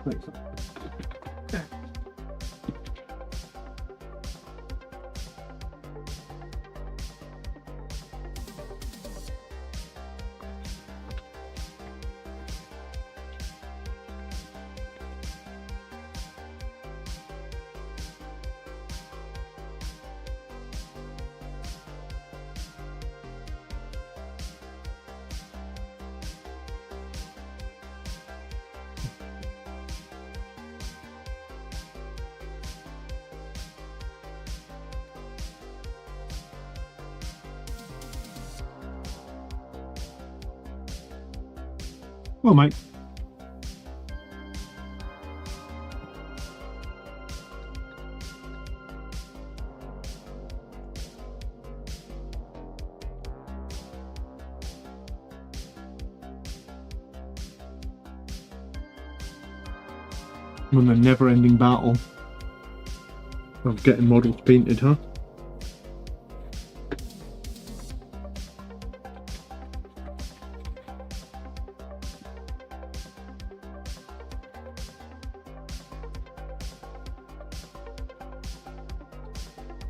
Thanks. Okay. Well, mate. On the never-ending battle of getting models painted, huh?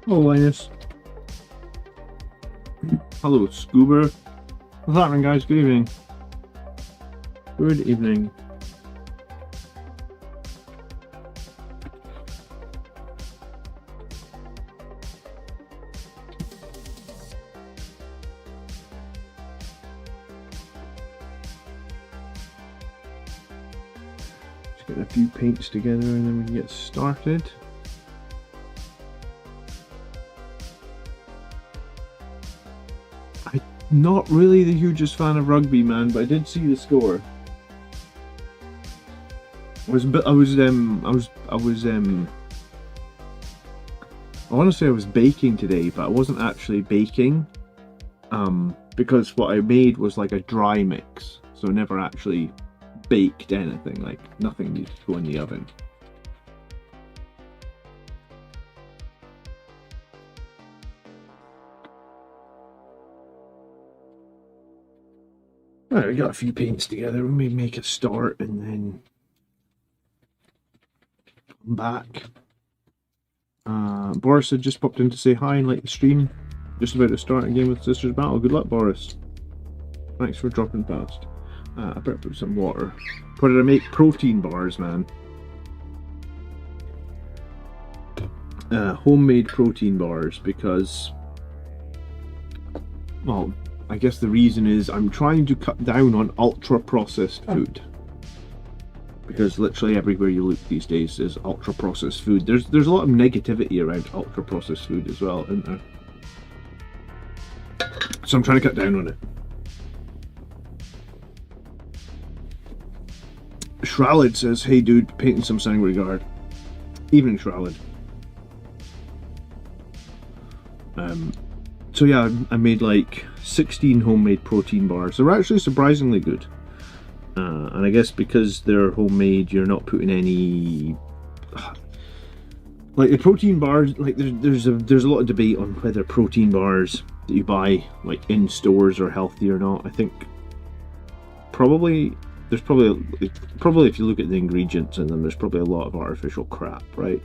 Oh, Linus. Hello, Scuba. What's happening, guys? Good evening. Good evening. Just getting a few paints together and then we can get started. Not really the hugest fan of rugby, man, but I did see the score. I want to say I was baking today, but I wasn't actually baking, because what I made was like a dry mix, so I never actually baked anything, like nothing needs to go in the oven. Alright, we got a few paints together. We may make a start and then come back. Boris had just popped in to say hi and like the stream. Just about to start again with Sisters Battle. Good luck, Boris. Thanks for dropping past. I better put some water. What did I make? Protein bars, man. Homemade protein bars because, well, I guess the reason is I'm trying to cut down on ultra processed food, because literally everywhere you look these days is ultra processed food. There's a lot of negativity around ultra processed food as well, isn't there? So I'm trying to cut down on it. Shralid says, "Hey dude, painting some Sanguinary Guard." Evening, Shralid. So yeah, I made like 16 homemade protein bars. They're actually surprisingly good. And I guess because they're homemade, you're not putting any... Like the protein bars, like there's a lot of debate on whether protein bars that you buy like in stores are healthy or not. I think probably if you look at the ingredients in them, there's probably a lot of artificial crap, right?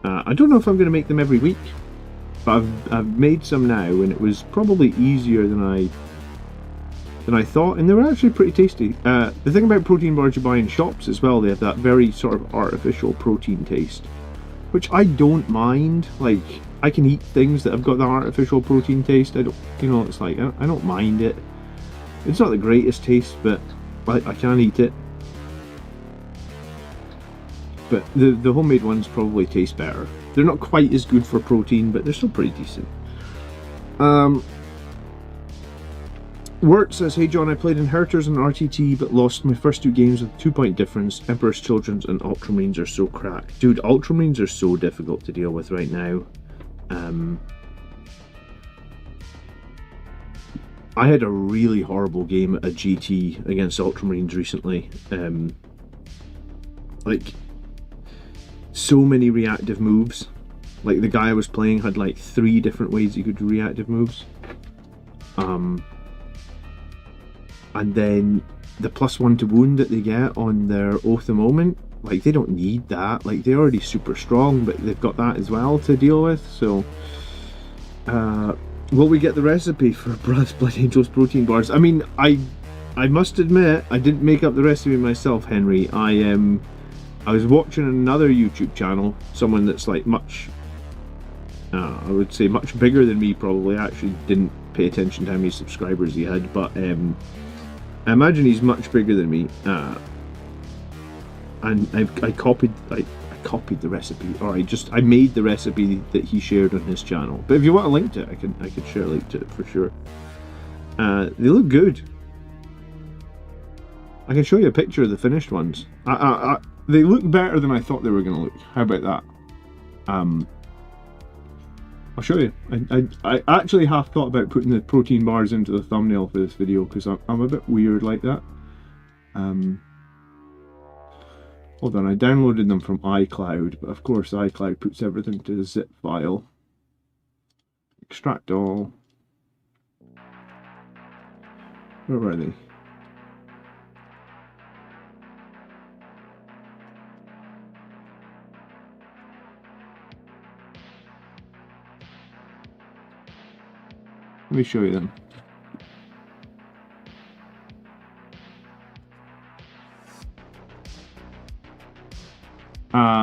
I don't know if I'm going to make them every week. But I've made some now, and it was probably easier than I thought, and they were actually pretty tasty. The thing about protein bars you buy in shops as well, they have that very sort of artificial protein taste, which I don't mind. Like, I can eat things that have got that artificial protein taste. I don't, it's like I don't mind it. It's not the greatest taste, but I can eat it. But the homemade ones probably taste better. They're not quite as good for protein, but they're still pretty decent. Wirt says, "Hey John, I played Inheritors and RTT, but lost my first two games with a 2-point difference. Emperor's Children and Ultramarines are so cracked." Dude, Ultramarines are so difficult to deal with right now. I had a really horrible game at a GT against Ultramarines recently. Like, so many reactive moves. Like, the guy I was playing had like 3 different ways you could do reactive moves. And then the +1 to wound that they get on their Oath of Moment, like, they don't need that. Like, they're already super strong, but they've got that as well to deal with. So will we get the recipe for Blood Angels protein bars? I mean, I must admit, I didn't make up the recipe myself, Henry. I was watching another YouTube channel, someone that's like much, I would say much bigger than me probably. I actually didn't pay attention to how many subscribers he had, but I imagine he's much bigger than me. And I copied the recipe, or I made the recipe that he shared on his channel. But if you want a link to it, I can share a link to it for sure. They look good. I can show you a picture of the finished ones. They look better than I thought they were going to look. How about that? I'll show you. I actually have thought about putting the protein bars into the thumbnail for this video, because I'm a bit weird like that. Hold on, I downloaded them from iCloud, but of course iCloud puts everything to a zip file. Extract all. Where were they? Let me show you them.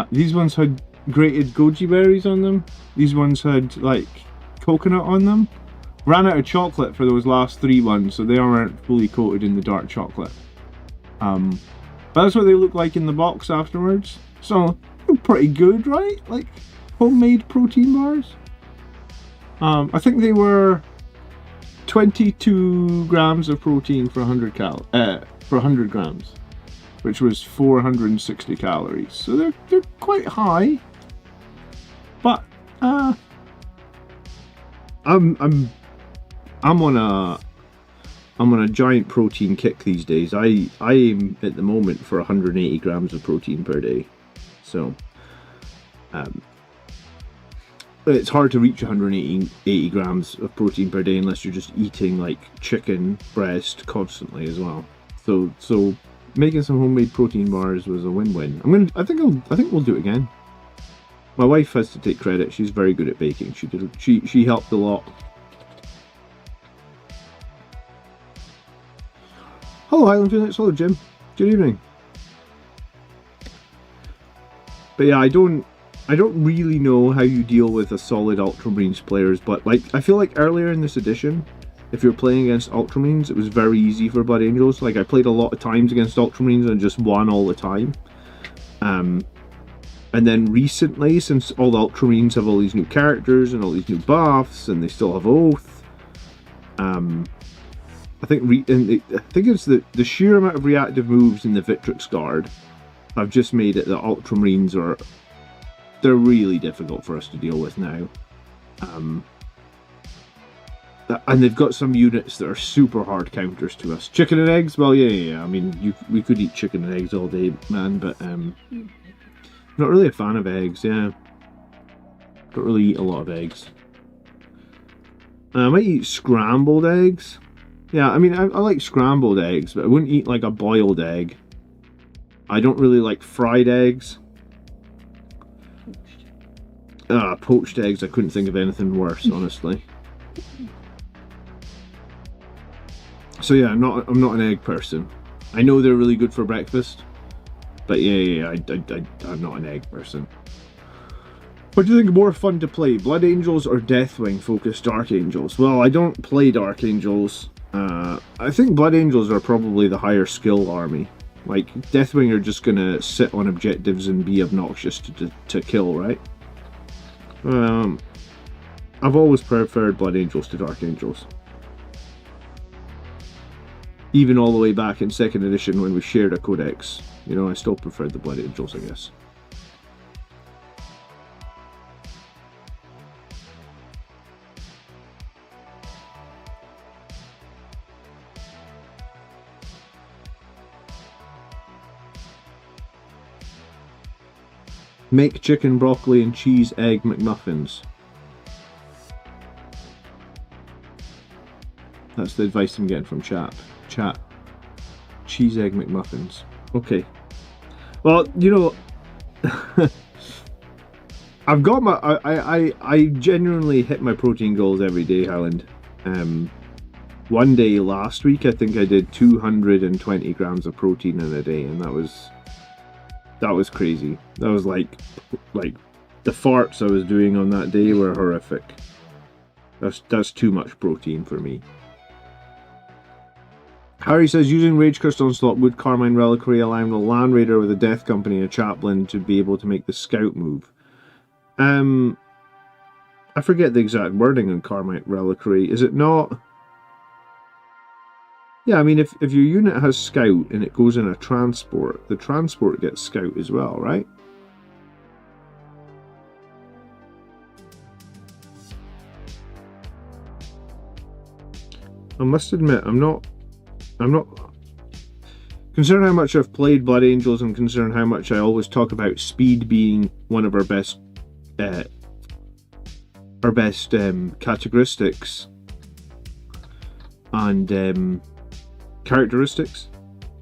These ones had grated goji berries on them. These ones had like coconut on them. Ran out of chocolate for those last 3 ones, so they aren't fully coated in the dark chocolate. But that's what they look like in the box afterwards. So pretty good, right? Like homemade protein bars. I think they were 22 grams of protein for 100 grams, which was 460 calories. So they're quite high, but I'm on a giant protein kick these days. I aim at the moment for 180 grams of protein per day. So it's hard to reach 180 grams of protein per day unless you're just eating like chicken breast constantly as well. So making some homemade protein bars was a win-win. I think we'll do it again. My wife has to take credit. She's very good at baking. She helped a lot. Hello Highland Phoenix. Hello Jim. Good evening. But yeah, I don't really know how you deal with a solid Ultramarines players, but like I feel like earlier in this edition, if you're playing against Ultramarines, it was very easy for Blood Angels. Like I played a lot of times against Ultramarines and just won all the time. And then recently, since all the Ultramarines have all these new characters and all these new buffs, and they still have Oath, I think it's the sheer amount of reactive moves in the Victrix Guard have just made it that Ultramarines they're really difficult for us to deal with now. And they've got some units that are super hard counters to us. Chicken and eggs? Well, yeah. I mean, we could eat chicken and eggs all day, man, but not really a fan of eggs, yeah. Don't really eat a lot of eggs. I might eat scrambled eggs. Yeah, I mean, I like scrambled eggs, but I wouldn't eat like a boiled egg. I don't really like fried eggs. Poached eggs, I couldn't think of anything worse, honestly. So yeah, I'm not an egg person. I know they're really good for breakfast, but yeah, I'm not an egg person. What do you think more fun to play, Blood Angels or Deathwing focused Dark Angels? Well, I don't play Dark Angels. I think Blood Angels are probably the higher skill army. Like, Deathwing are just gonna sit on objectives and be obnoxious to kill, right? I've always preferred Blood Angels to Dark Angels. Even all the way back in 2nd edition when we shared a codex. You know, I still preferred the Blood Angels, I guess. Make chicken, broccoli and cheese egg McMuffins. That's the advice I'm getting from chat. cheese egg McMuffins. Okay. Well, you know, I've got my. I genuinely hit my protein goals every day, Highland. One day last week, I think I did 220 grams of protein in a day, and that was crazy. That was like the farts I was doing on that day were horrific. That's too much protein for me. Harry says, using Rage Crystal slot would Carmine Reliquary allowing a Land Raider with a Death Company and a Chaplain to be able to make the Scout move? I forget the exact wording on Carmine Reliquary. Is it not? Yeah, I mean, if your unit has Scout and it goes in a Transport, the Transport gets Scout as well, right? I must admit, I'm not considering how much I've played Blood Angels and considering how much I always talk about speed being one of our best characteristics and characteristics.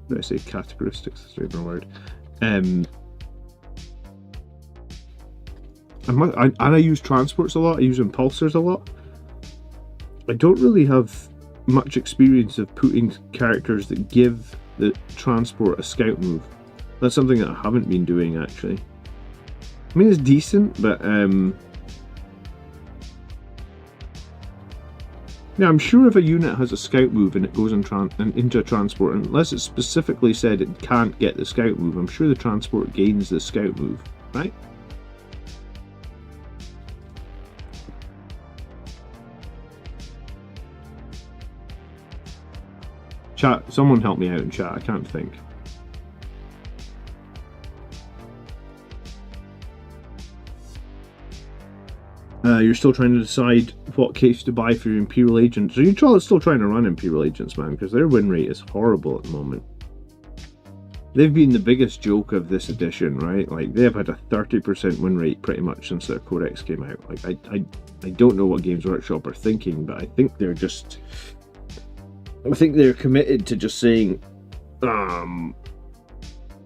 Did I say characteristics? That's not even a word. I use transports a lot. I use impulsors a lot. I don't really have much experience of putting characters that give the transport a scout move. That's something that I haven't been doing actually. I mean, it's decent, but yeah, I'm sure if a unit has a scout move and it goes into a transport, unless it's specifically said it can't get the scout move, I'm sure the transport gains the scout move, right? Chat, someone help me out in chat, I can't think. You're still trying to decide what case to buy for your Imperial Agents. Are you still trying to run Imperial Agents, man? Because their win rate is horrible at the moment. They've been the biggest joke of this edition, right? Like, they've had a 30% win rate pretty much since their Codex came out. Like, I don't know what Games Workshop are thinking, but I think they're just... I think they're committed to just saying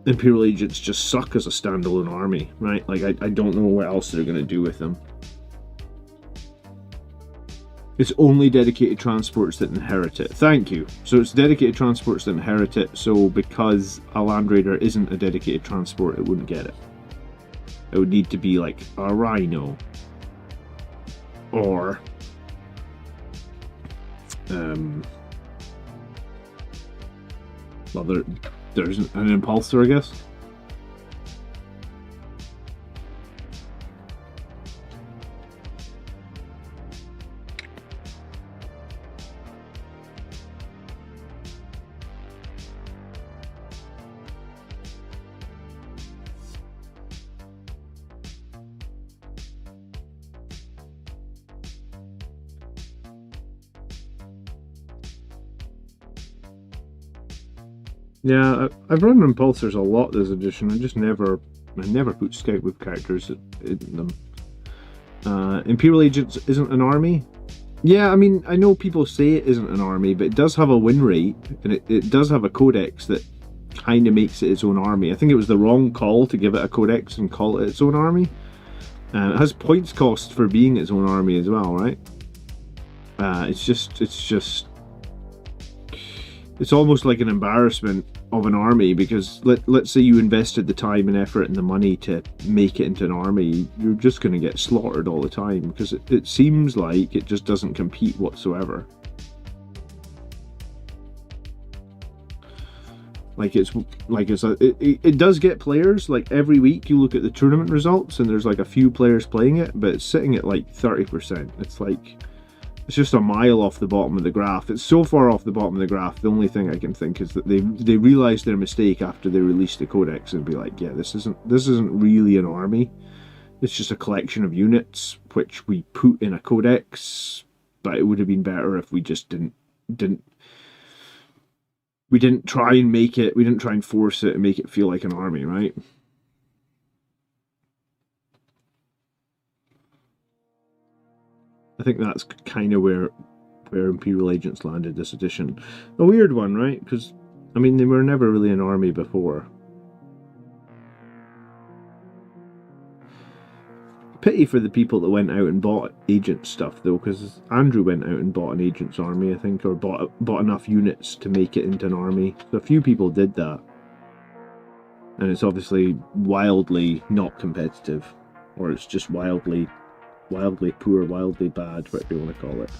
Imperial Agents just suck as a standalone army, right? Like, I don't know what else they're going to do with them. It's only dedicated transports that inherit it. Thank you. So it's dedicated transports that inherit it, so because a Land Raider isn't a dedicated transport, it wouldn't get it. It would need to be like a Rhino. Or... well, there's an Impulsor, I guess. Yeah, I've run Impulsors a lot this edition. I never put Scout Move characters in them. Imperial Agents isn't an army. Yeah, I mean, I know people say it isn't an army, but it does have a win rate, and it does have a codex that kind of makes it its own army. I think it was the wrong call to give it a codex and call it its own army. It has points cost for being its own army as well, right? It's almost like an embarrassment of an army, because let's say you invested the time and effort and the money to make it into an army, you're just going to get slaughtered all the time, because it seems like it just doesn't compete whatsoever. It does get players. Like, every week you look at the tournament results and there's like a few players playing it, but it's sitting at like 30%. It's just a mile off the bottom of the graph. It's so far off the bottom of the graph, the only thing I can think is that they realised their mistake after they released the codex and be like, yeah, this isn't really an army. It's just a collection of units which we put in a codex, but it would have been better if we just didn't try and force it and make it feel like an army, right? I think that's kind of where Imperial Agents landed this edition. A weird one, right? Because I mean, they were never really an army before. Pity for the people that went out and bought agent stuff, though, because Andrew went out and bought an agent's army, I think, or bought enough units to make it into an army. So a few people did that. And it's obviously wildly not competitive. Or it's just wildly poor, wildly bad, whatever you want to call it.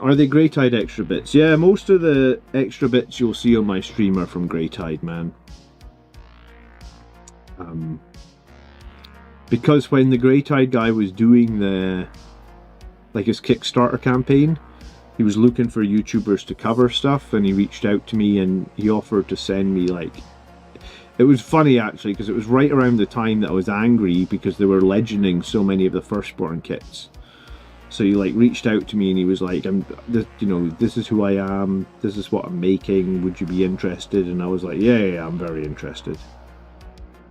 Are they Grey Tide extra bits? Yeah, most of the extra bits you'll see on my stream are from Grey Tide, man. Because when the Grey Tide guy was doing his Kickstarter campaign, he was looking for YouTubers to cover stuff, and he reached out to me and he offered to send me, like, it was funny actually, because it was right around the time that I was angry because they were legending so many of the Firstborn kits. So he like reached out to me and he was like, this is who I am, this is what I'm making, would you be interested? And I was like, yeah, I'm very interested.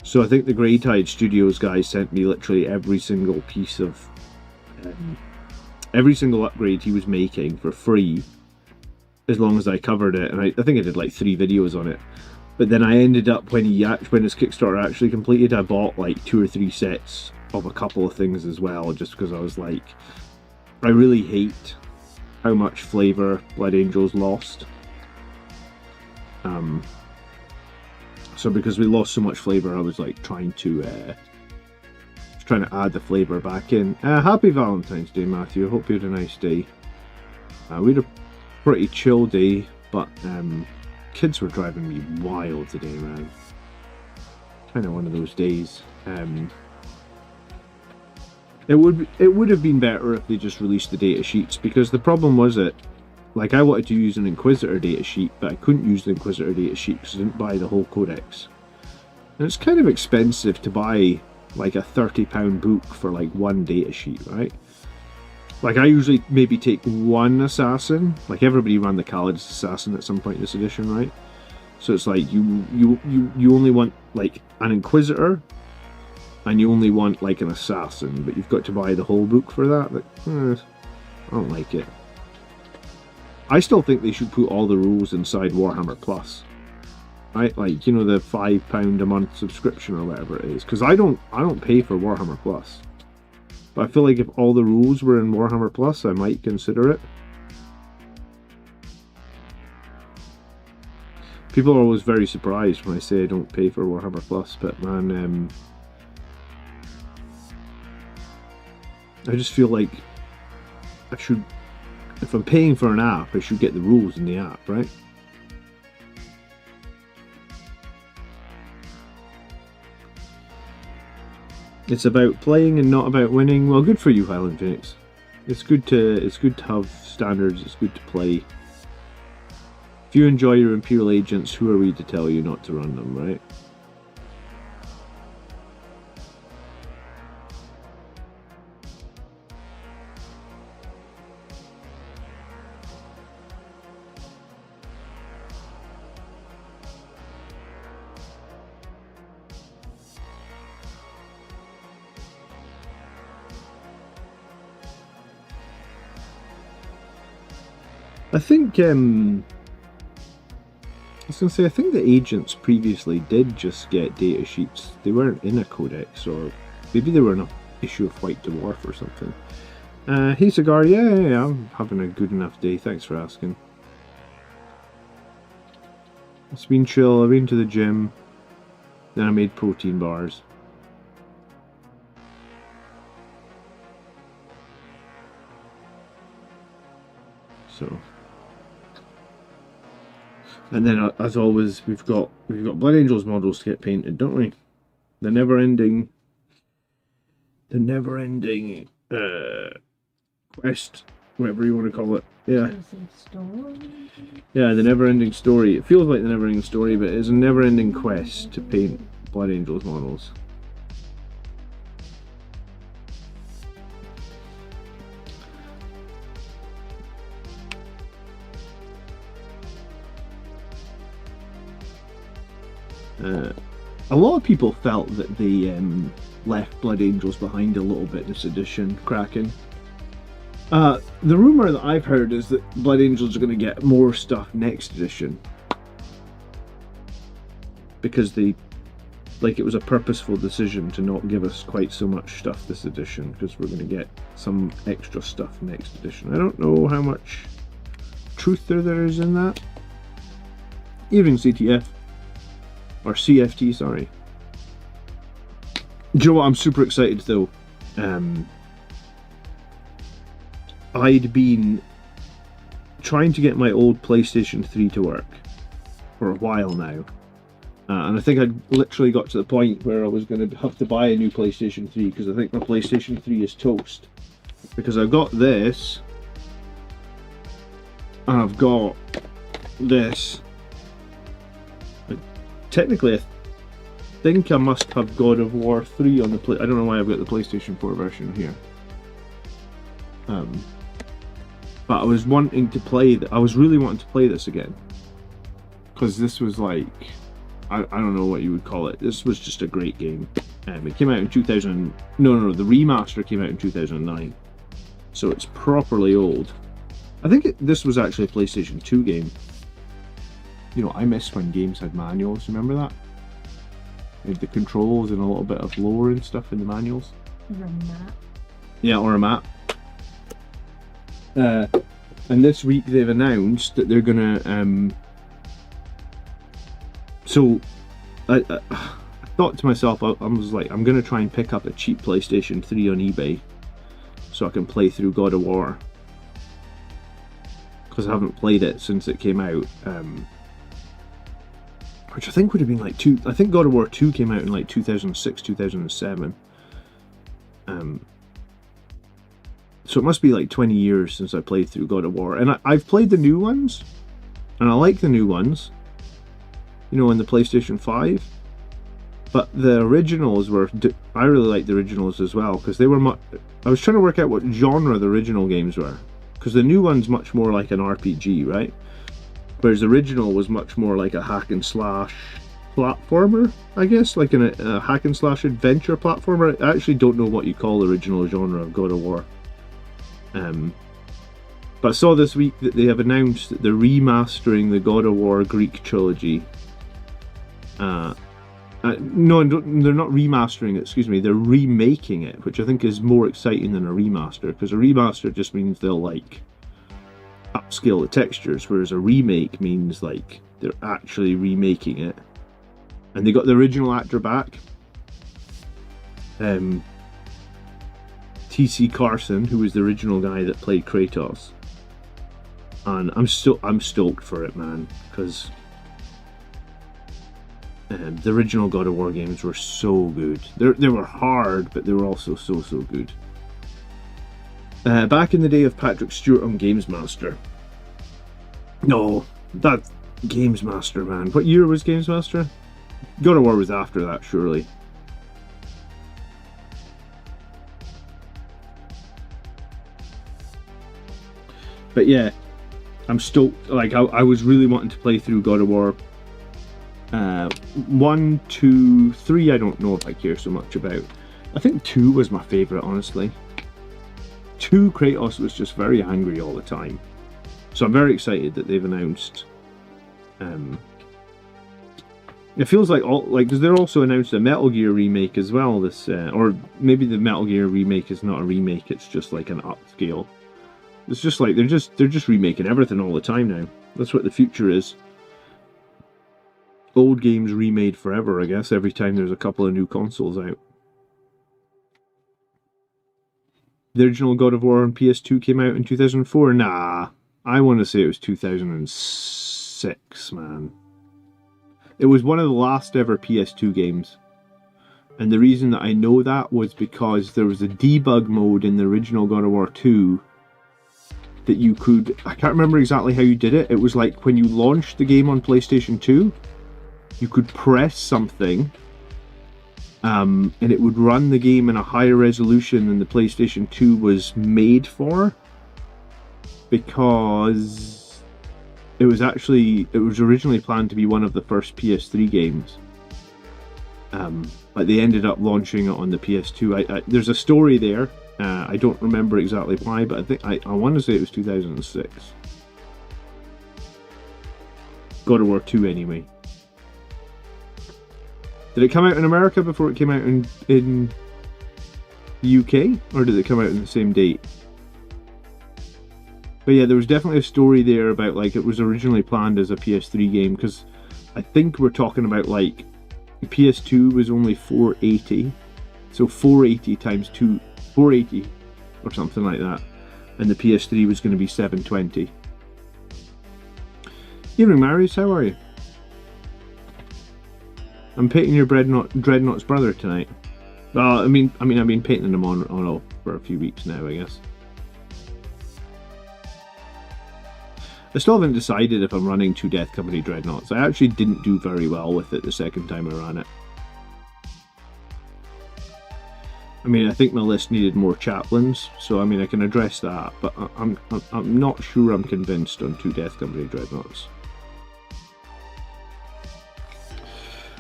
So I think the Grey Tide Studios guy sent me literally every single piece of, every single upgrade he was making for free, as long as I covered it. And I think I did like 3 videos on it. But then I ended up, when his Kickstarter actually completed, I bought like 2 or 3 sets of a couple of things as well, just because I was like, I really hate how much flavour Blood Angels lost. So because we lost so much flavour, I was like trying to add the flavour back in. Happy Valentine's Day, Matthew. I hope you had a nice day. We had a pretty chill day, but kids were driving me wild today, man. Kind of one of those days. It would have been better if they just released the data sheets, because the problem was that, like, I wanted to use an Inquisitor data sheet, but I couldn't use the Inquisitor data sheet because I didn't buy the whole codex. And it's kind of expensive to buy like a £30 book for like 1 data sheet, right? Like, I usually maybe take 1 assassin. Like, everybody ran the Khaled's assassin at some point in this edition, right? So it's like you only want like an Inquisitor, and you only want like an assassin, but you've got to buy the whole book for that. Like, I don't like it. I still think they should put all the rules inside Warhammer Plus, right? Like, you know, the £5 a month subscription or whatever it is. Because I don't pay for Warhammer Plus, but I feel like if all the rules were in Warhammer Plus, I might consider it. People are always very surprised when I say I don't pay for Warhammer Plus, but man, I just feel like I should. If I'm paying for an app, I should get the rules in the app, right? It's about playing and not about winning. Well, good for you, Highland Phoenix. It's good to have standards. It's good to play. If you enjoy your Imperial Agents, who are we to tell you not to run them, right? I think, I was going to say, I think the agents previously did just get data sheets. They weren't in a codex, or maybe they were in an issue of White Dwarf or something. Hey Cigar, yeah, I'm having a good enough day, thanks for asking. It's been chill. I've been to the gym, then I made protein bars. So... And then, as always, we've got Blood Angels models to get painted, don't we? The never-ending quest, whatever you want to call it. Yeah. Yeah, the never-ending story. It feels like the never-ending story, but it's a never-ending quest to paint Blood Angels models. A lot of people felt that they left Blood Angels behind a little bit in this edition, Kraken. The rumor that I've heard is that Blood Angels are going to get more stuff next edition. Because it was a purposeful decision to not give us quite so much stuff this edition, because we're going to get some extra stuff next edition. I don't know how much truth there is in that. Even CTF. Or CFT, sorry. Do you know what? I'm super excited though. I'd been trying to get my old PlayStation 3 to work for a while now. And I think I literally got to the point where I was going to have to buy a new PlayStation 3, because I think my PlayStation 3 is toast. Because I've got this, and I've got this. Technically, I think I must have God of War 3 on the I don't know why I've got the PlayStation 4 version here. But I was wanting to play. I was really wanting to play this again, because this was like, I don't know what you would call it. This was just a great game. It came out in 2000. No, the remaster came out in 2009, so it's properly old. I think this was actually a PlayStation 2 game. You know, I miss when games had manuals. Remember that? With the controls and a little bit of lore and stuff in the manuals. Or a map. Yeah, or a map. And this week they've announced that they're gonna. So, I thought to myself, I was like, I'm gonna try and pick up a cheap PlayStation 3 on eBay, so I can play through God of War. Because I haven't played it since it came out. Which I think would have been like I think God of War 2 came out in like 2006, 2007. So it must be like 20 years since I played through God of War. And I've played the new ones, and I like the new ones, you know, on the PlayStation 5. But the originals were, I really like the originals as well, because they were I was trying to work out what genre the original games were. Because the new one's much more like an RPG, right? Whereas the original was much more like a hack and slash platformer, I guess, like a hack and slash adventure platformer. I actually don't know what you call the original genre of God of War. But I saw this week that they have announced that they're remastering the God of War Greek trilogy. No, they're not remastering it, excuse me, they're remaking it, which I think is more exciting than a remaster, because a remaster just means they'll like upscale the textures, whereas a remake means like they're actually remaking it. And they got the original actor back, T.C. Carson, who was the original guy that played Kratos, and I'm stoked for it, man, because the original God of War games were so good. They were hard, but they were also so good. Back in the day of Patrick Stewart on Games Master. No, that Games Master, man. What year was Games Master? God of War was after that, surely. But yeah, I'm stoked. Like, I was really wanting to play through God of War 1, 2, 3, I don't know if I care so much about. I think 2 was my favourite, honestly. 2, Kratos was just very angry all the time. So I'm very excited that they've announced. It feels like because they're also announced a Metal Gear remake as well. This or maybe the Metal Gear remake is not a remake; it's just like an upscale. It's just like they're just remaking everything all the time now. That's what the future is. Old games remade forever, I guess. Every time there's a couple of new consoles out. The original God of War on PS2 came out in 2004. Nah, I want to say it was 2006, man. It was one of the last ever PS2 games. And the reason that I know that was because there was a debug mode in the original God of War 2 that you could... I can't remember exactly how you did it. It was like when you launched the game on PlayStation 2, you could press something and it would run the game in a higher resolution than the PlayStation 2 was made for, because it was originally planned to be one of the first PS3 games, but they ended up launching it on the PS2. There's a story there I don't remember exactly why, but I think I want to say it was 2006. God of War 2 anyway. Did it come out in America before it came out in the UK? Or did it come out in the same date? But yeah, there was definitely a story there about like it was originally planned as a PS3 game, because I think we're talking about like PS2 was only 480. So 480 times 2, 480 or something like that. And the PS3 was going to be 720. Evening, Marius, how are you? I'm painting your Dreadnought's brother tonight. I've been painting them on off for a few weeks now, I guess. I still haven't decided if I'm running 2 Death Company Dreadnoughts. I actually didn't do very well with it the second time I ran it. I mean, I think my list needed more chaplains, so I mean I can address that, but I'm not sure I'm convinced on 2 Death Company Dreadnoughts.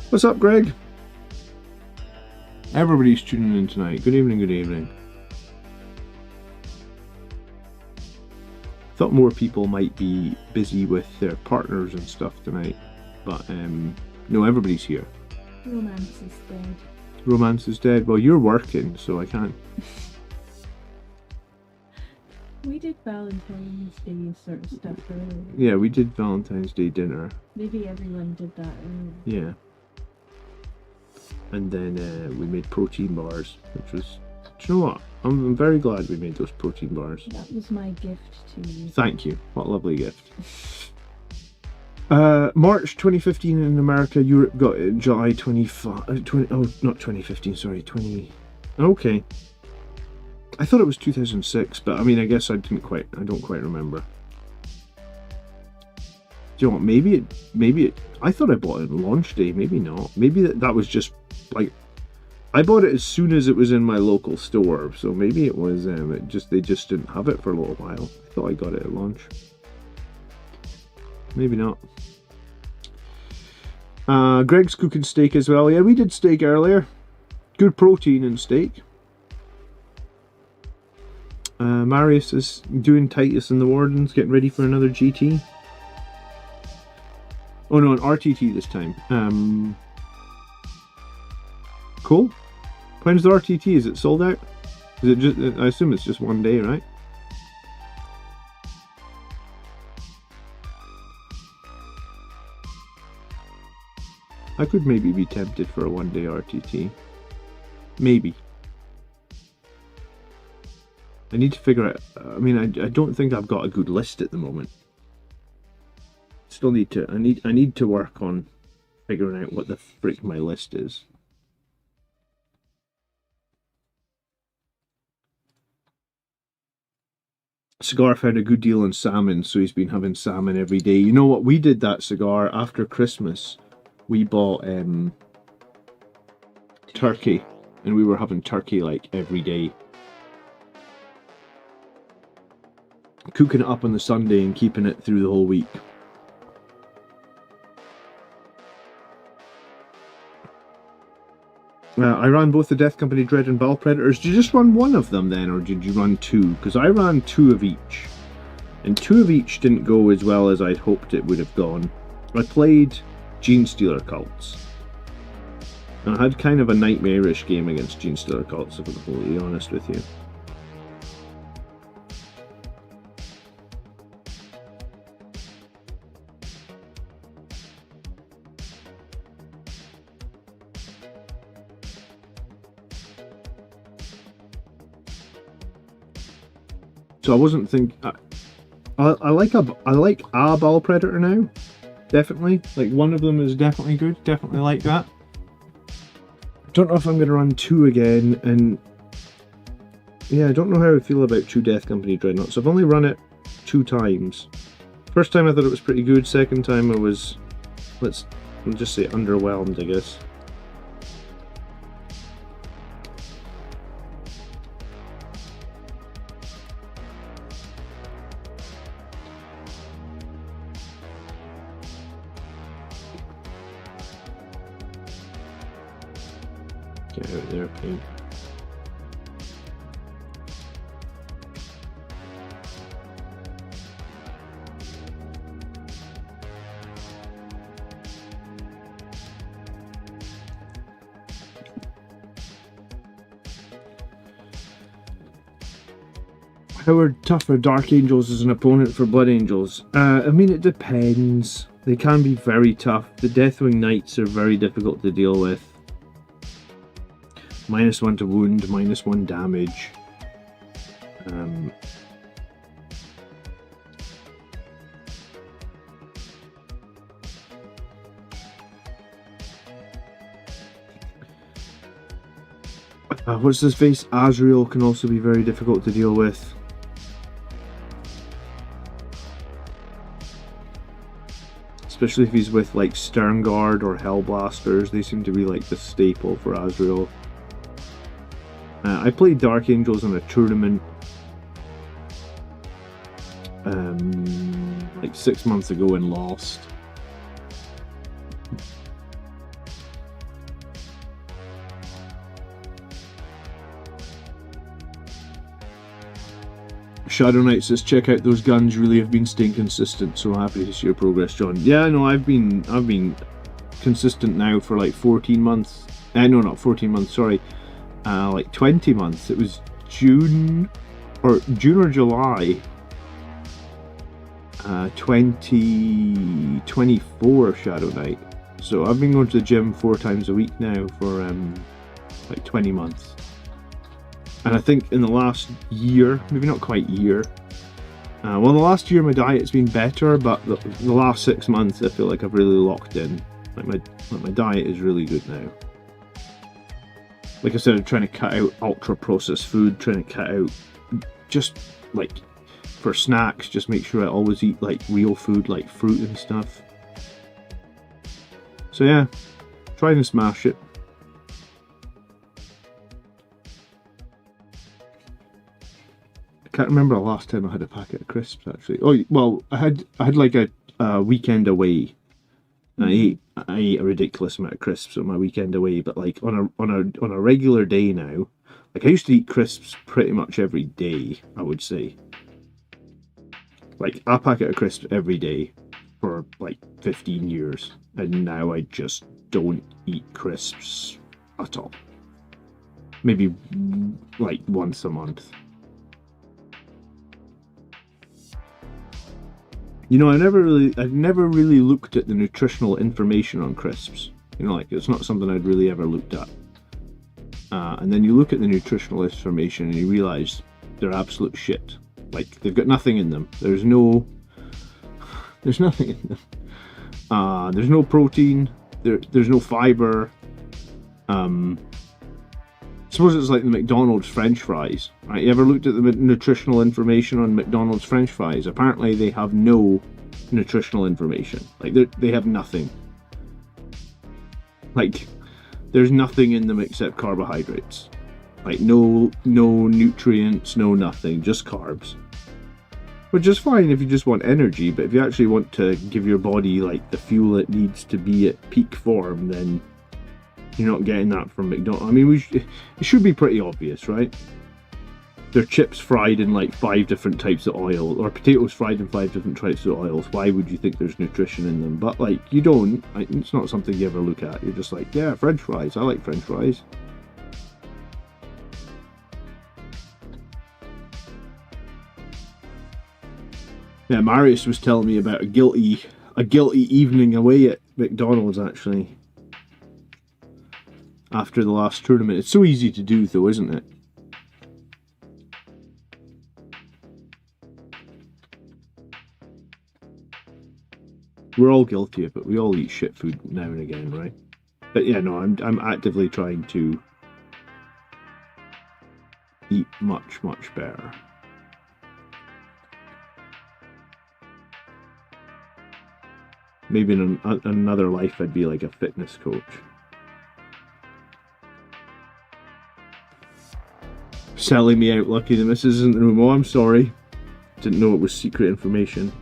What's up, Greg? Everybody's tuning in tonight. Good evening, good evening. Thought more people might be busy with their partners and stuff tonight, but no, everybody's here. Romance is dead. Romance is dead. Well, you're working, so I can't. We did Valentine's Day sort of stuff earlier. Yeah, we did Valentine's Day dinner. Maybe everyone did that earlier. Yeah. And then we made protein bars, which was... Do you know what? I'm very glad we made those protein bars. That was my gift to you. Thank you. What a lovely gift. March 2015 in America, Europe got it July 25... not 2015, sorry, 20... Okay. I thought it was 2006, but I mean, I guess I don't quite remember. Do you know what, maybe it, I thought I bought it on launch day, maybe not. Maybe that was just, like, I bought it as soon as it was in my local store, so maybe it was, they just didn't have it for a little while. I thought I got it at launch. Maybe not. Greg's cooking steak as well. Yeah, we did steak earlier. Good protein in steak. Marius is doing Titus and the Wardens, getting ready for another GT. Oh no, an RTT this time. Cool. When's the RTT? Is it sold out? Is it just? I assume it's just one day, right? I could maybe be tempted for a one-day RTT. Maybe. I need to figure out. I mean, I don't think I've got a good list at the moment. Still need to. I need to work on figuring out what the frick my list is. Cigar found a good deal on salmon, so he's been having salmon every day. You know what? We did that, Cigar, after Christmas. We bought turkey, and we were having turkey like every day. Cooking it up on the Sunday and keeping it through the whole week. I ran both the Death Company Dread and Ball Predators. Did you just run one of them then, or did you run two? Because I ran two of each. And two of each didn't go as well as I'd hoped it would have gone. I played Gene Stealer Cults. And I had kind of a nightmarish game against Gene Stealer Cults, if I'm completely honest with you. So I wasn't thinking. I like a Ball Predator now, definitely. Like one of them is definitely good. Definitely like that. Don't know if I'm going to run two again, and yeah, I don't know how I feel about two Death Company Dreadnoughts. I've only run it 2 times. First time I thought it was pretty good. Second time I was, let's just say, underwhelmed, I guess. Get out there, paint. How are tougher Dark Angels as an opponent for Blood Angels? I mean, it depends. They can be very tough. The Deathwing Knights are very difficult to deal with. -1 to wound, -1 damage. What's his face? Azrael can also be very difficult to deal with. Especially if he's with like Sternguard or Hellblasters, they seem to be like the staple for Azrael. I played Dark Angels in a tournament like 6 months ago and lost. Shadow Knight says, check out those guns, really have been staying consistent, so happy to see your progress, John. Yeah, no, I've been consistent now for like 14 months. No, not 14 months, sorry. Like 20 months. It was June or July 2024 Shadow Knight. So I've been going to the gym 4 times a week now for like 20 months. And I think in the last year, maybe not quite year, well, the last year my diet's been better, but the last 6 months I feel like I've really locked in. Like my diet is really good now. Like I said, I'm trying to cut out ultra processed food, trying to cut out just like for snacks, just make sure I always eat like real food, like fruit and stuff. So yeah, trying to smash it. I can't remember the last time I had a packet of crisps actually. Oh well, I had like a weekend away. I ate a ridiculous amount of crisps on my weekend away, but like on a regular day now, like I used to eat crisps pretty much every day, I would say. Like a packet of crisps every day for like 15 years, and now I just don't eat crisps at all. Maybe like once a month. You know, I've never really looked at the nutritional information on crisps. You know, like it's not something I'd really ever looked at. And then you look at the nutritional information and you realise they're absolute shit. Like they've got nothing in them. There's nothing in them. There's no protein. There's no fibre. Suppose it's like the McDonald's French fries, right? You ever looked at the nutritional information on McDonald's French fries? Apparently they have no nutritional information. Like they have nothing. Like there's nothing in them except carbohydrates. Like no nutrients, no nothing, just carbs. Which is fine if you just want energy, but if you actually want to give your body like the fuel it needs to be at peak form, then you're not getting that from McDonald's. I mean, it should be pretty obvious, right? They're chips fried in like 5 different types of oil, or potatoes fried in 5 different types of oils. Why would you think there's nutrition in them? But like, you don't. It's not something you ever look at. You're just like, yeah, French fries. I like French fries. Yeah, Marius was telling me about a guilty evening away at McDonald's actually. After the last tournament. It's so easy to do though, isn't it? We're all guilty of it. We all eat shit food now and again, right? But yeah, no, I'm actively trying to eat much better. Maybe in another life I'd be like a fitness coach. Selling me out, Lucky. The missus isn't in the room. Oh, I'm sorry. Didn't know it was secret information.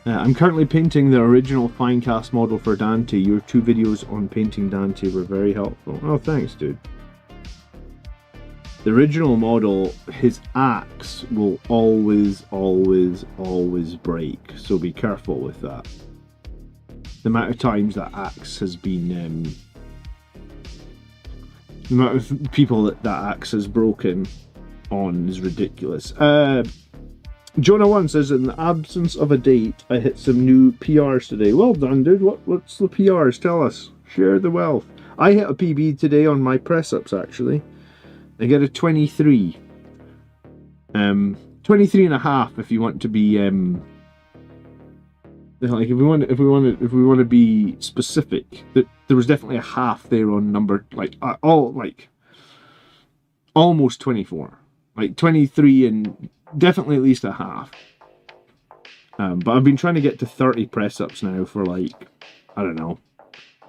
I'm currently painting the original Finecast model for Dante. Your 2 videos on painting Dante were very helpful. Oh, thanks, dude. The original model, his axe will always break, so be careful with that. The amount of times that axe has been, the amount of people that axe has broken on is ridiculous. Jonah 1 says, in the absence of a date, I hit some new PRs today. Well done, dude. What's the PRs? Tell us. Share the wealth. I hit a PB today on my press-ups, actually. I get a 23. 23 and a half if you want to be like if we want to be specific. There was definitely a half there on number, like almost 24. Like 23 and definitely at least a half. But I've been trying to get to 30 press-ups now for like, I don't know,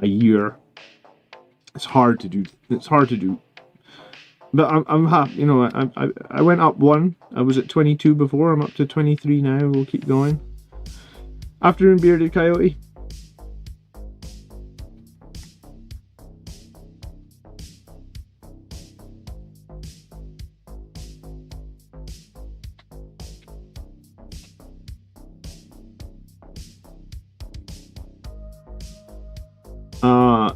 a year. It's hard to do. But I'm happy, you know. I went up one. I was at 22 before. I'm up to 23 now. We'll keep going. Afternoon, Bearded Coyote.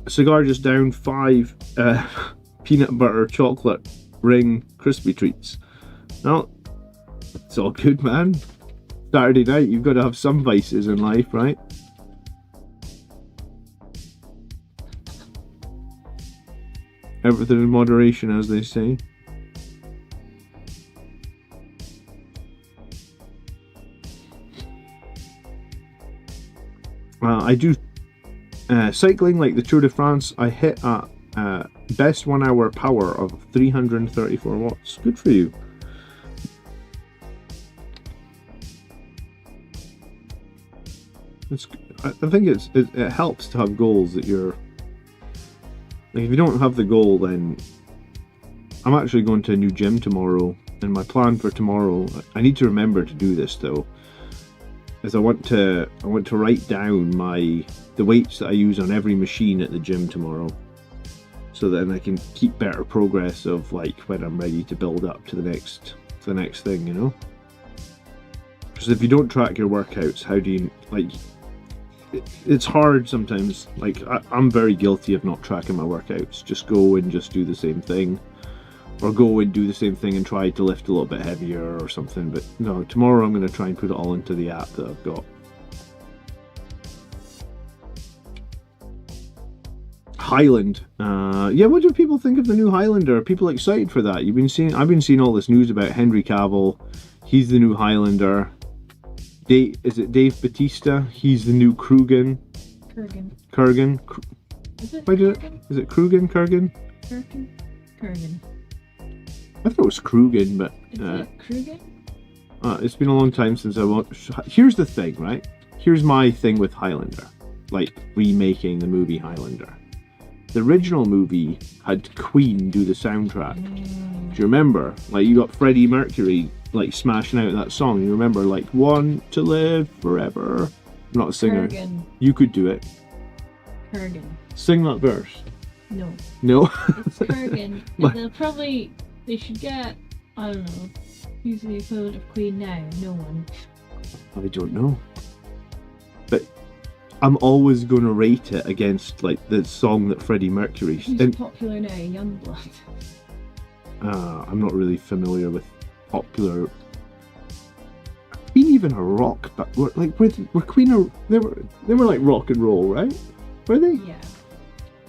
Cigar just down 5 peanut butter chocolate ring crispy treats. No, it's all good, man. Saturday night, you've got to have some vices in life, right? Everything in moderation, as they say. I do cycling like the Tour de France. I hit a best 1 hour power of 334 watts. Good for you. I think it helps to have goals that you're like. If you don't have the goal, then I'm actually going to a new gym tomorrow, and my plan for tomorrow, I need to remember to do this though, is I want to write down the weights that I use on every machine at the gym tomorrow, so then I can keep better progress of like when I'm ready to build up to the next thing, you know. Because if you don't track your workouts, how do you, like, it's hard sometimes. Like I'm very guilty of not tracking my workouts. Just go and just do the same thing, or go and do the same thing and try to lift a little bit heavier or something. But no, tomorrow I'm going to try and put it all into the app that I've got. Highland. Yeah, what do people think of the new Highlander? Are people excited for that? I've been seeing all this news about Henry Cavill. He's the new Highlander. Is it Dave Bautista? He's the new Kurgan. Kurgan. Is it? Is it Kurgan? Kurgan. I thought it was Krugen, but Is it Krugen? It's been a long time since I watched. Here's the thing, right? Here's my thing with Highlander, like remaking the movie Highlander. The original movie had Queen do the soundtrack. Do you remember? Like, you got Freddie Mercury like smashing out that song. You remember, like, "Want to Live Forever." I'm not a singer. Kurgan. You could do it. Kurgan. Sing that verse. No. No. It's Kurgan. They should get, I don't know, who's the equivalent of Queen now? No one. I don't know. But I'm always going to rate it against like the song that Freddie Mercury. Who's popular now? Youngblood. I'm not really familiar with popular. Queen even a rock, but were Queen they were like rock and roll, right? Were they? Yeah.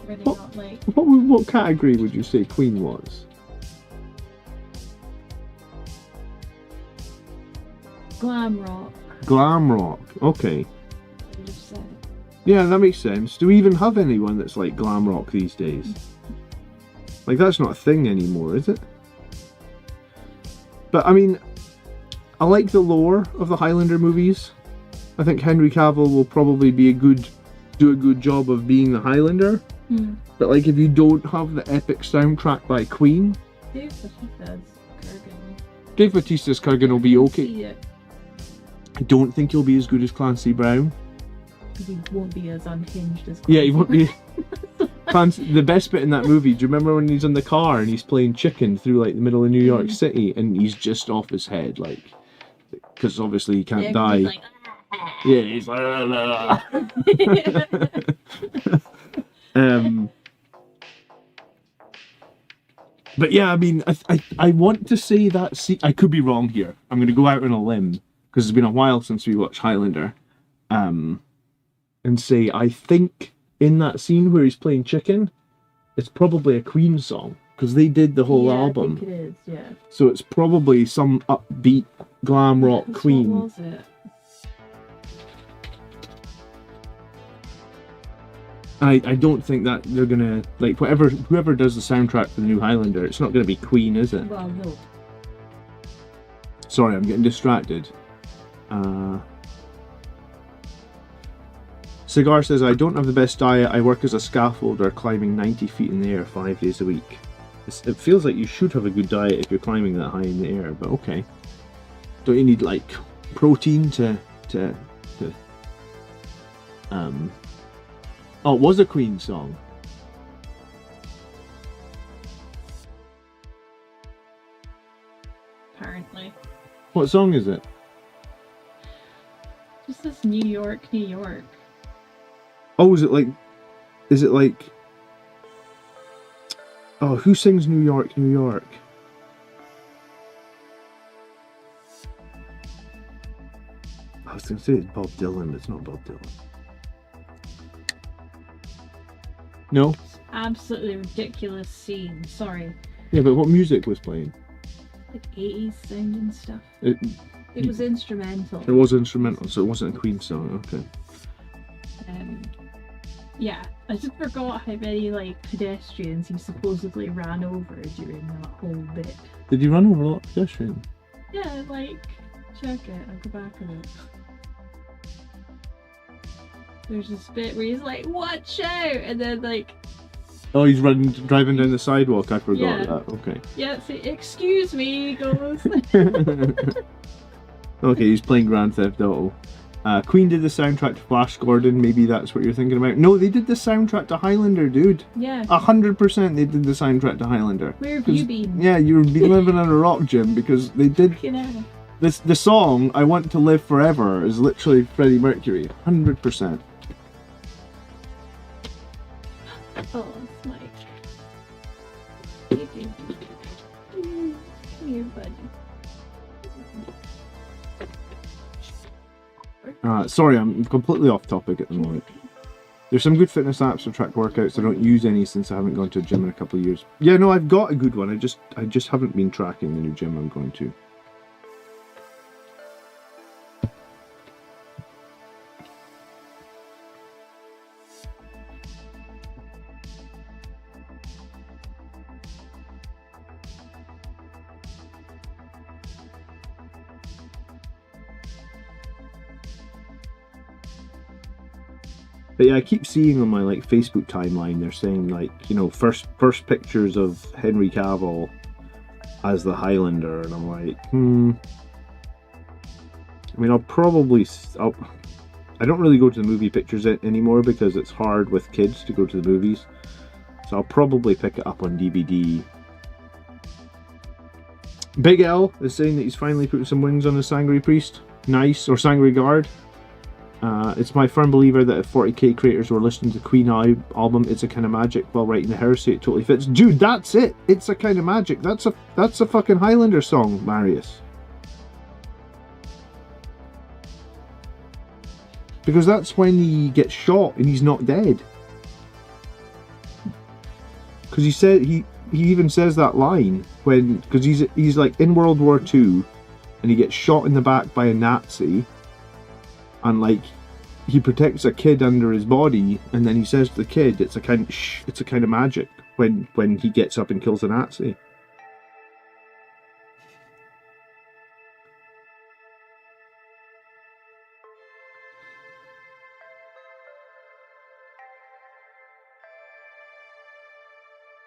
Were they not like? What category would you say Queen was? Glam rock. Glam rock. Okay. I just said. Yeah, that makes sense. Do we even have anyone that's like glam rock these days? Like, that's not a thing anymore, is it? But I mean, I like the lore of the Highlander movies. I think Henry Cavill will probably do a good job of being the Highlander. But like, if you don't have the epic soundtrack by Queen, Dave Bautista's Kurgan. Dave Bautista's Kurgan will be okay. Yeah. I don't think he'll be as good as Clancy Brown. Because he won't be as unhinged as. Yeah, he won't be. The best bit in that movie, do you remember when he's in the car and he's playing chicken through like the middle of New York City and he's just off his head, like, because obviously he can't die. He's like, Yeah, he's like, but yeah, I mean, I want to say that I could be wrong here. I'm going to go out on a limb because it's been a while since we watched Highlander, and say I think in that scene where he's playing chicken, it's probably a Queen song because they did the whole album. I think it is, yeah. So it's probably some upbeat glam rock Queen. What was it? I don't think that they're gonna, like, whoever does the soundtrack for the new Highlander, it's not gonna be Queen, is it? Well, no. Sorry, I'm getting distracted. Cigar says, I don't have the best diet. I work as a scaffolder climbing 90 feet in the air 5 days a week. It feels like you should have a good diet if you're climbing that high in the air, but okay. Don't you need, like, protein to Oh, it was a Queen song. Apparently. What song is it? Just this New York, New York. Oh, is it like... Oh, who sings New York, New York? I was going to say it's Bob Dylan, but it's not Bob Dylan. No? Absolutely ridiculous scene. Sorry. Yeah, but what music was playing? Like 80s sounding stuff. It was instrumental. It was instrumental, so it wasn't a Queen song. Okay. Yeah, I just forgot how many like pedestrians he supposedly ran over during that whole bit. Did he run over a lot of pedestrians? Yeah, like, check it. I'll go back on it. There's this bit where he's like, watch out! And then like... Oh, he's driving down the sidewalk. I forgot that. Okay. Yeah, so, excuse me, he goes. Okay, he's playing Grand Theft Auto. Queen did the soundtrack to Flash Gordon. Maybe that's what you're thinking about. No, they did the soundtrack to Highlander, dude. Yeah. 100% they did the soundtrack to Highlander. Where have you been? Yeah, you've been living on a rock, Jim, because they did... The song, I Want to Live Forever, is literally Freddie Mercury. 100%. Oh, it's Mike. Come here, buddy. Sorry, I'm completely off topic at the moment. There's some good fitness apps for track workouts. I don't use any since I haven't gone to a gym in a couple of years. Yeah, no, I've got a good one. I just haven't been tracking the new gym I'm going to. But yeah, I keep seeing on my like Facebook timeline, they're saying like, you know, first pictures of Henry Cavill as the Highlander, and I'm like, I mean, I don't really go to the movie pictures anymore because it's hard with kids to go to the movies. So I'll probably pick it up on DVD. Big L is saying that he's finally putting some wings on his Sangre Priest. Nice, or Sangre Guard. It's my firm believer that if 40k creators were listening to the Queen album, It's a Kind of Magic, while writing the Heresy, it totally fits. Dude, that's it! It's a Kind of Magic. That's a fucking Highlander song, Marius. Because that's when he gets shot and he's not dead. Because he even says that line when, because he's like in World War II and he gets shot in the back by a Nazi. And like, he protects a kid under his body, and then he says to the kid, "It's a kind of magic." When he gets up and kills a Nazi.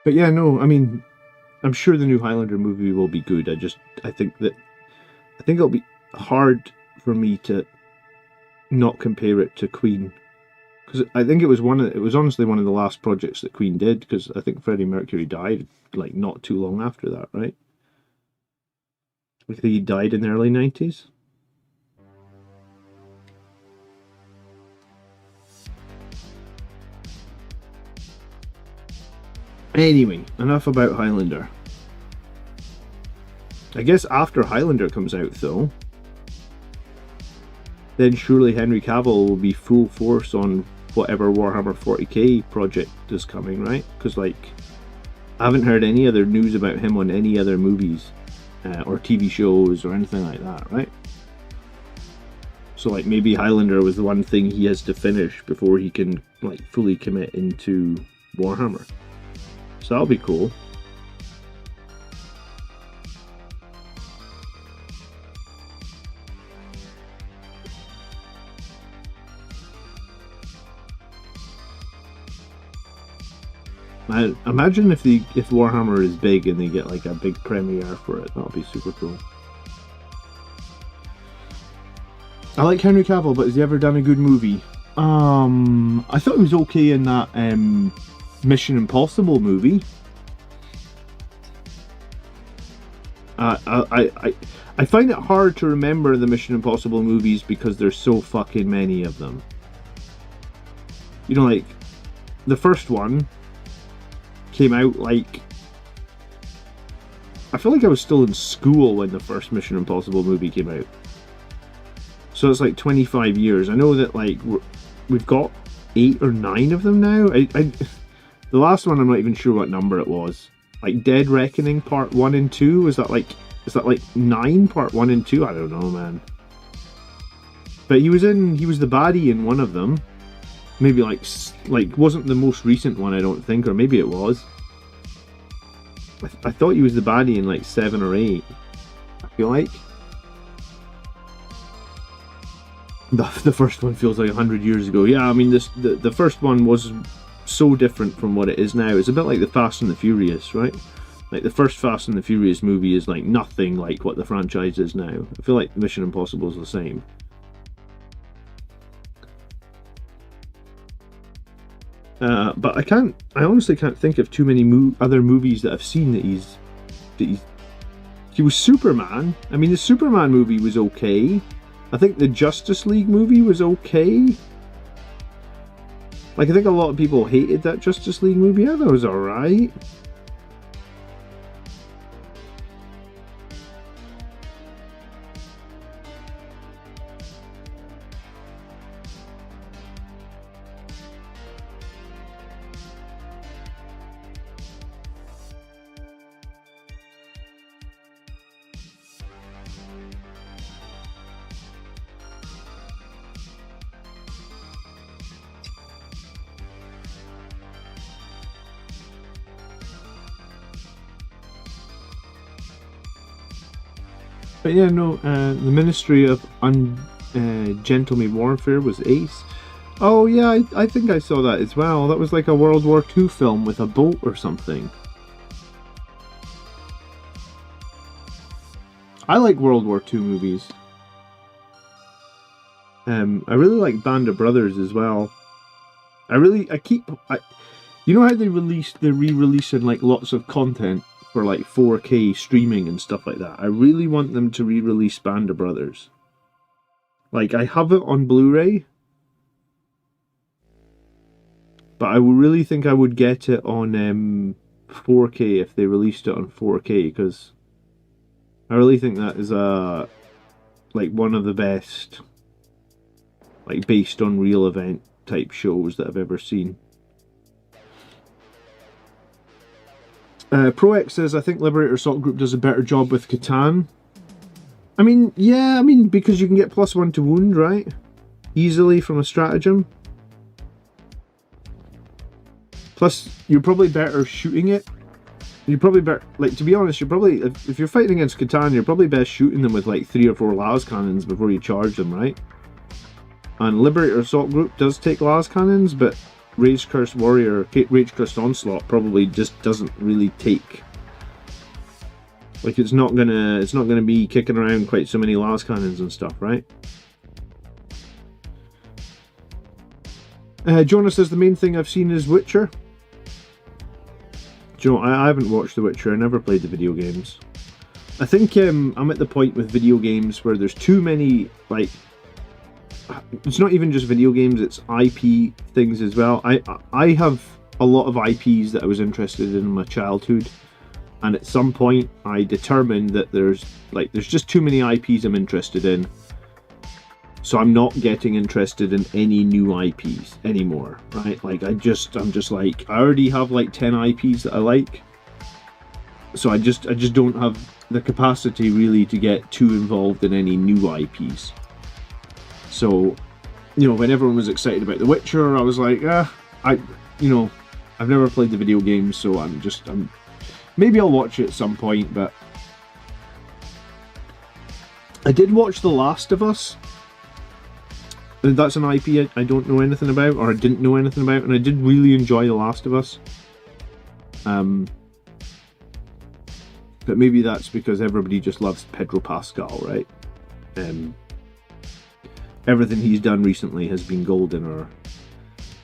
But yeah, no, I mean, I'm sure the new Highlander movie will be good. I think it'll be hard for me to not compare it to Queen, Because I think it was honestly one of the last projects that Queen did, because I think Freddie Mercury died like not too long after that, right? I think he died in the early 90s. Anyway, enough about Highlander. I guess after Highlander comes out, though, then surely Henry Cavill will be full force on whatever Warhammer 40k project is coming, right? Because, like, I haven't heard any other news about him on any other movies or TV shows or anything like that, right? So, like, maybe Highlander was the one thing he has to finish before he can, like, fully commit into Warhammer. So that'll be cool. Man, imagine if Warhammer is big and they get like a big premiere for it. That'll be super cool. I like Henry Cavill, but has he ever done a good movie? I thought he was okay in that Mission Impossible movie. I find it hard to remember the Mission Impossible movies because there's so fucking many of them. You know, like, the first one came out, like, I feel like I was still in school when the first Mission Impossible movie came out. So it's like 25 years. I know that, like, we've got 8 or 9 of them now. The last one, I'm not even sure what number it was. Like, Dead Reckoning Part 1 and 2? Is that like 9 Part 1 and 2? I don't know, man. But he was the baddie in one of them. Maybe like wasn't the most recent one, I don't think, or maybe it was. I thought he was the baddie in like 7 or 8. I feel like. The first one feels like 100 years ago. Yeah, I mean, the first one was so different from what it is now. It's a bit like the Fast and the Furious, right? Like, the first Fast and the Furious movie is like nothing like what the franchise is now. I feel like Mission Impossible is the same. But I honestly can't think of too many other movies that I've seen that he was Superman. I mean, the Superman movie was okay. I think the Justice League movie was okay. Like, I think a lot of people hated that Justice League movie. I thought it was alright. But yeah, no, the Ministry of Ungentleman Warfare was ace. Oh yeah, I think I saw that as well. That was like a World War II film with a boat or something. I like World War II movies. I really like Band of Brothers as well. You know how they're re-releasing like lots of content for like 4K streaming and stuff like that? I really want them to re-release Band of Brothers. Like, I have it on Blu-ray, but I really think I would get it on 4K if they released it on 4K, because I really think that is like one of the best, like, based on real event type shows that I've ever seen. ProX says, I think Liberator Assault Group does a better job with Catan. I mean, yeah, because you can get +1 to wound, right? Easily from a stratagem. Plus, you're probably better shooting it. You're probably better, like, to be honest, you're probably, if you're fighting against Catan, you're probably best shooting them with like 3 or 4 las cannons before you charge them, right? And Liberator Assault Group does take las cannons, but Rage Cursed Warrior, Rage Cursed Onslaught probably just doesn't really take. Like, it's not gonna be kicking around quite so many las cannons and stuff, right? Jonah says the main thing I've seen is Witcher. Do you know, I haven't watched The Witcher. I never played the video games. I think I'm at the point with video games where there's too many, like, it's not even just video games, it's IP things as well. I have a lot of IPs that I was interested in my childhood, and at some point I determined that there's just too many IPs I'm interested in. So I'm not getting interested in any new IPs anymore, right? Like I'm just like, I already have like 10 IPs that I like. So I just don't have the capacity really to get too involved in any new IPs. So, you know, when everyone was excited about The Witcher, I was like, I've never played the video game, so I'm maybe I'll watch it at some point, but I did watch The Last of Us. That's an IP I don't know anything about, or I didn't know anything about, and I did really enjoy The Last of Us. But maybe that's because everybody just loves Pedro Pascal, right? Everything he's done recently has been golden, or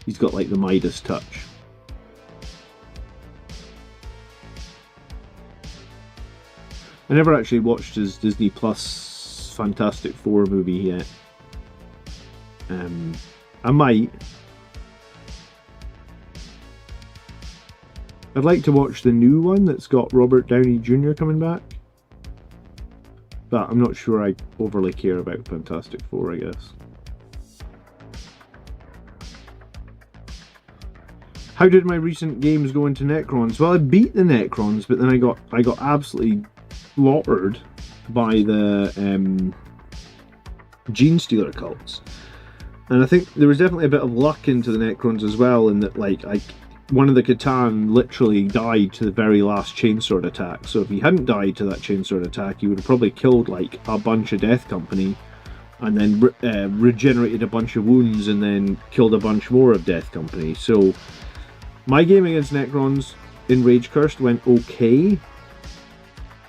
he's got like the Midas touch. I never actually watched his Disney Plus Fantastic Four movie yet. I might. I'd like to watch the new one that's got Robert Downey Jr. coming back, but I'm not sure I overly care about Fantastic Four, I guess. How did my recent games go into Necrons? Well, I beat the Necrons, but then I got absolutely slaughtered by the Gene Stealer cults. And I think there was definitely a bit of luck into the Necrons as well, in that like one of the Catan literally died to the very last chainsword attack. So if he hadn't died to that chainsword attack, he would have probably killed like a bunch of Death Company, and then regenerated a bunch of wounds, and then killed a bunch more of Death Company. So my game against Necrons in Rage Cursed went okay,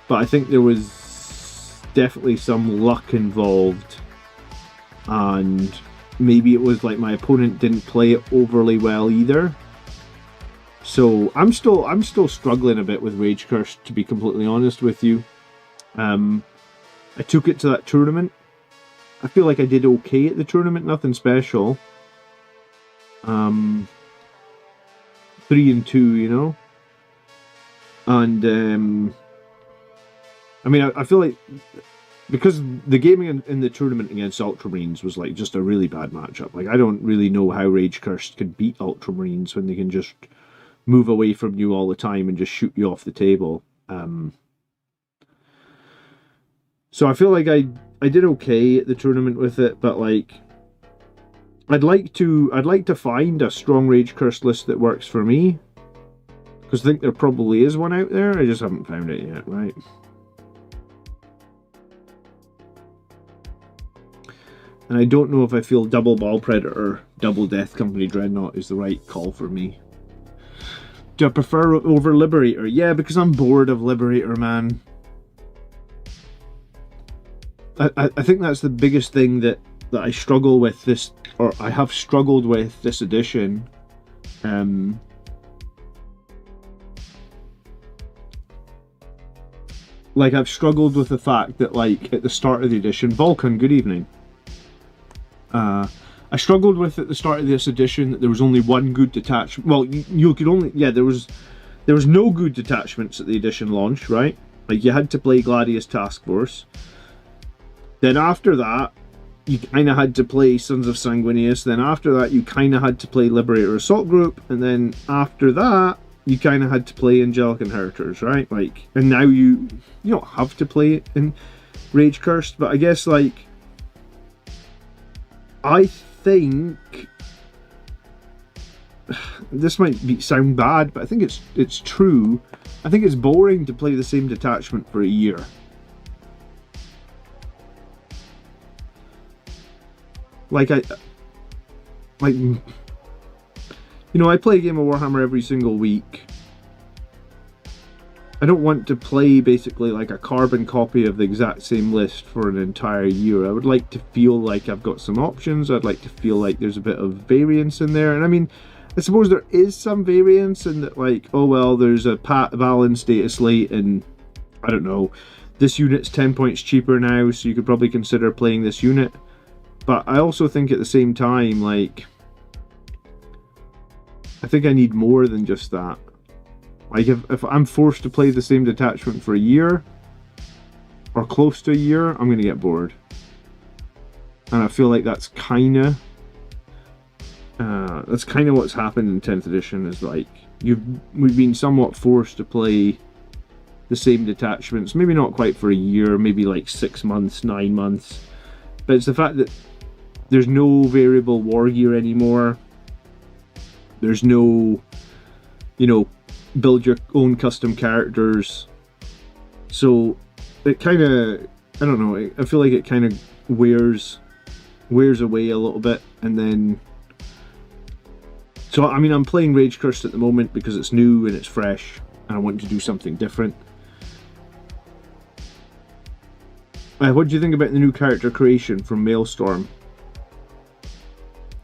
but I think there was definitely some luck involved, and maybe it was like my opponent didn't play it overly well either. So I'm still struggling a bit with Rage Curse, to be completely honest with you. I took it to that tournament. I feel like I did okay at the tournament, nothing special. 3-2, you know. And I mean, I feel like because the gaming in the tournament against Ultramarines was like just a really bad matchup. Like I don't really know how Rage Cursed could beat Ultramarines when they can just move away from you all the time and just shoot you off the table. So I feel like I did okay at the tournament with it, but like I'd like to find a strong Rage Cursed list that works for me, because I think there probably is one out there. I just haven't found it yet, right? And I don't know if I feel double Ball Predator, double Death Company Dreadnought is the right call for me. Do I prefer over Liberator? Yeah, because I'm bored of Liberator, man. I think that's the biggest thing that I struggle with this, or I have struggled with this edition. Like I've struggled with the fact that like at the start of the edition, Vulcan, good evening. I struggled with at the start of this edition that there was only one good detachment. Well, you could only, yeah, there was no good detachments at the edition launch, right? Like you had to play Gladius Task Force. Then after that, you kind of had to play Sons of Sanguinius. Then after that, you kind of had to play Liberator Assault Group. And then after that, you kind of had to play Angelic Inheritors, right? Like, and now you don't have to play it in Rage Cursed, but I guess like I think this might sound bad, but I think it's true. I think it's boring to play the same detachment for a year. Like I play a game of Warhammer every single week. I don't want to play basically like a carbon copy of the exact same list for an entire year. I would like to feel like I've got some options. I'd like to feel like there's a bit of variance in there. And I mean, I suppose there is some variance in that, like, oh well, there's a balance data slate, and I don't know, this unit's 10 points cheaper now, so you could probably consider playing this unit. But I also think at the same time, like, I think I need more than just that. Like, if I'm forced to play the same detachment for a year, or close to a year, I'm going to get bored. And I feel like that's kind of what's happened in 10th edition, is like, we've been somewhat forced to play the same detachments, maybe not quite for a year, maybe like 6 months, 9 months. But it's the fact that there's no variable war gear anymore. There's no, you know, build your own custom characters. So it kind of, I don't know, I feel like it kind of wears away a little bit. And then, so I mean, I'm playing Rage Cursed at the moment because it's new and it's fresh and I want to do something different. What do you think about the new character creation from Maelstrom?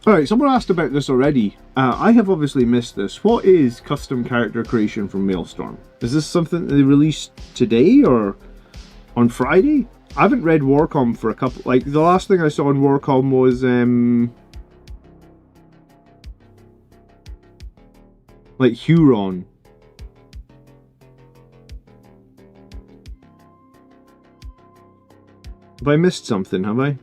Alright, someone asked about this already. I have obviously missed this. What is custom character creation from Maelstrom? Is this something that they released today or on Friday? I haven't read Warcom for a couple... Like, the last thing I saw in Warcom was... like, Huron. Have I missed something, have I?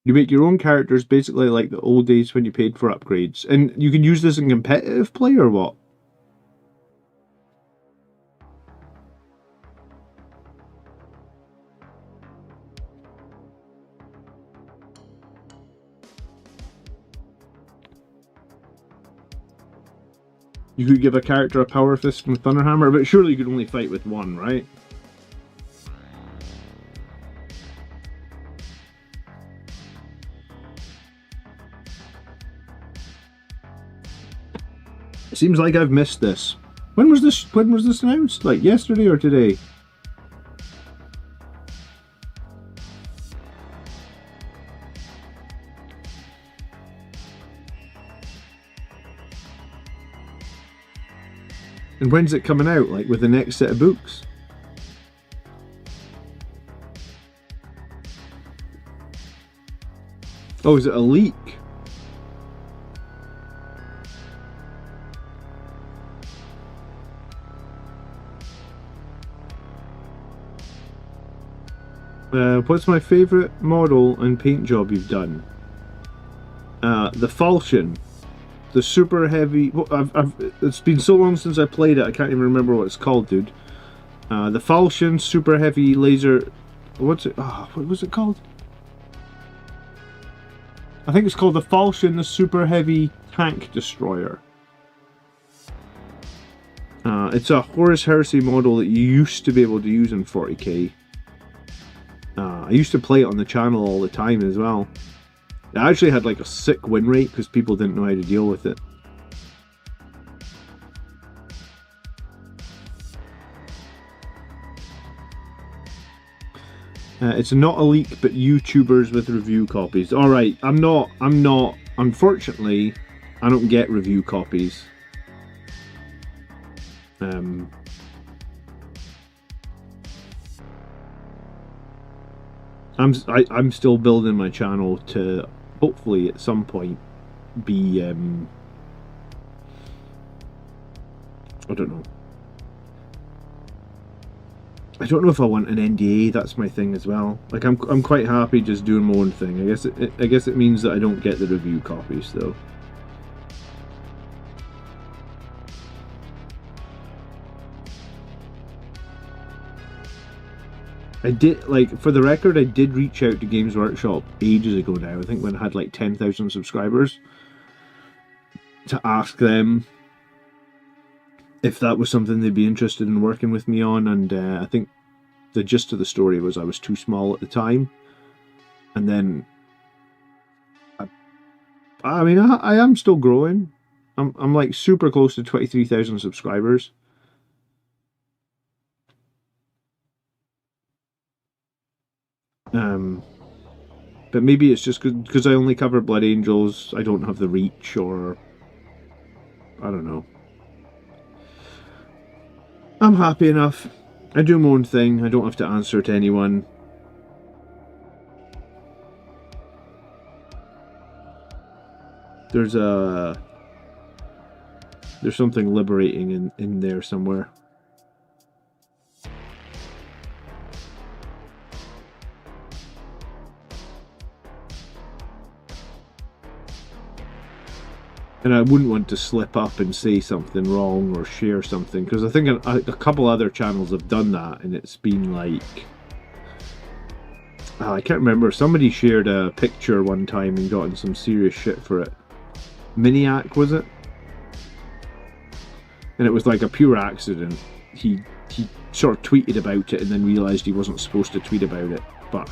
You make your own characters basically like the old days when you paid for upgrades. And you can use this in competitive play or what? You could give a character a power fist from Thunderhammer, but surely you could only fight with one, right? It seems like I've missed this. When was this announced? Like yesterday or today? And when's it coming out? Like with the next set of books? Oh, is it a leak? What's my favourite model and paint job you've done? The Falchion. The super heavy... it's been so long since I played it, I can't even remember what it's called, dude. The Falchion super heavy laser... What's it... Oh, what was it called? I think it's called the Falchion, the super heavy tank destroyer. It's a Horus Heresy model that you used to be able to use in 40k. I used to play it on the channel all the time as well. It actually had like a sick win rate because people didn't know how to deal with it. It's not a leak, but YouTubers with review copies. Alright, I'm not, unfortunately, I don't get review copies. I'm still building my channel to hopefully at some point be I don't know. I don't know if I want an NDA. That's my thing as well. Like I'm quite happy just doing my own thing. I guess it means that I don't get the review copies though. I did, like, for the record, I did reach out to Games Workshop ages ago now, I think when I had like 10,000 subscribers, to ask them if that was something they'd be interested in working with me on, and I think the gist of the story was I was too small at the time, and then I mean I am still growing. I'm like super close to 23,000 subscribers. But maybe it's just because I only cover Blood Angels, I don't have the reach, or I don't know. I'm happy enough. I do my own thing. I don't have to answer to anyone. There's something liberating in there somewhere. And I wouldn't want to slip up and say something wrong or share something, because I think a couple other channels have done that, and it's been like... I can't remember. Somebody shared a picture one time and got in some serious shit for it. Miniac, was it? And it was like a pure accident. He sort of tweeted about it and then realised he wasn't supposed to tweet about it. But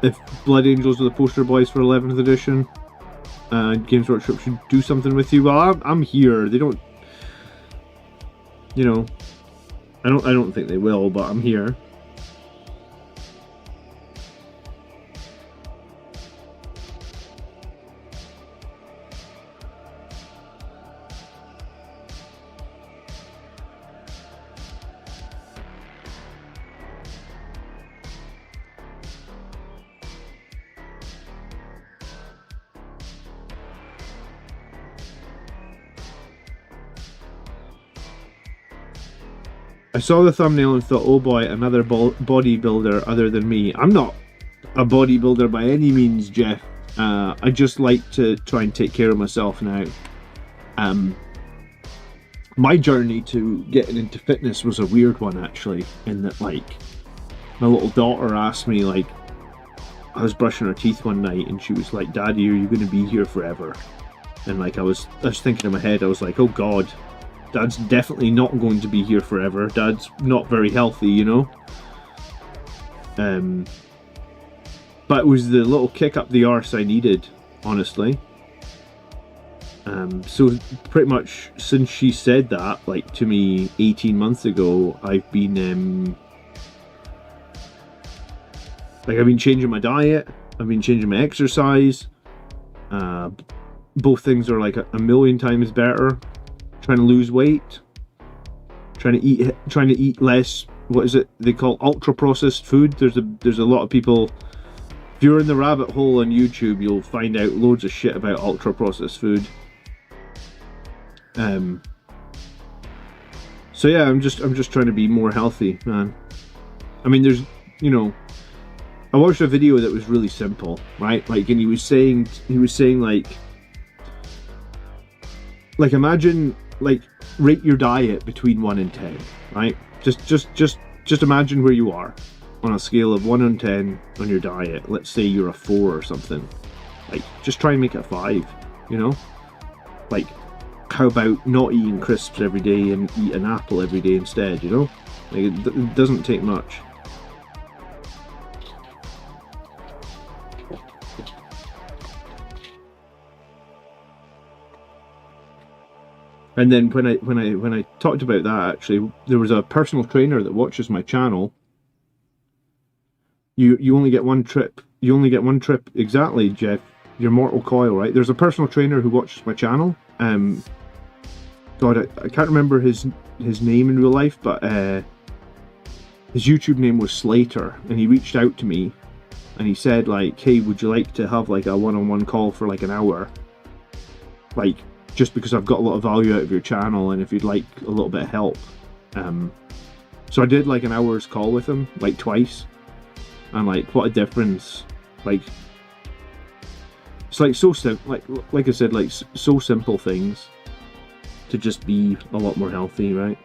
if Blood Angels are the poster boys for 11th edition, Games Workshop should do something with you. Well, I'm here. They don't, you know, I don't think they will, but I'm here. I saw the thumbnail and thought, oh boy, another bodybuilder other than me. I'm not a bodybuilder by any means, Jeff. I just like to try and take care of myself now. My journey to getting into fitness was a weird one, actually, in that, like, my little daughter asked me, like, I was brushing her teeth one night and she was like, Daddy, are you going to be here forever? And like I was thinking in my head, I was like, oh God, Dad's definitely not going to be here forever. Dad's not very healthy, you know? But it was the little kick up the arse I needed, honestly. So pretty much since she said that, like, to me 18 months ago, I've been I've been changing my diet, I've been changing my exercise. Both things are like a million times better. Trying to lose weight, trying to eat less. What is it they call ultra processed food? There's a lot of people. If you're in the rabbit hole on YouTube, you'll find out loads of shit about ultra processed food. So yeah, I'm just trying to be more healthy, man. I mean, there's, you know, I watched a video that was really simple, right? Like, and he was saying like imagine, like, rate your diet between 1 and 10, right? Just imagine where you are on a scale of 1 and 10 on your diet. Let's say you're a 4 or something. Like, just try and make it a 5, you know? Like, how about not eating crisps every day and eat an apple every day instead, you know? Like, it doesn't take much. And then when I talked about that, actually, there was a personal trainer that watches my channel. You only get one trip. You only get one trip, exactly, Jeff. Your mortal coil, right? There's a personal trainer who watches my channel. God, I can't remember his name in real life, but his YouTube name was Slater, and he reached out to me, and he said, like, hey, would you like to have like a one-on-one call for like an hour? Like, just because I've got a lot of value out of your channel, and if you'd like a little bit of help. So I did like an hour's call with him, like twice, and like, what a difference. Like, it's like so simple, like I said, like so simple things to just be a lot more healthy, right?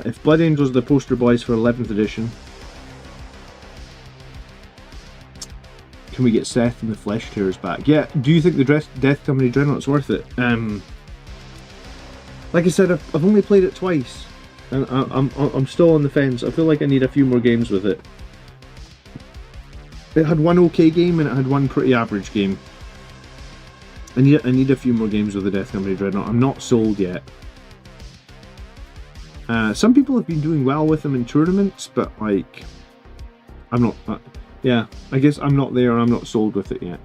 if Blood Angels are the poster boys for 11th edition, can we get Seth and the Flesh Tears back? Yeah, do you think the Death Company Dreadnought's worth it? Like I said, I've only played it twice, and I'm still on the fence. I feel like I need a few more games with it. It had one okay game and it had one pretty average game. I need a few more games with the Death Company Dreadnought. I'm not sold yet. Some people have been doing well with them in tournaments, but like, I'm not. Yeah, I guess I'm not there. I'm not sold with it yet.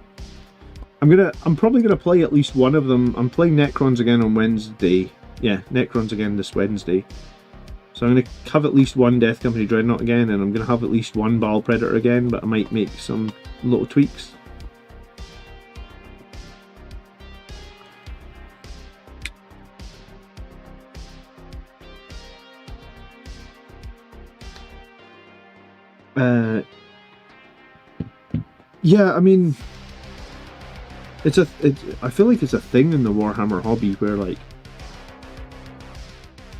I'm probably gonna play at least one of them. I'm playing Necrons again on Wednesday. Yeah, Necrons again this Wednesday. So I'm gonna have at least one Death Company Dreadnought again, and I'm gonna have at least one Baal Predator again. But I might make some little tweaks. Yeah, I mean, I feel like it's a thing in the Warhammer hobby where like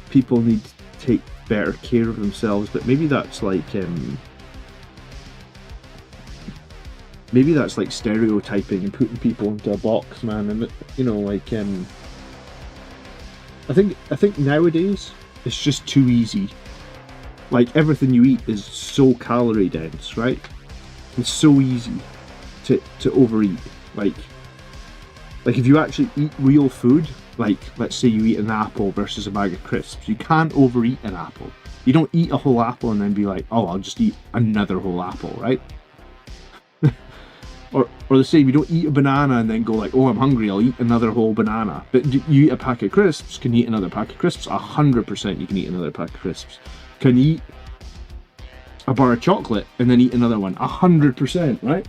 people need to take better care of themselves, but maybe that's like stereotyping and putting people into a box, man. And you know, like I think nowadays it's just too easy. Like everything you eat is so calorie dense, right? It's so easy to overeat. Like if you actually eat real food, like let's say you eat an apple versus a bag of crisps, you can't overeat an apple. You don't eat a whole apple and then be like, oh, I'll just eat another whole apple, right? or the same, you don't eat a banana and then go like, oh, I'm hungry, I'll eat another whole banana. But you eat a pack of crisps, can you eat another pack of crisps? 100% you can eat another pack of crisps. Can you eat a bar of chocolate and then eat another one? 100%, right?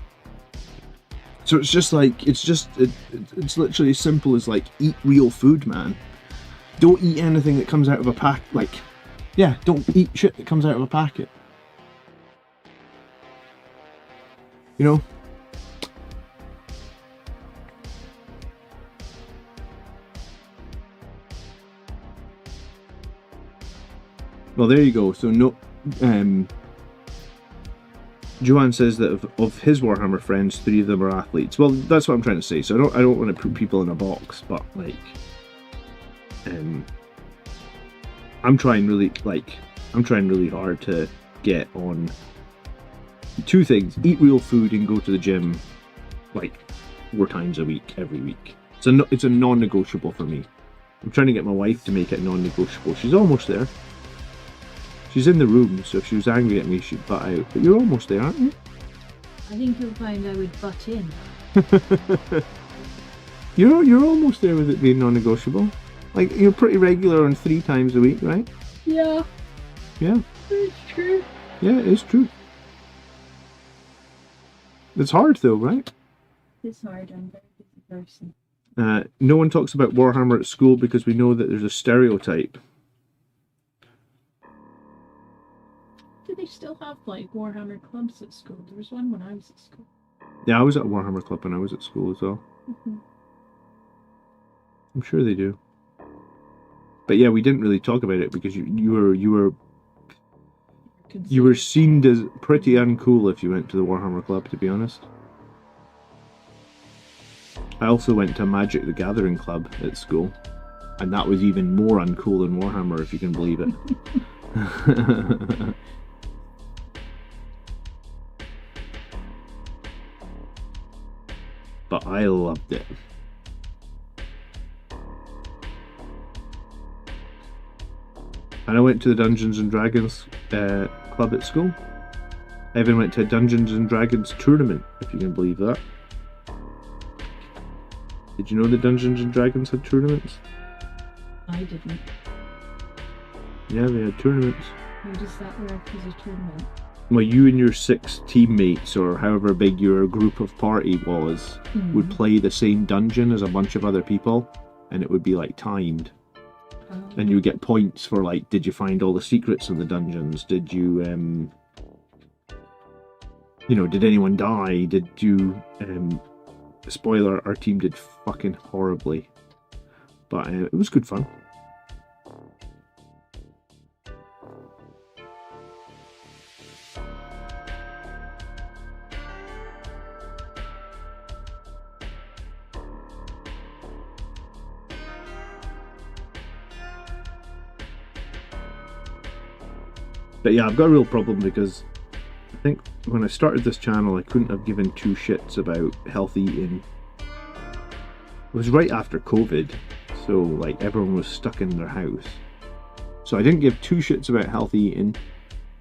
So it's just like, it's literally as simple as like, eat real food, man. Don't eat anything that comes out of a pack, like, yeah, don't eat shit that comes out of a packet. You know? Well, there you go. So no, Joanne says that of his Warhammer friends, 3 of them are athletes. Well, that's what I'm trying to say. So I don't want to put people in a box, but like, I'm trying really hard to get on 2 things: eat real food and go to the gym like 4 times a week, every week. It's a non-negotiable for me. I'm trying to get my wife to make it non-negotiable. She's almost there. She's in the room, so if she was angry at me, she'd butt out. But you're almost there, aren't you? I think you'll find I would butt in. You're almost there with it being non-negotiable. Like, you're pretty regular on 3 times a week, right? Yeah. Yeah. It's true. Yeah, it is true. It's hard though, right? It's hard. I'm a very busy person. No one talks about Warhammer at school because we know that there's a stereotype. Do they still have like Warhammer clubs at school? There was one when I was at school. Yeah, I was at a Warhammer club when I was at school as well. Mm-hmm. I'm sure they do. But yeah, we didn't really talk about it because you were seen as pretty uncool if you went to the Warhammer club, to be honest. I also went to Magic the Gathering club at school, and that was even more uncool than Warhammer, if you can believe it. But I loved it. And I went to the Dungeons and Dragons club at school. I even went to a Dungeons and Dragons tournament, if you can believe that. Did you know the Dungeons and Dragons had tournaments? I didn't. Yeah, they had tournaments. How does that work as a tournament? Well, you and your 6 teammates, or however big your group of party was, would play the same dungeon as a bunch of other people, and it would be like timed. And you would get points for like, did you find all the secrets in the dungeons? Did you, did anyone die? Did you, spoiler, our team did fucking horribly. But it was good fun. But yeah, I've got a real problem because I think when I started this channel, I couldn't have given two shits about healthy eating. It was right after COVID, so like everyone was stuck in their house. So I didn't give two shits about healthy eating,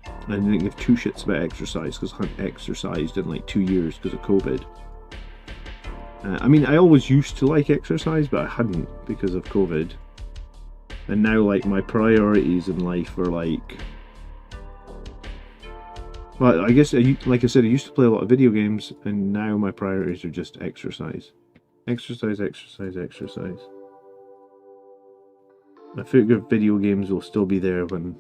and I didn't give two shits about exercise because I hadn't exercised in like 2 years because of COVID. I mean, I always used to like exercise, but I hadn't because of COVID. And now, like, my priorities in life are like... Well, I guess, like I said, I used to play a lot of video games, and now my priorities are just exercise. Exercise, exercise, exercise. I figure video games will still be there when...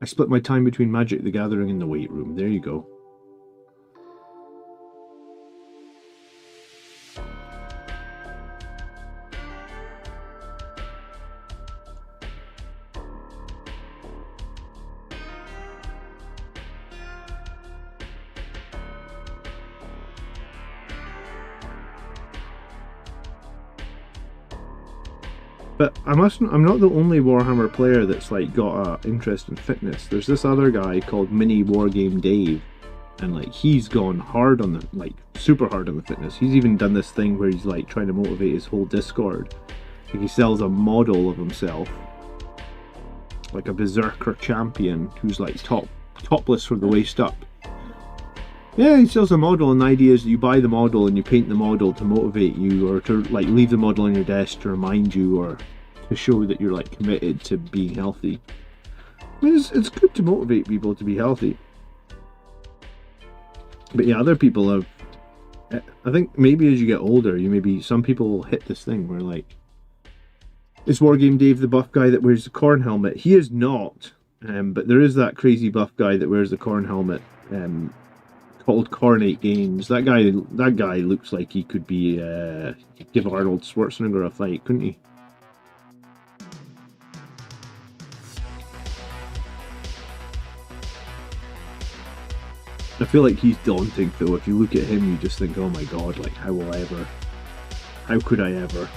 I split my time between Magic the Gathering and the weight room. There you go. But I'm not the only Warhammer player that's like got an interest in fitness. There's this other guy called Mini Wargame Dave, and like he's gone hard on the, like super hard on the fitness. He's even done this thing where he's like trying to motivate his whole Discord. Like he sells a model of himself, like a berserker champion who's like topless from the waist up. Yeah, he sells a model, and the idea is that you buy the model and you paint the model to motivate you, or to like leave the model on your desk to remind you, or to show that you're like committed to being healthy. I mean, it's good to motivate people to be healthy. But yeah, other people have... I think maybe as you get older, some people will hit this thing where like... Is Wargame Dave the buff guy that wears the corn helmet? He is not, but there is that crazy buff guy that wears the corn helmet, called Cornate Games. That guy looks like he could be give Arnold Schwarzenegger a fight, couldn't he? I feel like he's daunting though. If you look at him, you just think, oh my god, like how could I ever?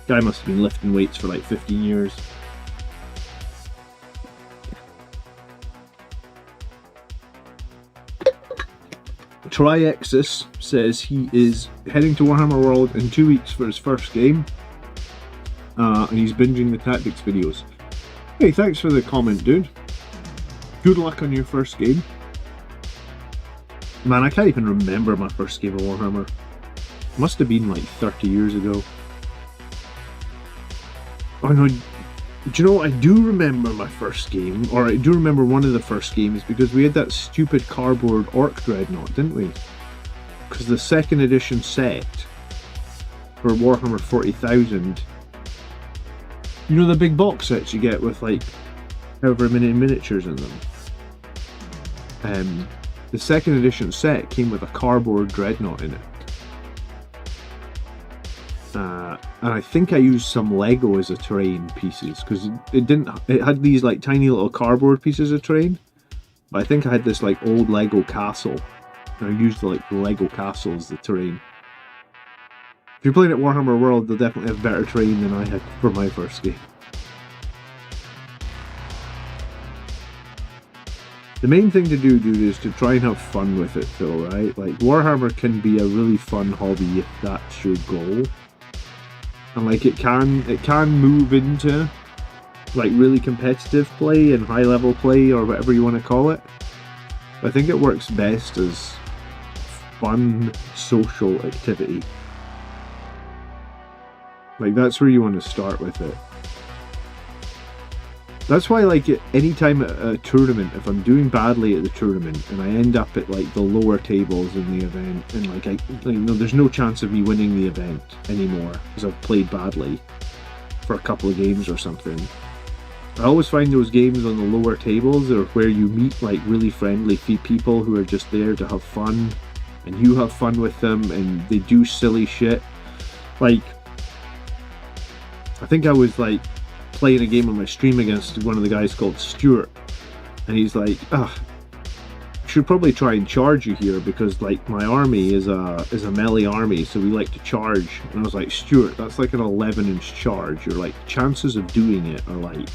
Guy must have been lifting weights for like 15 years. Triexis says he is heading to Warhammer World in 2 weeks for his first game, and he's binging the tactics videos. Hey, thanks for the comment, dude. Good luck on your first game. Man, I can't even remember my first game of Warhammer. It must have been like 30 years ago. Oh no, do you know, I do remember my first game, or I do remember one of the first games, because we had that stupid cardboard Orc Dreadnought, didn't we? Because the second edition set for Warhammer 40,000, you know the big box sets you get with like however many miniatures in them? The second edition set came with a cardboard Dreadnought in it. And I think I used some Lego as a terrain pieces, because it had these like tiny little cardboard pieces of terrain, but I think I had this like old Lego castle, and I used like the Lego castle as the terrain. If you're playing at Warhammer World, they'll definitely have better terrain than I had for my first game. The main thing to do, dude, is to try and have fun with it, though, right? Like, Warhammer can be a really fun hobby if that's your goal. And like it can move into like really competitive play and high level play, or whatever you want to call it. I think it works best as fun social activity. Like that's where you want to start with it. That's why, like, anytime at a tournament, if I'm doing badly at the tournament and I end up at like the lower tables in the event, and like there's no chance of me winning the event anymore because I've played badly for a couple of games or something. I always find those games on the lower tables are where you meet like really friendly people who are just there to have fun, and you have fun with them, and they do silly shit. Like, I think I was like playing a game on my stream against one of the guys called Stuart, and he's like, should probably try and charge you here, because like my army is a melee army, so we like to charge. And I was like, Stuart, that's like an 11-inch charge. You're like, chances of doing it are like,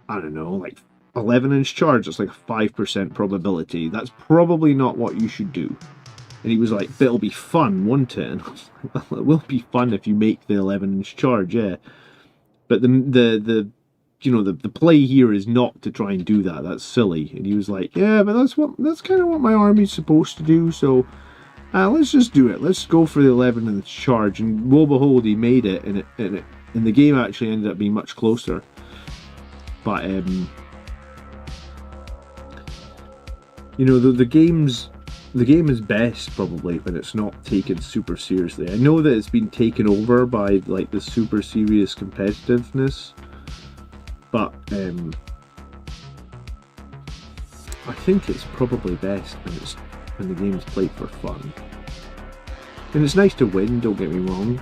I don't know, like 11-inch charge. That's like a 5% probability. That's probably not what you should do. And he was like, but it'll be fun, won't it? And I was like, well, it will be fun if you make the 11-inch charge, yeah. But the you know, the play here is not to try and do that. That's silly. And he was like, yeah, but that's kind of what my army's supposed to do. So let's just do it. Let's go for the 11-inch charge. And lo and behold, he made it, and the game actually ended up being much closer. But you know, the game is best probably when it's not taken super seriously. I know that it's been taken over by like the super serious competitiveness, but I think it's probably best when the game's played for fun. And it's nice to win, don't get me wrong.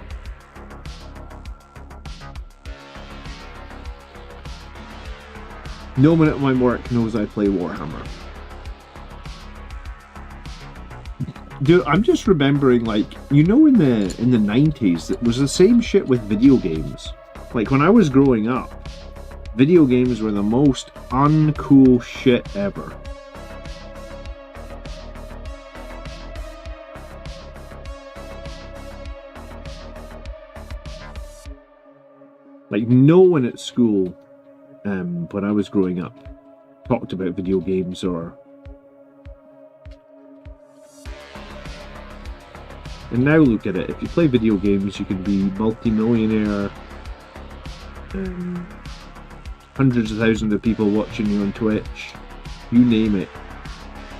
No one at my work knows I play Warhammer. Dude, I'm just remembering, like, you know, in the 90s, it was the same shit with video games. Like, when I was growing up, video games were the most uncool shit ever. Like, no one at school, when I was growing up, talked about video games or... And now look at it, if you play video games, you can be multi-millionaire, hundreds of thousands of people watching you on Twitch, you name it.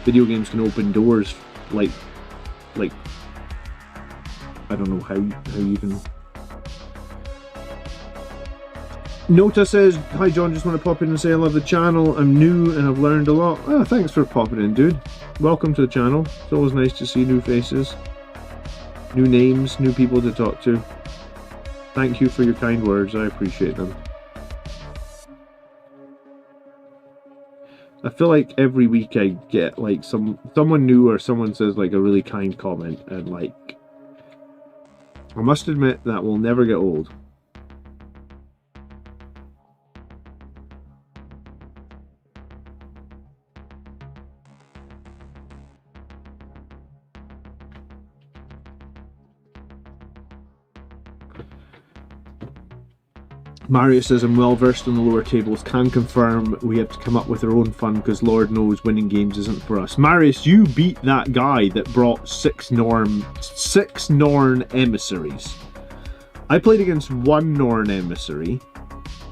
Video games can open doors like I don't know how you can... Nota says, hi John, just want to pop in and say I love the channel. I'm new and I've learned a lot. Oh, thanks for popping in, dude. Welcome to the channel. It's always nice to see new faces, new names, new people to talk to. Thank you for your kind words. I appreciate them. I feel like every week I get like someone new or someone says like a really kind comment, and like I must admit that will never get old. Mario says, I'm well versed in the lower tables, can confirm we have to come up with our own fun because Lord knows winning games isn't for us. Marius, you beat that guy that brought six Norn emissaries. I played against one Norn emissary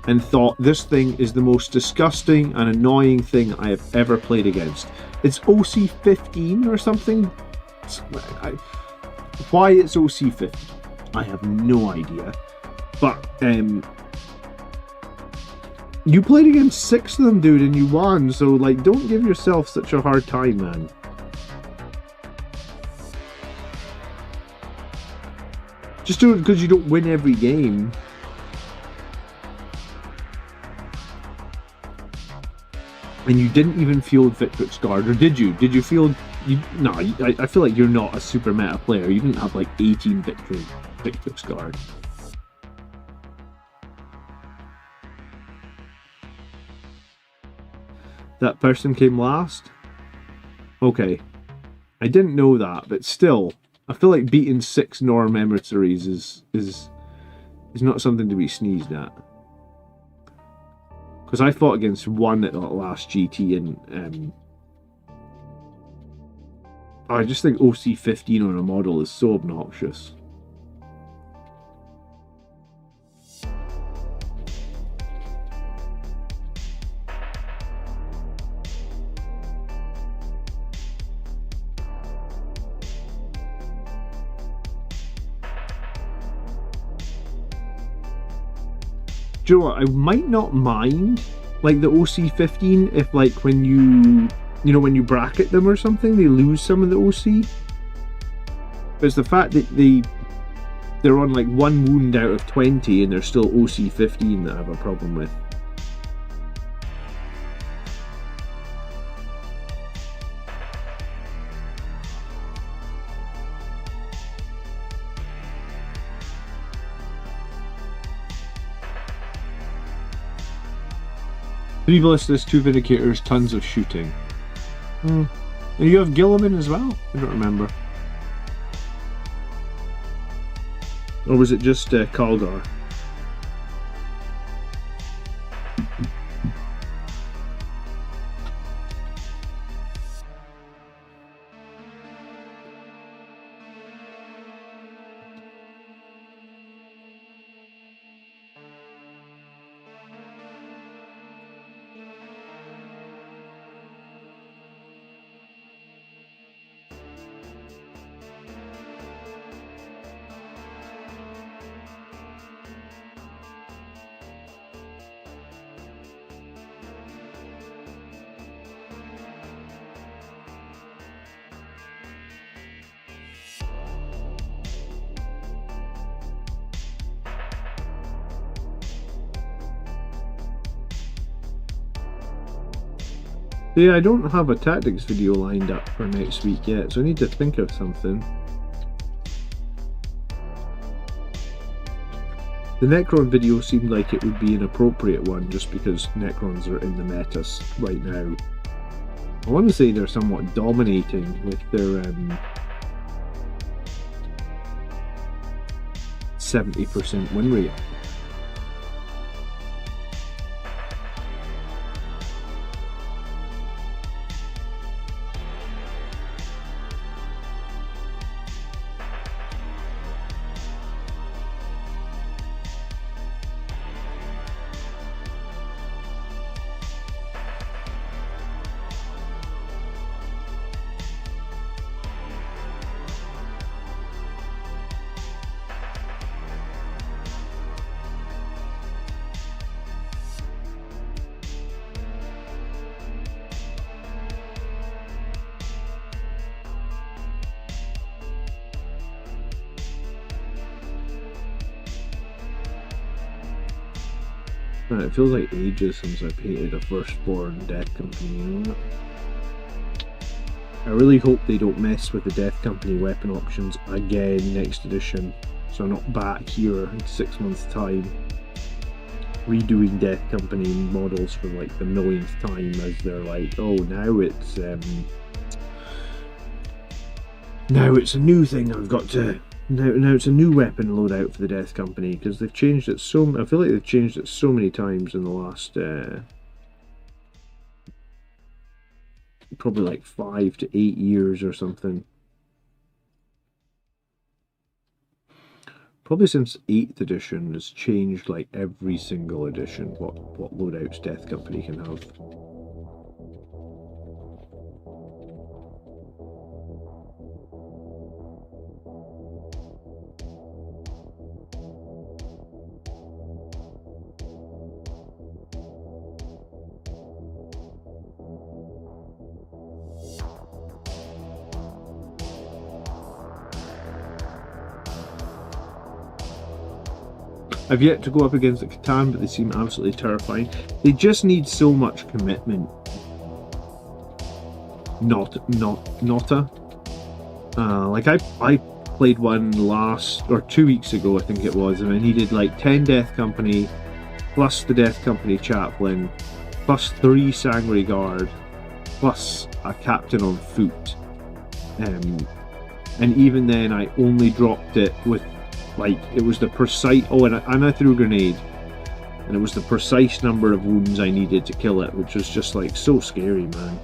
and thought this thing is the most disgusting and annoying thing I have ever played against. It's OC 15 or something? Why it's OC 15? I have no idea. But, you played against 6 of them, dude, and you won, so, like, don't give yourself such a hard time, man. Just do it because you don't win every game. And you didn't even field Victrix Guard, or did you? Did you field... No, I feel like you're not a super meta player. You didn't have, like, 18 Victrix Guard. That person came last? Okay. I didn't know that, but still, I feel like beating 6 Norm emissaries is not something to be sneezed at. Because I fought against one at the last GT and I just think OC 15 on a model is so obnoxious. Do you know what? I might not mind like the OC 15 if like when when you bracket them or something they lose some of the OC. But it's the fact that they're on like 1 wound out of 20 and they're still OC 15 that I have a problem with. 3 ballistas, 2 vindicators, tons of shooting. And you have Gilliman as well? I don't remember. Or was it just Kaldar? Yeah, I don't have a tactics video lined up for next week yet, so I need to think of something. The Necron video seemed like it would be an appropriate one just because Necrons are in the metas right now. I want to say they're somewhat dominating with their 70% win rate. Man, it feels like ages since I painted a Firstborn Death Company, you know that? I really hope they don't mess with the Death Company weapon options again next edition, so I'm not back here in 6 months' time redoing Death Company models for like the millionth time as they're like, oh, now it's a new thing I've got to... Now it's a new weapon loadout for the Death Company, because they've changed it so... I feel like they've changed it so many times in the last... probably like 5 to 8 years or something. Probably since 8th edition has changed like every single edition what loadouts Death Company can have. I've yet to go up against the Catan, but they seem absolutely terrifying. They just need so much commitment. Nota. Like I played one last, or 2 weeks ago I think it was, and I needed like 10 Death Company, plus the Death Company Chaplain, plus 3 Sangre Guard, plus a Captain on foot. And even then I only dropped it with, like, it was the precise... Oh, and I threw a grenade. And it was the precise number of wounds I needed to kill it, which was just, like, so scary, man.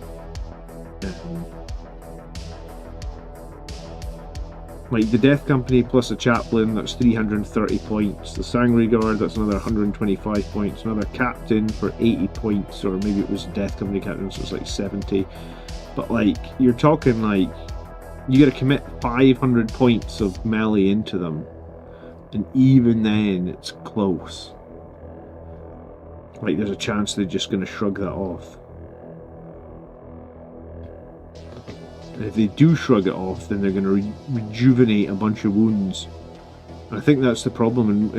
Like, the Death Company plus a Chaplain, that's 330 points. The Sangre Guard, that's another 125 points. Another Captain for 80 points, or maybe it was Death Company Captain, so it's like 70. But, like, you're talking, like, you gotta commit 500 points of melee into them. And even then, it's close. Like, there's a chance they're just going to shrug that off. And if they do shrug it off, then they're going to rejuvenate a bunch of wounds. And I think that's the problem.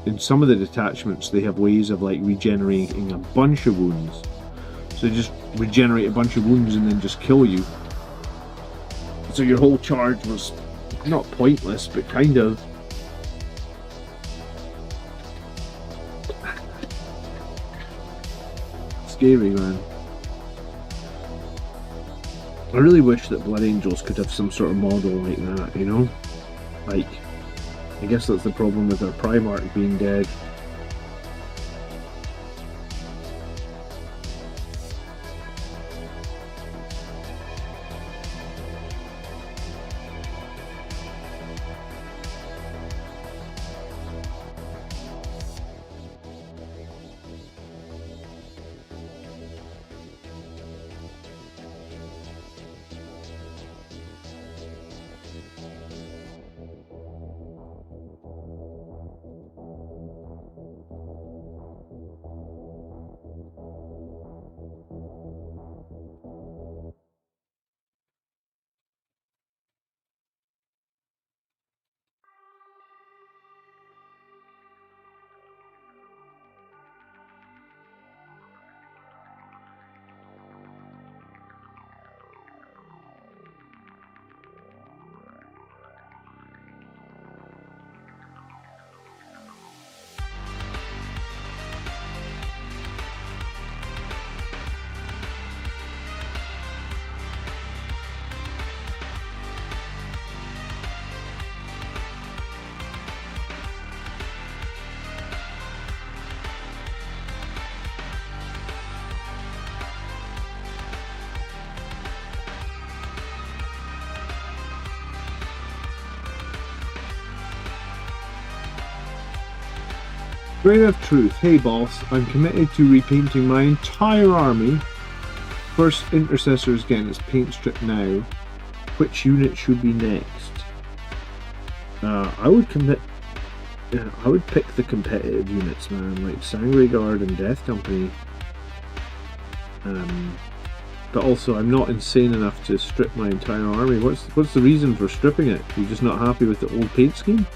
In some of the detachments, they have ways of, like, regenerating a bunch of wounds. So they just regenerate a bunch of wounds and then just kill you. So your whole charge was not pointless, but kind of. scary, man. I really wish that Blood Angels could have some sort of model like that, you know? Like, I guess that's the problem with our Primarch being dead. Grain of truth. Hey boss, I'm committed to repainting my entire army. First Intercessor is getting its paint strip now. Which unit should be next? I would commit. Yeah, I would pick the competitive units, man, like Sangre Guard and Death Company. But also, I'm not insane enough to strip my entire army. What's the reason for stripping it? You're just not happy with the old paint scheme?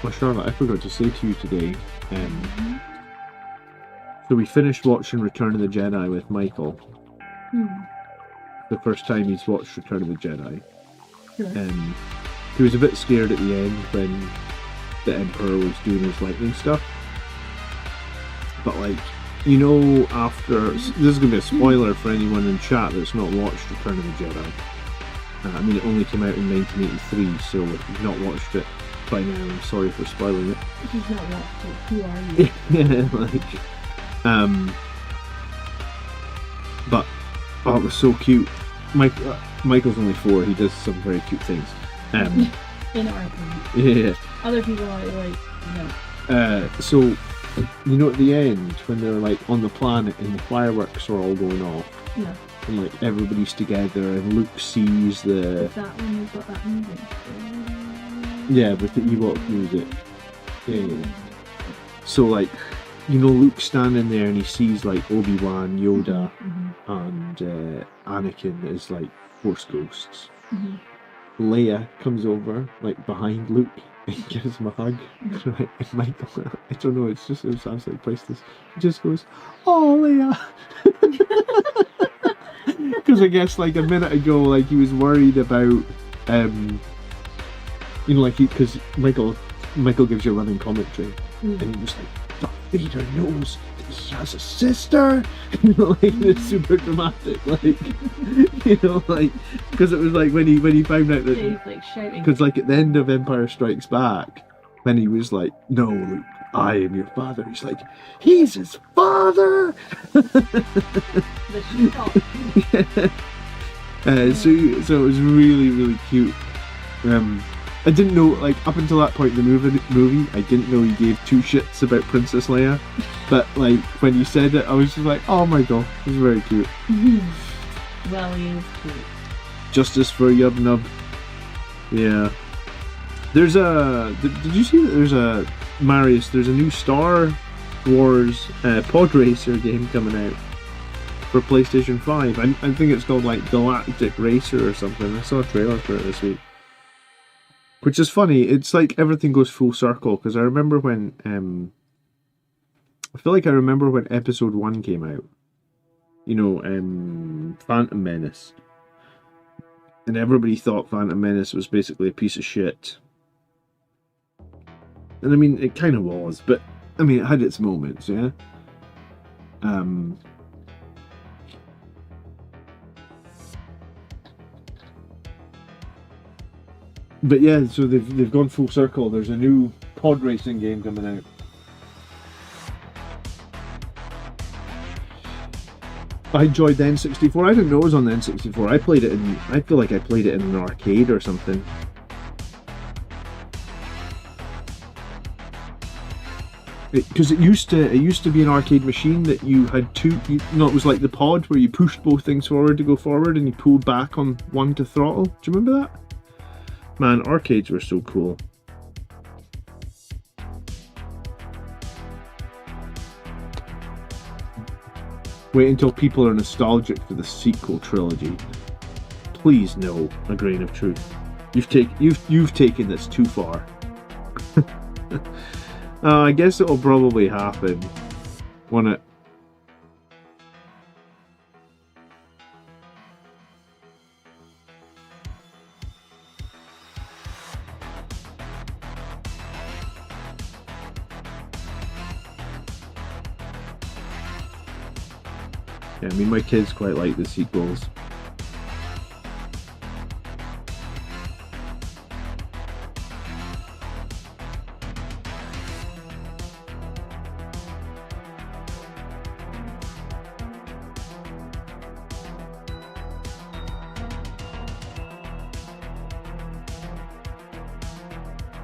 Well, Charlotte, I forgot to say to you today, so we finished watching Return of the Jedi with Michael. The first time he's watched Return of the Jedi. Sure. He was a bit scared at the end when the Emperor was doing his lightning stuff. But like, you know, after... This is going to be a spoiler for anyone in chat that's not watched Return of the Jedi. I mean, it only came out in 1983, so if you've not watched it by now, I'm sorry for spoiling it. If you've not watched it, who are you? Yeah, like... But, oh, it was so cute. Michael's only 4, he does some very cute things. In our opinion. Yeah. Other people are like, no. So, you know, at the end, when they're like on the planet and the fireworks are all going off, Yeah. and like everybody's together, and Luke sees the... Is that when you've got that music? Yeah, with the Ewok music. Yeah. So like, you know, Luke's standing there and he sees like Obi-Wan, Yoda, and Anakin as like Force ghosts. Leia comes over, like behind Luke, and gives him a hug. And Michael, I don't know, it was absolutely priceless. He just goes, "Oh, Leia," because I guess like a minute ago, like he was worried about, you know, like because Michael gives you a running commentary, and he was like, "Darth Vader knows that he has a sister," you know, like it's super dramatic, like, you know, like, because it was like when he found out that, he's like shouting. because like at the end of Empire Strikes Back, when he was like, "No, Luke, I am your father," he's like, "He's his father." So it was really, really cute. I didn't know, like, up until that point in the movie, I didn't know he gave 2 shits about Princess Leia. But, like, when you said it, I was just like, oh my god, it was very cute. Well, he is cute. Justice for Yub Nub. Yeah. There's a... Did you see that there's a... Marius, there's a new Star Wars pod racer game coming out for PlayStation 5. I think it's called, like, Galactic Racer or something. I saw a trailer for it this week. Which is funny, it's like everything goes full circle, because I remember when, I feel like I remember when episode 1 came out. You know, Phantom Menace. and everybody thought Phantom Menace was basically a piece of shit. And I mean, it kind of was, but I mean, it had its moments, yeah. But yeah, so they've gone full circle. There's a new pod racing game coming out. I enjoyed the N64. I didn't know it was on the N64. I played it in. I feel like I played it in an arcade or something. Because it used to be an arcade machine that you had two. It was like the pod where you pushed both things forward to go forward, and you pulled back on one to throttle. Do you remember that? Man, arcades were so cool. Wait until people are nostalgic for the sequel trilogy. Please, no, a grain of truth. You've taken this too far. I guess it'll probably happen when it. Yeah, I mean, my kids quite like the sequels.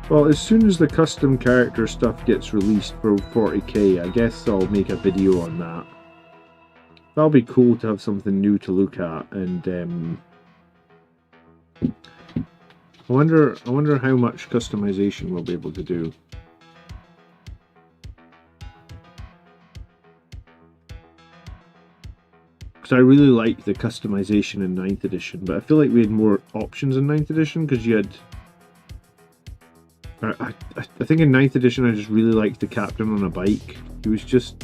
Well, as soon as the custom character stuff gets released for 40k, I guess I'll make a video on that. That'll be cool to have something new to look at, and I wonder how much customization we'll be able to do. Because I really like the customization in 9th edition, but I feel like we had more options in 9th edition because you had. I think in 9th edition I just really liked the captain on a bike. He was just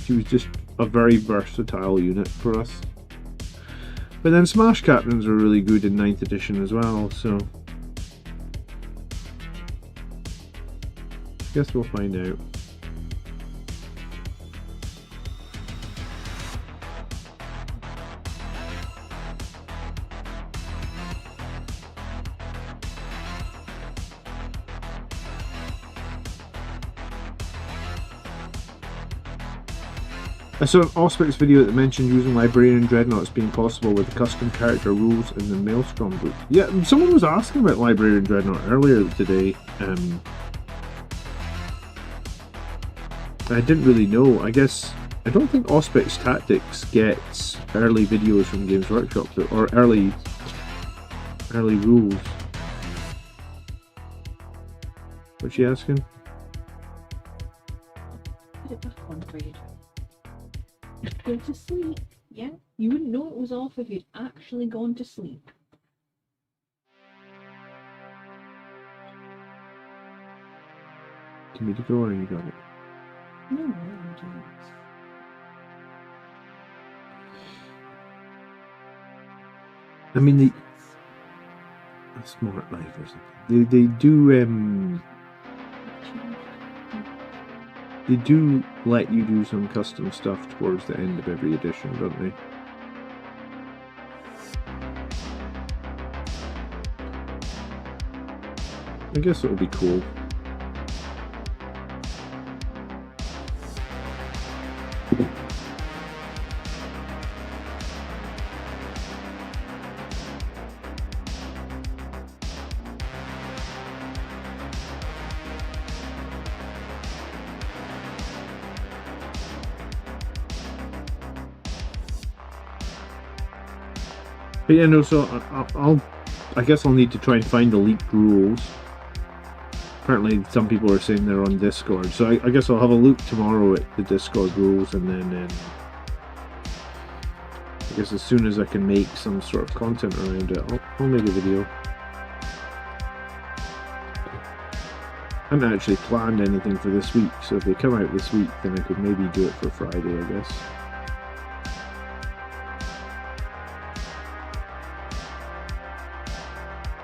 a very versatile unit for us. But then Smash captains were really good in 9th edition as well, so guess we'll find out. I saw an Auspex video that mentioned using Librarian Dreadnoughts being possible with the custom character rules in the Maelstrom book. Yeah, someone was asking about Librarian Dreadnought earlier today. I didn't really know. I guess I don't think Auspex Tactics gets early videos from Games Workshop or early rules. What's she asking? Put it back on grade. Go to sleep. Yeah, you wouldn't know it was off if you'd actually gone to sleep. Do you need to go or you got it? No, I don't. I mean, a smart life or something. They do let you do some custom stuff towards the end of every edition, don't they? I guess it'll be cool. But yeah, no, so I guess I'll need to try and find the leaked rules. Apparently some people are saying they're on Discord, so I guess I'll have a look tomorrow at the Discord rules, and then I guess as soon as I can make some sort of content around it, I'll make a video. I haven't actually planned anything for this week, so if they come out this week, then I could maybe do it for Friday, I guess.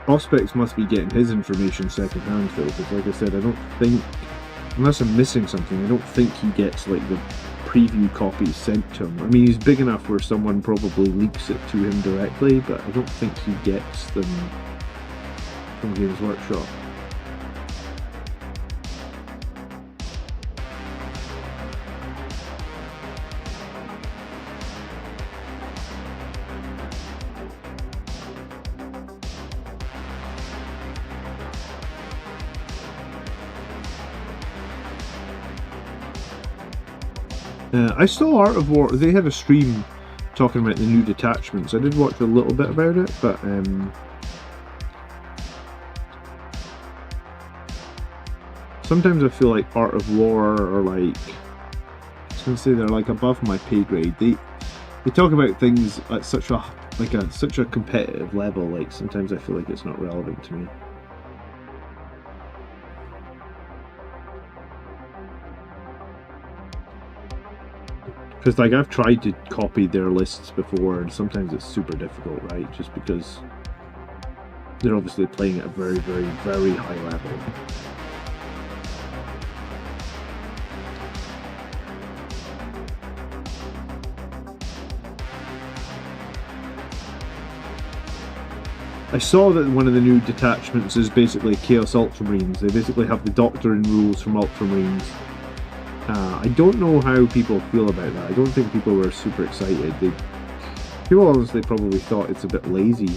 Auspex must be getting his information secondhand though, because like I said, I don't think, unless I'm missing something, I don't think he gets like the preview copies sent to him. I mean, he's big enough where someone probably leaks it to him directly, but I don't think he gets them from Games Workshop. I saw Art of War. They had a stream talking about the new detachments. I did watch a little bit about it, but sometimes I feel like Art of War or like, I was gonna say they're like above my pay grade. They talk about things at such a competitive level. Like sometimes I feel like it's not relevant to me. Because like I've tried to copy their lists before, and sometimes it's super difficult, right? Just because they're obviously playing at a very, very, very high level. I saw that one of the new detachments is basically Chaos Ultramarines. They basically have the doctrine rules from Ultramarines. I don't know how people feel about that. I don't think people were super excited. People honestly probably thought it's a bit lazy.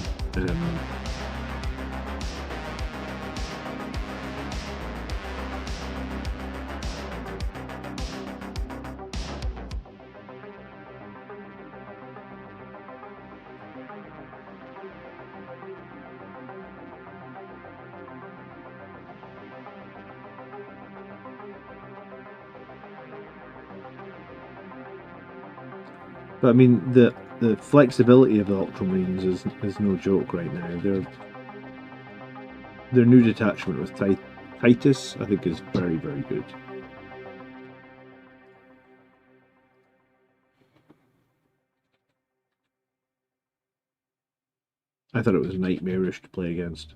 But I mean, the flexibility of the Ultramarines is no joke right now. Their new detachment with Titus, I think, is very, very good. I thought it was nightmarish to play against.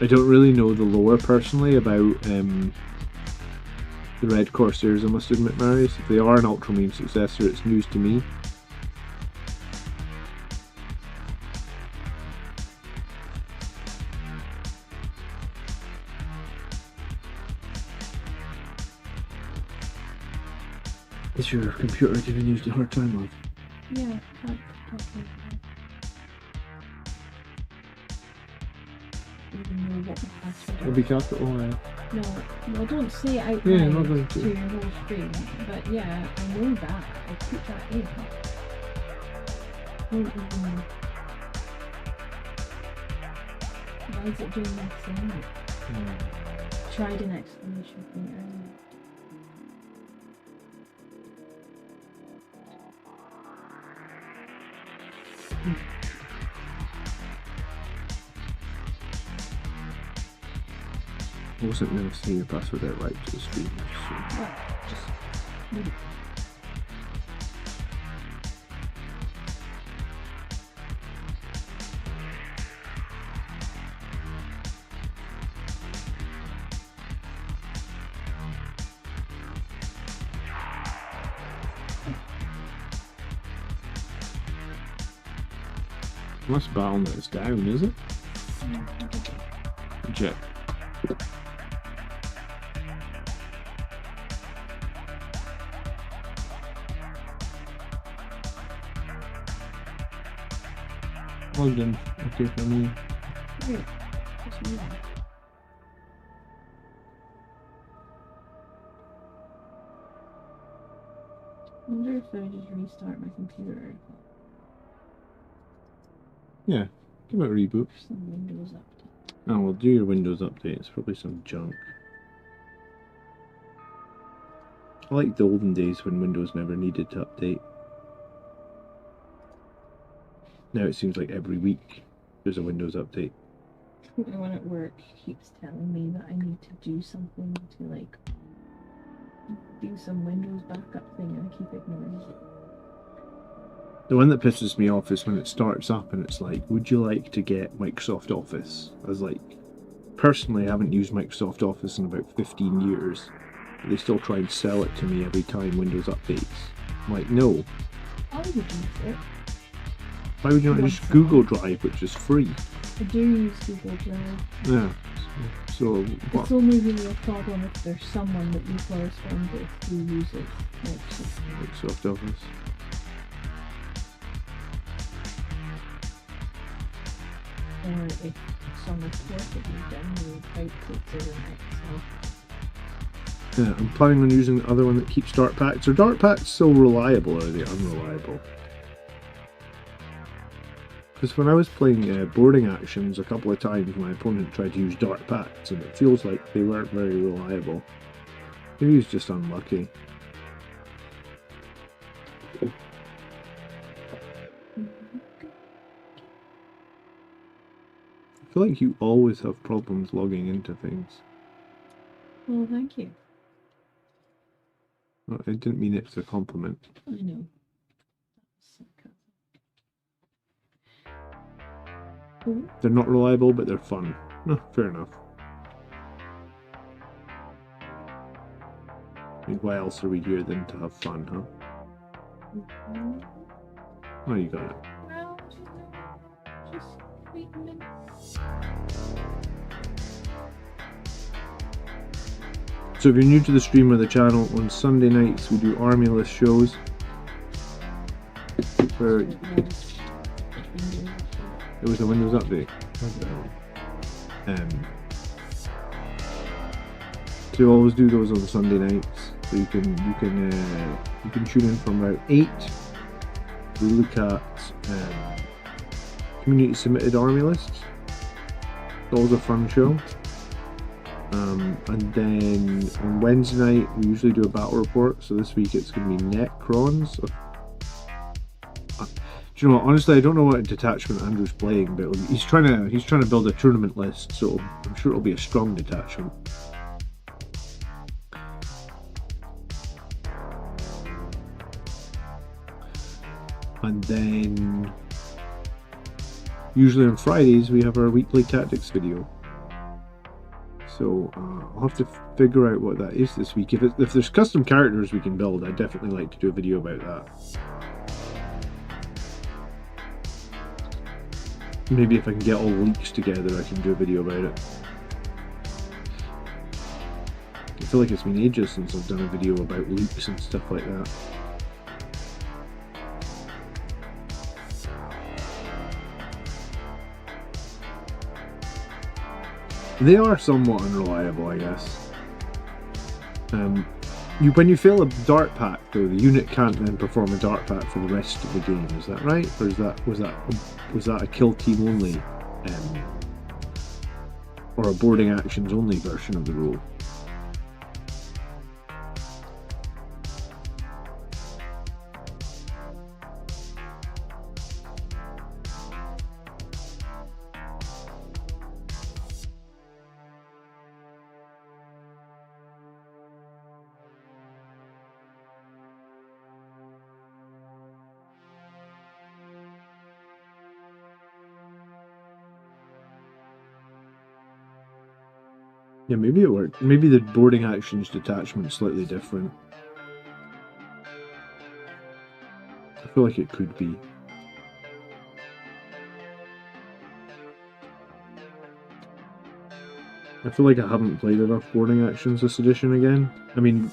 I don't really know the lore personally about the Red Corsairs, I must admit, Marius. If they are an Ultramarine successor, it's news to me. Is your computer giving you a hard time, love? Yeah, can't talk about that. Even know what the password It'll be capital. No, don't say it out Yeah, loud I'm not going to. your whole screen. But yeah, I know that. I put that in. Don't even... Why is it doing that thing? Tried an exclamation point earlier. I wasn't going to say your password out right to the screen. So. What? Just leave it. Unless Battlenet is down, is it? Check. Logged in. Okay for me. Wait, just move on. I wonder if I just restart my computer. Yeah, give it a reboot. Or some Windows update. Oh, we'll do your Windows update. It's probably some junk. I like the olden days when Windows never needed to update. Now it seems like every week there's a Windows update. Everyone at work keeps telling me that I need to do something to like do some Windows backup thing, and I keep ignoring it. The one that pisses me off is when it starts up and it's like, would you like to get Microsoft Office? I was like, personally, I haven't used Microsoft Office in about 15 years. But they still try and sell it to me every time Windows updates. I'm like, no. I would use it. Why would you not use Google Drive, which is free? I do use Google Drive. Yeah. So, what? It's only really a problem if there's someone that you correspond with who uses Microsoft Office. Or if some report that you've done, you output it in Excel. Yeah, I'm planning on using the other one that keeps dart packs. Are dart packs so reliable, or are they unreliable? Because when I was playing boarding actions a couple of times, my opponent tried to use dart packs, and it feels like they weren't very reliable. Maybe he was just unlucky. I feel like you always have problems logging into things. Well, thank you. I didn't mean it as a compliment. I know. Cool. They're not reliable, but they're fun. No, fair enough. I mean, why else are we here than to have fun, huh? Oh, you got it. Well, just wait a minute. So if you're new to the stream or the channel, on Sunday nights we do army list shows. Where it was a Windows update. So you always do those on Sunday nights. So you can tune in from about 8. We look at community submitted army lists. It's always a fun show. And then on Wednesday night we usually do a battle report. So this week it's going to be Necrons. Do you know what? Honestly, I don't know what detachment Andrew's playing, but he's trying to build a tournament list. So I'm sure it'll be a strong detachment. And then usually on Fridays we have our weekly tactics video. So I'll have to figure out what that is this week. If there's custom characters we can build, I'd definitely like to do a video about that. Maybe if I can get all the leaks together, I can do a video about it. I feel like it's been ages since I've done a video about leaks and stuff like that. They are somewhat unreliable, I guess. When you fail a dart pack, though, the unit can't then perform a dart pack for the rest of the game. Is that right, or was that a kill team only, or a boarding actions only version of the rule? Yeah, maybe it worked. Maybe the boarding actions detachment is slightly different. I feel like it could be. I feel like I haven't played enough boarding actions this edition again. I mean,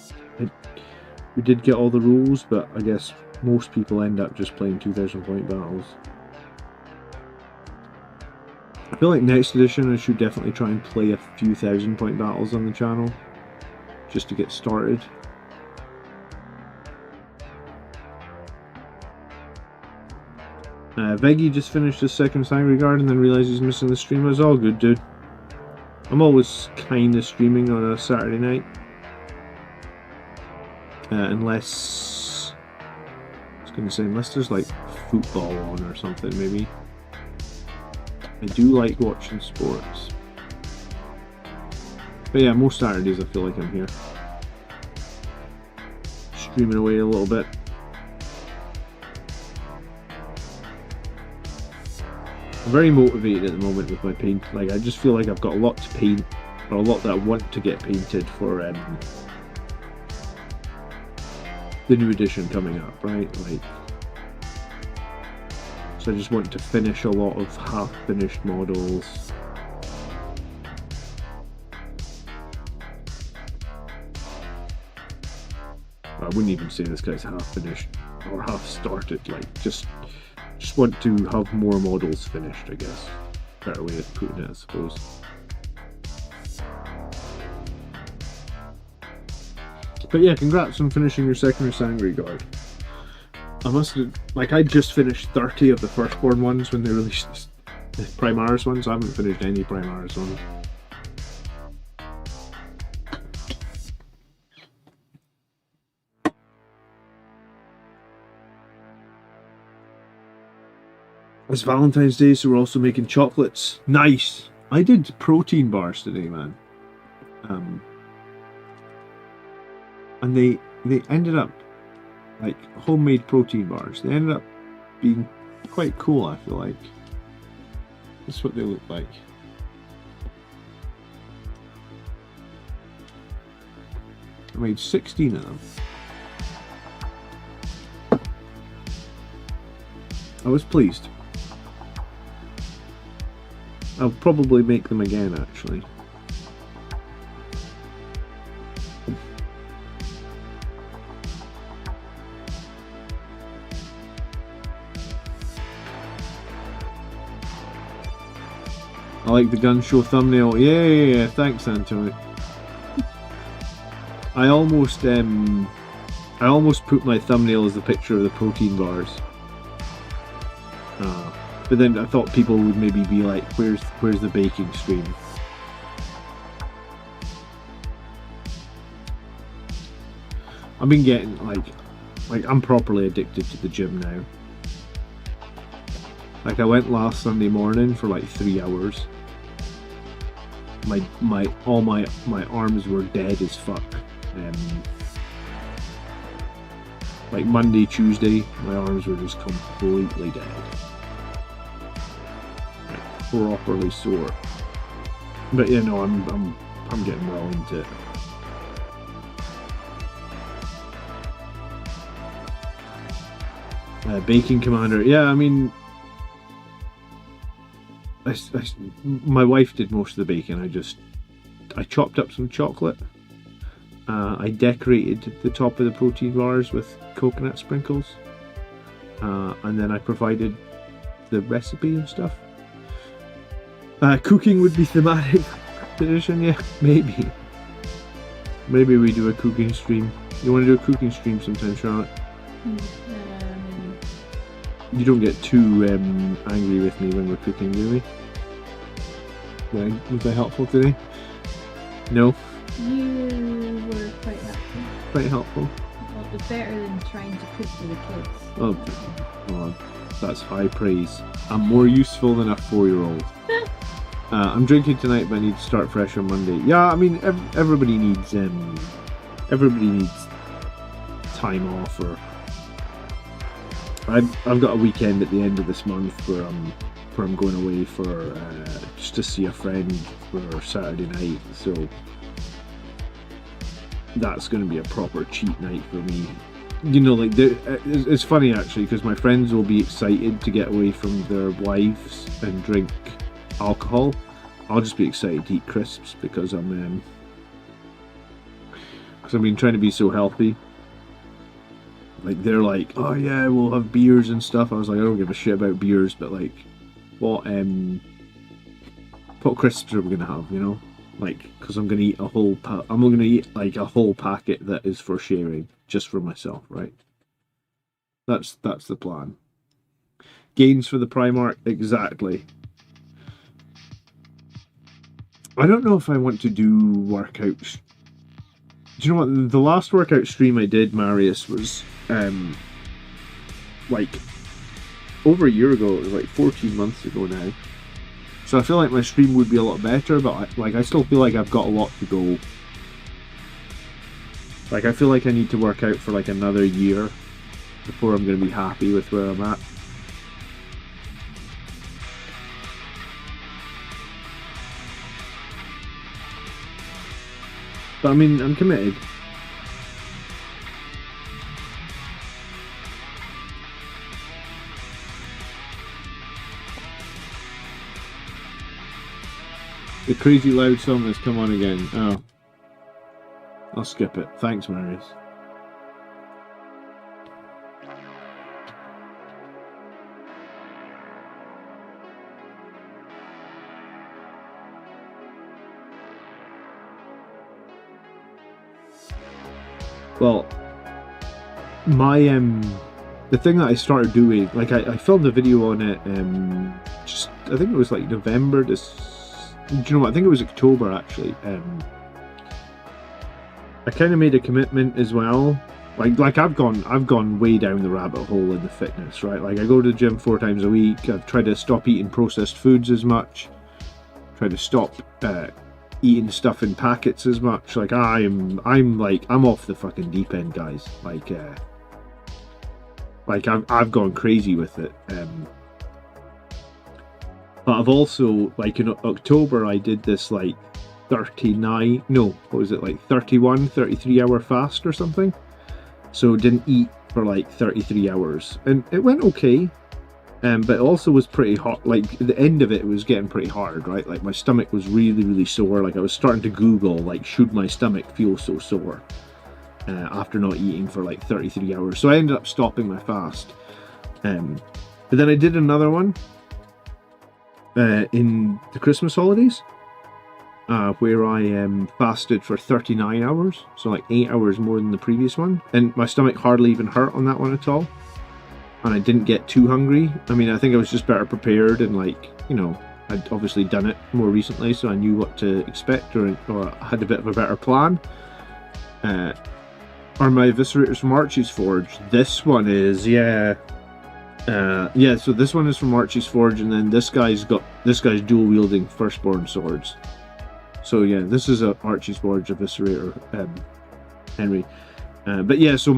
we did get all the rules, but I guess most people end up just playing 2,000 point battles. I feel like next edition I should definitely try and play a few 1,000 point battles on the channel, just to get started. Veggie just finished his second Sangry Guard and then realised he's missing the stream. It's all good, dude. I'm always kind of streaming on a Saturday night. Unless I was going to say, unless there's like football on or something, maybe. I do like watching sports. But yeah, most Saturdays I feel like I'm here. Streaming away a little bit. I'm very motivated at the moment with my paint. Like, I just feel like I've got a lot to paint, or a lot that I want to get painted for the new edition coming up, right? Like, so I just want to finish a lot of half-finished models. I wouldn't even say this guy's half-finished or half-started. Like, just want to have more models finished, I guess. Better way of putting it, I suppose. But yeah, congrats on finishing your second Sangre Guard. I must have, like, I just finished 30 of the Firstborn ones when they released the Primaris ones. I haven't finished any Primaris ones. It's Valentine's Day, so we're also making chocolates. Nice! I did protein bars today, man. And they ended up, like, homemade protein bars. They ended up being quite cool, I feel like. This is what they look like. I made 16 of them. I was pleased. I'll probably make them again, actually. I like the gun show thumbnail. Yeah. Thanks, Antonio. I almost put my thumbnail as the picture of the protein bars. But then I thought people would maybe be like, where's the baking stream? I've been getting like I'm properly addicted to the gym now. Like, I went last Sunday morning for like 3 hours. All my arms were dead as fuck. Like Monday, Tuesday, my arms were just completely dead. Properly sore. But yeah, no, I'm getting well into it. Baking Commander, yeah, I mean, my wife did most of the baking. I chopped up some chocolate. I decorated the top of the protein bars with coconut sprinkles, and then I provided the recipe and stuff. Cooking would be thematic edition, yeah, maybe. Maybe we do a cooking stream. You want to do a cooking stream sometime, Charlotte? Maybe. You don't get too angry with me when we're cooking, do we? Was I helpful today? No? You were quite helpful. Quite helpful? Well, it was better than trying to cook for the kids. Oh, that's high praise. I'm more useful than a 4-year-old. I'm drinking tonight, but I need to start fresh on Monday. Yeah, I mean, everybody needs time off, or I've got a weekend at the end of this month where I'm going away for just to see a friend for Saturday night. So that's going to be a proper cheat night for me. You know, like, it's funny actually, because my friends will be excited to get away from their wives and drink alcohol. I'll just be excited to eat crisps because I've been trying to be so healthy. Like, they're like, oh yeah, we'll have beers and stuff. I was like, I don't give a shit about beers, but like, what crisps are we gonna have, you know? Like, because I'm gonna eat like a whole packet that is for sharing, just for myself, right? That's the plan. Gains for the Primarch, exactly. I don't know if I want to do workouts Do you know what? The last workout stream I did, Marius, was like over a year ago. It was like 14 months ago now. So I feel like my stream would be a lot better, but I still feel like I've got a lot to go. Like, I feel like I need to work out for like another year before I'm going to be happy with where I'm at. But I mean, I'm committed. The crazy loud song has come on again. Oh. I'll skip it. Thanks, Marius. Well, my the thing that I started doing, like I filmed a video on it, just I think it was like November. Do you know what? I think it was October actually. I kind of made a commitment as well. Like I've gone way down the rabbit hole in the fitness, right? Like I go to the gym 4 times a week. I've tried to stop eating processed foods as much. Try to stop eating stuff in packets as much. Like I'm off the fucking deep end, guys. Like I've gone crazy with it. But I've also, like in October, I did this like 33 hour fast or something. So didn't eat for like 33 hours, and it went okay. But it also was pretty hot. Like at the end of it, it was getting pretty hard, right? Like my stomach was really, really sore. Like I was starting to Google, like, should my stomach feel so sore after not eating for like 33 hours? So I ended up stopping my fast. But then I did another one in the Christmas holidays, where I fasted for 39 hours. So like 8 hours more than the previous one. And my stomach hardly even hurt on that one at all. And I didn't get too hungry. I mean, I think I was just better prepared, and like, you know, I'd obviously done it more recently, so I knew what to expect, or had a bit of a better plan. Are my Eviscerators from Archie's Forge? This one is, yeah. So this one is from Archie's Forge, and then this guy's dual wielding Firstborn swords. So yeah, this is a Archie's Forge Eviscerator, Henry. But yeah, so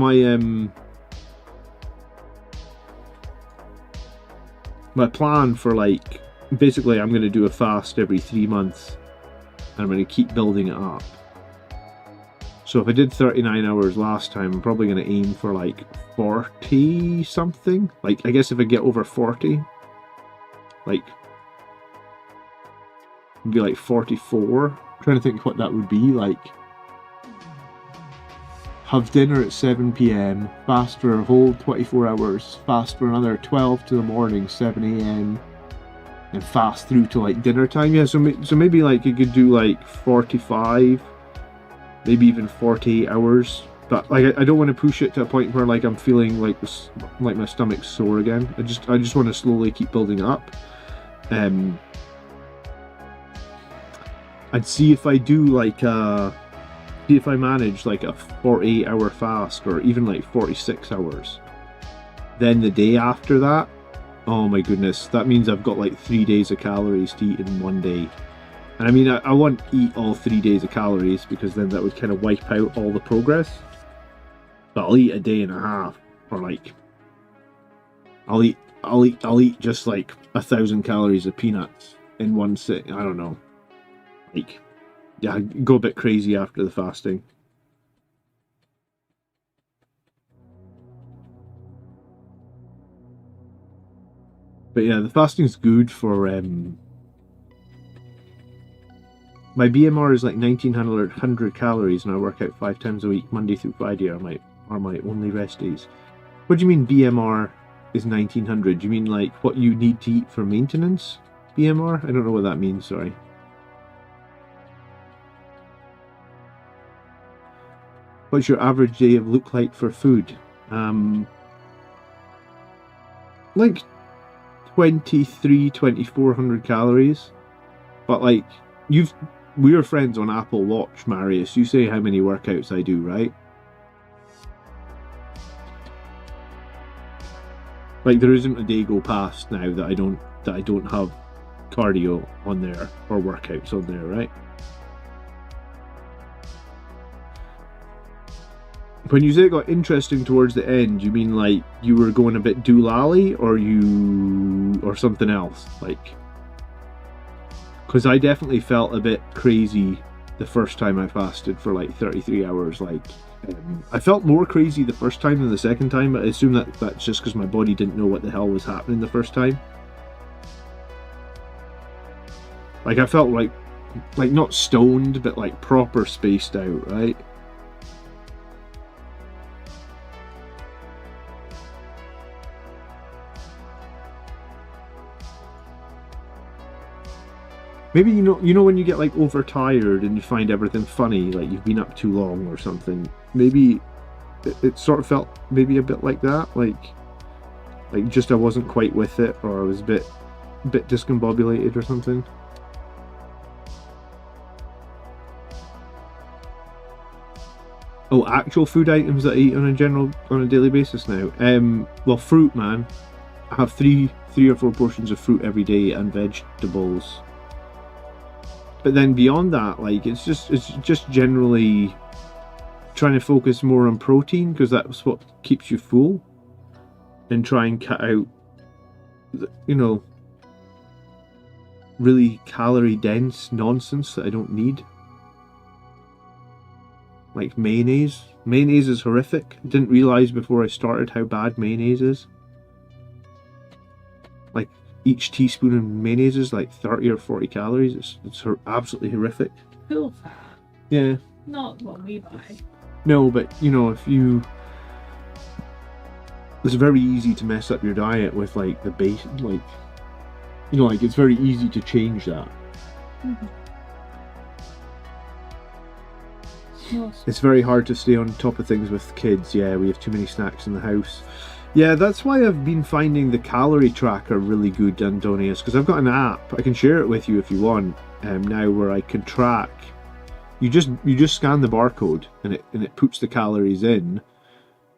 my plan for, like, basically I'm going to do a fast every 3 months, and I'm going to keep building it up. So if I did 39 hours last time, I'm probably going to aim for like 40 something. Like, I guess if I get over 40, like, it'd be like 44. I'm trying to think what that would be. Like, have dinner at 7 p.m, fast for a whole 24 hours, fast for another 12 to the morning, 7 a.m, and fast through to like dinner time. Yeah, so maybe like you could do like 45, maybe even 48 hours. But like I don't want to push it to a point where like I'm feeling like my stomach's sore again. I just want to slowly keep building it up. I'd see if I do like see if I manage like a 48-hour fast, or even like 46 hours. Then the day after that, oh my goodness, that means I've got like 3 days of calories to eat in one day. And I mean, I won't eat all 3 days of calories, because then that would kind of wipe out all the progress. But I'll eat a day and a half, or like I'll eat just like 1,000 calories of peanuts in one sitting. I don't know. Like, yeah, go a bit crazy after the fasting. But yeah, the fasting's good for my BMR is like 1,900 calories, and I work out 5 times a week, Monday through Friday are my only rest days. What do you mean BMR is 1,900? Do you mean like what you need to eat for maintenance BMR? I don't know what that means, sorry. What's your average day of look like for food? Like 2,400 calories. But like, we're friends on Apple Watch, Marius. You say how many workouts I do, right? Like, there isn't a day go past now that I don't have cardio on there or workouts on there, right? When you say it got interesting towards the end, you mean like you were going a bit doolally, or something else? Like, because I definitely felt a bit crazy the first time I fasted for like 33 hours. Like, I felt more crazy the first time than the second time, but I assume that that's just because my body didn't know what the hell was happening the first time. Like, I felt like not stoned, but like proper spaced out, right? Maybe you know when you get like overtired and you find everything funny, like you've been up too long or something. Maybe it sort of felt maybe a bit like that, like just I wasn't quite with it, or I was a bit discombobulated or something. Oh, actual food items that I eat on a daily basis now. Well, fruit, man. I have three or four portions of fruit every day and vegetables. But then beyond that, like, it's just generally trying to focus more on protein, because that's what keeps you full, and try and cut out, really calorie dense nonsense that I don't need. Like mayonnaise. Mayonnaise is horrific. I didn't realise before I started how bad mayonnaise is. Like, each teaspoon of mayonnaise is like 30 or 40 calories. It's absolutely horrific. Full fat. Yeah. Not what we buy. No, but if you... It's very easy to mess up your diet with like the base, like, it's very easy to change that. Mm-hmm. It's very hard to stay on top of things with kids. Yeah, we have too many snacks in the house. Yeah, that's why I've been finding the calorie tracker really good, Antonius, because I've got an app. I can share it with you if you want. Now, where I can track. You just scan the barcode and it puts the calories in,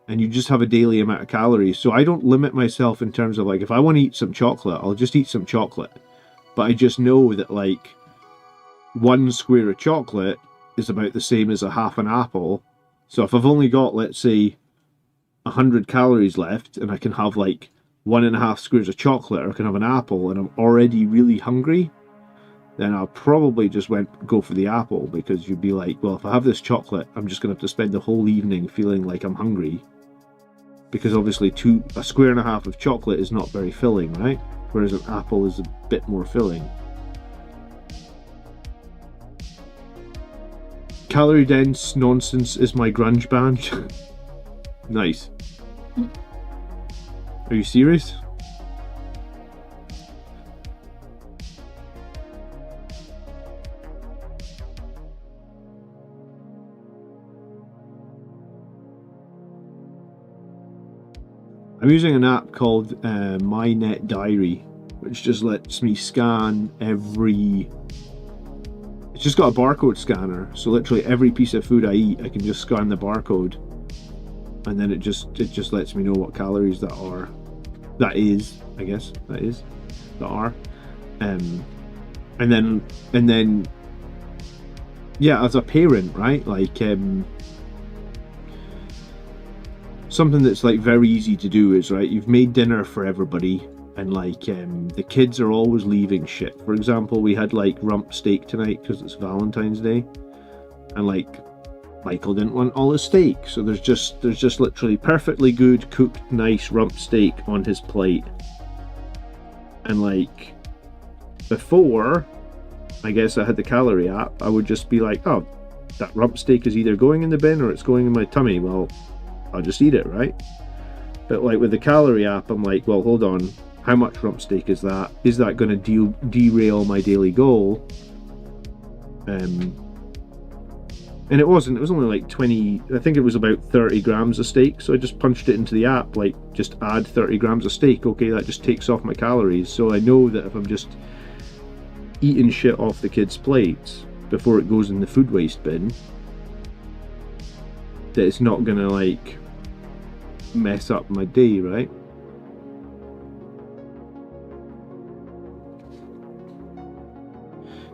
and you just have a daily amount of calories. So I don't limit myself in terms of like, if I want to eat some chocolate, I'll just eat some chocolate. But I just know that like 1 square of chocolate is about the same as a half an apple. So if I've only got, let's say, 100 calories left, and I can have like 1.5 squares of chocolate, or I can have an apple, and I'm already really hungry, then I'll probably just go for the apple, because you'd be like, well, if I have this chocolate, I'm just going to have to spend the whole evening feeling like I'm hungry. Because obviously 1.5 squares of chocolate is not very filling, right? Whereas an apple is a bit more filling. Calorie dense nonsense is my grunge band. Nice. Are you serious? I'm using an app called My Net Diary, which just lets me scan every... It's just got a barcode scanner, so literally every piece of food I eat, I can just scan the barcode, and then it just lets me know what calories that are. That are. And then yeah, as a parent, right? Like something that's like very easy to do is, right, you've made dinner for everybody, and like the kids are always leaving shit. For example, we had like rump steak tonight because it's Valentine's Day, and like Michael didn't want all his steak, so there's just literally perfectly good cooked nice rump steak on his plate. And like before, I guess I had the calorie app, I would just be like, oh, that rump steak is either going in the bin or it's going in my tummy. Well, I'll just eat it, right? But like with the calorie app, I'm like, well, hold on, how much rump steak is that? Is that going to derail my daily goal? And it wasn't. It was only like 20, I think it was about 30 grams of steak. So I just punched it into the app, like, just add 30 grams of steak. Okay, that just takes off my calories. So I know that if I'm just eating shit off the kids' plates, before it goes in the food waste bin, that it's not gonna like mess up my day, right?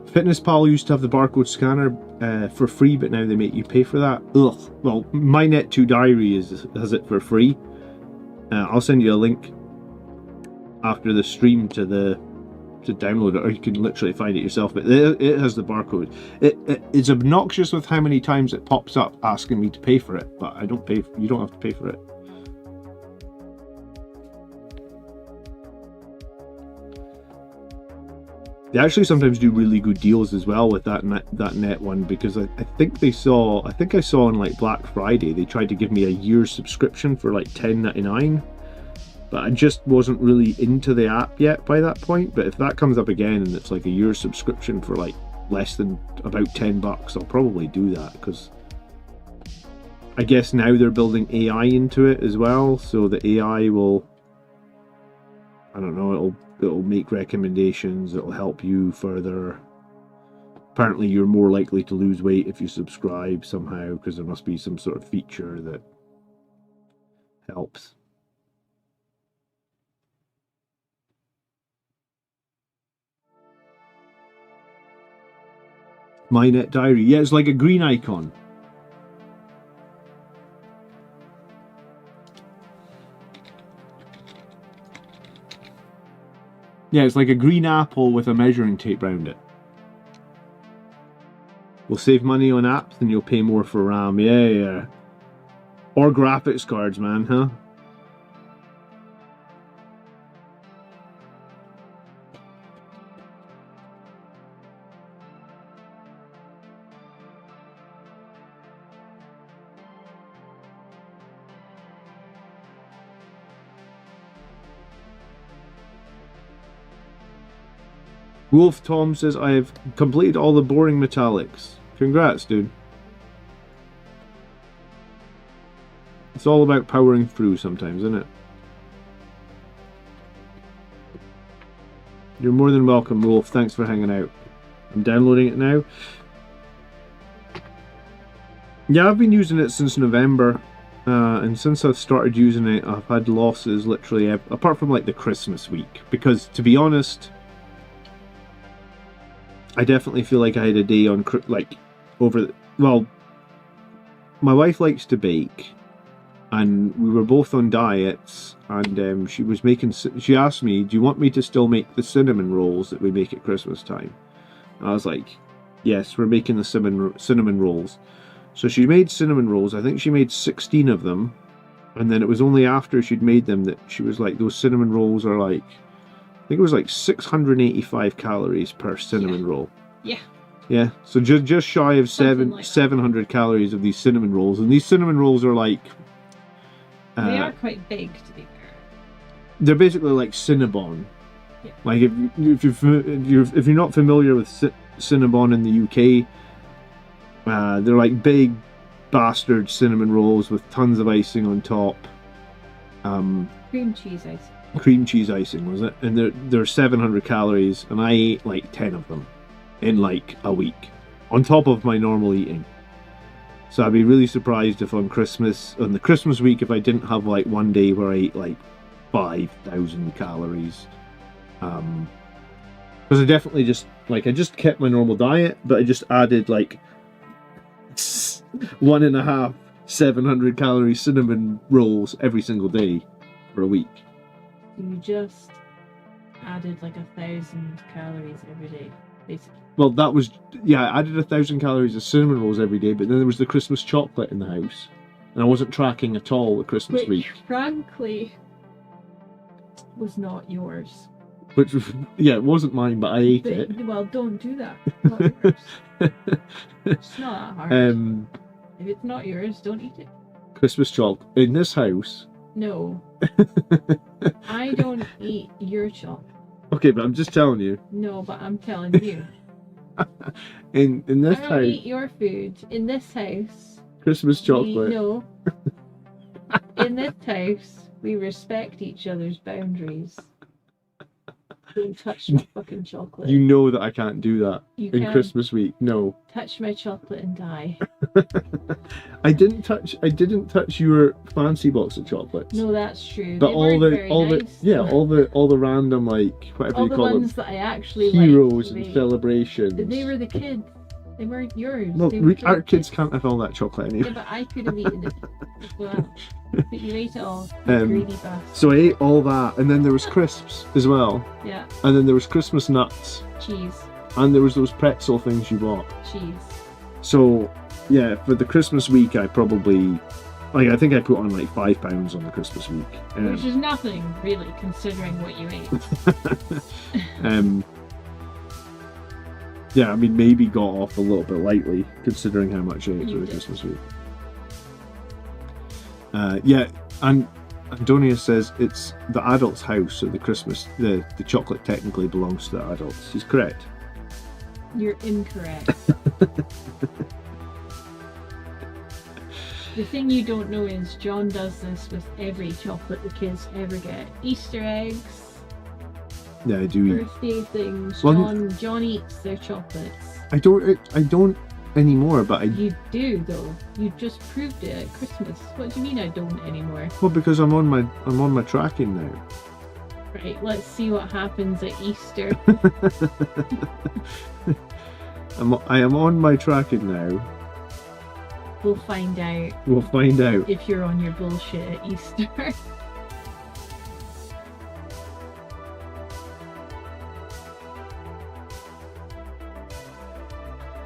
FitnessPal used to have the barcode scanner for free, but now they make you pay for that. Ugh. Well, my Net2 Diary has it for free. I'll send you a link after the stream to download it, or you can literally find it yourself. But it has the barcode. It's obnoxious with how many times it pops up asking me to pay for it, but I don't pay. You don't have to pay for it. They actually sometimes do really good deals as well with that net one, because I think I saw on like Black Friday they tried to give me a year's subscription for like $10.99, but I just wasn't really into the app yet by that point. But if that comes up again and it's like a year's subscription for like less than about $10, I'll probably do that, because I guess now they're building AI into it as well, so the AI will, I don't know, it'll make recommendations, it'll help you further. Apparently you're more likely to lose weight if you subscribe somehow, because there must be some sort of feature that helps. My Net Diary, yeah, it's like a green icon. Yeah, it's like a green apple with a measuring tape around it. We'll save money on apps and you'll pay more for RAM. Yeah. Or graphics cards, man, huh? Wolf Tom says, I have completed all the boring metallics. Congrats, dude. It's all about powering through sometimes, isn't it? You're more than welcome, Wolf. Thanks for hanging out. I'm downloading it now. Yeah, I've been using it since November. And since I've started using it, I've had losses literally, apart from like the Christmas week. Because, to be honest, I definitely feel like I had a day on, like, well, my wife likes to bake, and we were both on diets, and she asked me, do you want me to still make the cinnamon rolls that we make at Christmas time? And I was like, yes, we're making the cinnamon rolls. So she made cinnamon rolls. I think she made 16 of them, and then it was only after she'd made them that she was like, those cinnamon rolls are like, I think it was like 685 calories per cinnamon roll. Yeah. Yeah, so just shy of 700 calories of these cinnamon rolls, and these cinnamon rolls are like they are quite big, to be fair. They're basically like Cinnabon. Yeah. Like if you're not familiar with Cinnabon in the UK, they're like big bastard cinnamon rolls with tons of icing on top. Cream cheese icing. Cream cheese icing, was it? And they're 700 calories, and I ate like 10 of them in like a week, on top of my normal eating. So I'd be really surprised if on the Christmas week, if I didn't have like one day where I ate like 5,000 calories. Because I definitely I just kept my normal diet, but I just added like 1.5 700 calorie cinnamon rolls every single day for a week. You just added like 1,000 calories every day, basically. Well, that was, yeah, I added 1,000 calories of cinnamon rolls every day, but then there was the Christmas chocolate in the house, and I wasn't tracking at all the Christmas week. Frankly, was not yours. Which, yeah, it wasn't mine, but I ate it. Well, don't do that. It's not yours. It's not that hard. If it's not yours, don't eat it. Christmas chocolate in this house. No. I don't eat your chocolate. Okay, but I'm just telling you. No, but I'm telling you. in this house. I don't eat your food. In this house. Christmas chocolate. No. In this house, we respect each other's boundaries. Don't touch my fucking chocolate. You know that I can't do that You in can. Christmas week. No. Touch my chocolate and die. I didn't touch your fancy box of chocolates. No, that's true. But They all weren't very nice, though. all the random, like, whatever all you the call them, ones that I actually heroes liked, and celebrations. They were the kids. They weren't yours. Well, They were for our the kids can't have all that chocolate anyway. Yeah, but I could have eaten it as well. But you ate it all. You greedy bastard. So I ate all that, and then there was crisps as well. Yeah. And then there was Christmas nuts. Cheese. And there was those pretzel things you bought. Cheese. So, yeah, for the Christmas week, I probably... Like, I think I put on like £5 on the Christmas week. Which is nothing, really, considering what you ate. Yeah, I mean, maybe got off a little bit lightly, considering how much I ate for the Christmas week. Yeah, and Antonia says it's the adult's house, so the chocolate technically belongs to the adults. She's correct. You're incorrect. The thing you don't know is John does this with every chocolate the kids ever get. Easter eggs. Yeah, I do eat. Birthday things. Well, John eats their chocolates. I don't anymore, but You do though. You just proved it at Christmas. What do you mean I don't anymore? Well, because I'm on my tracking now. Right, let's see what happens at Easter. I am on my tracking now. We'll find out. We'll find out. If you're on your bullshit at Easter.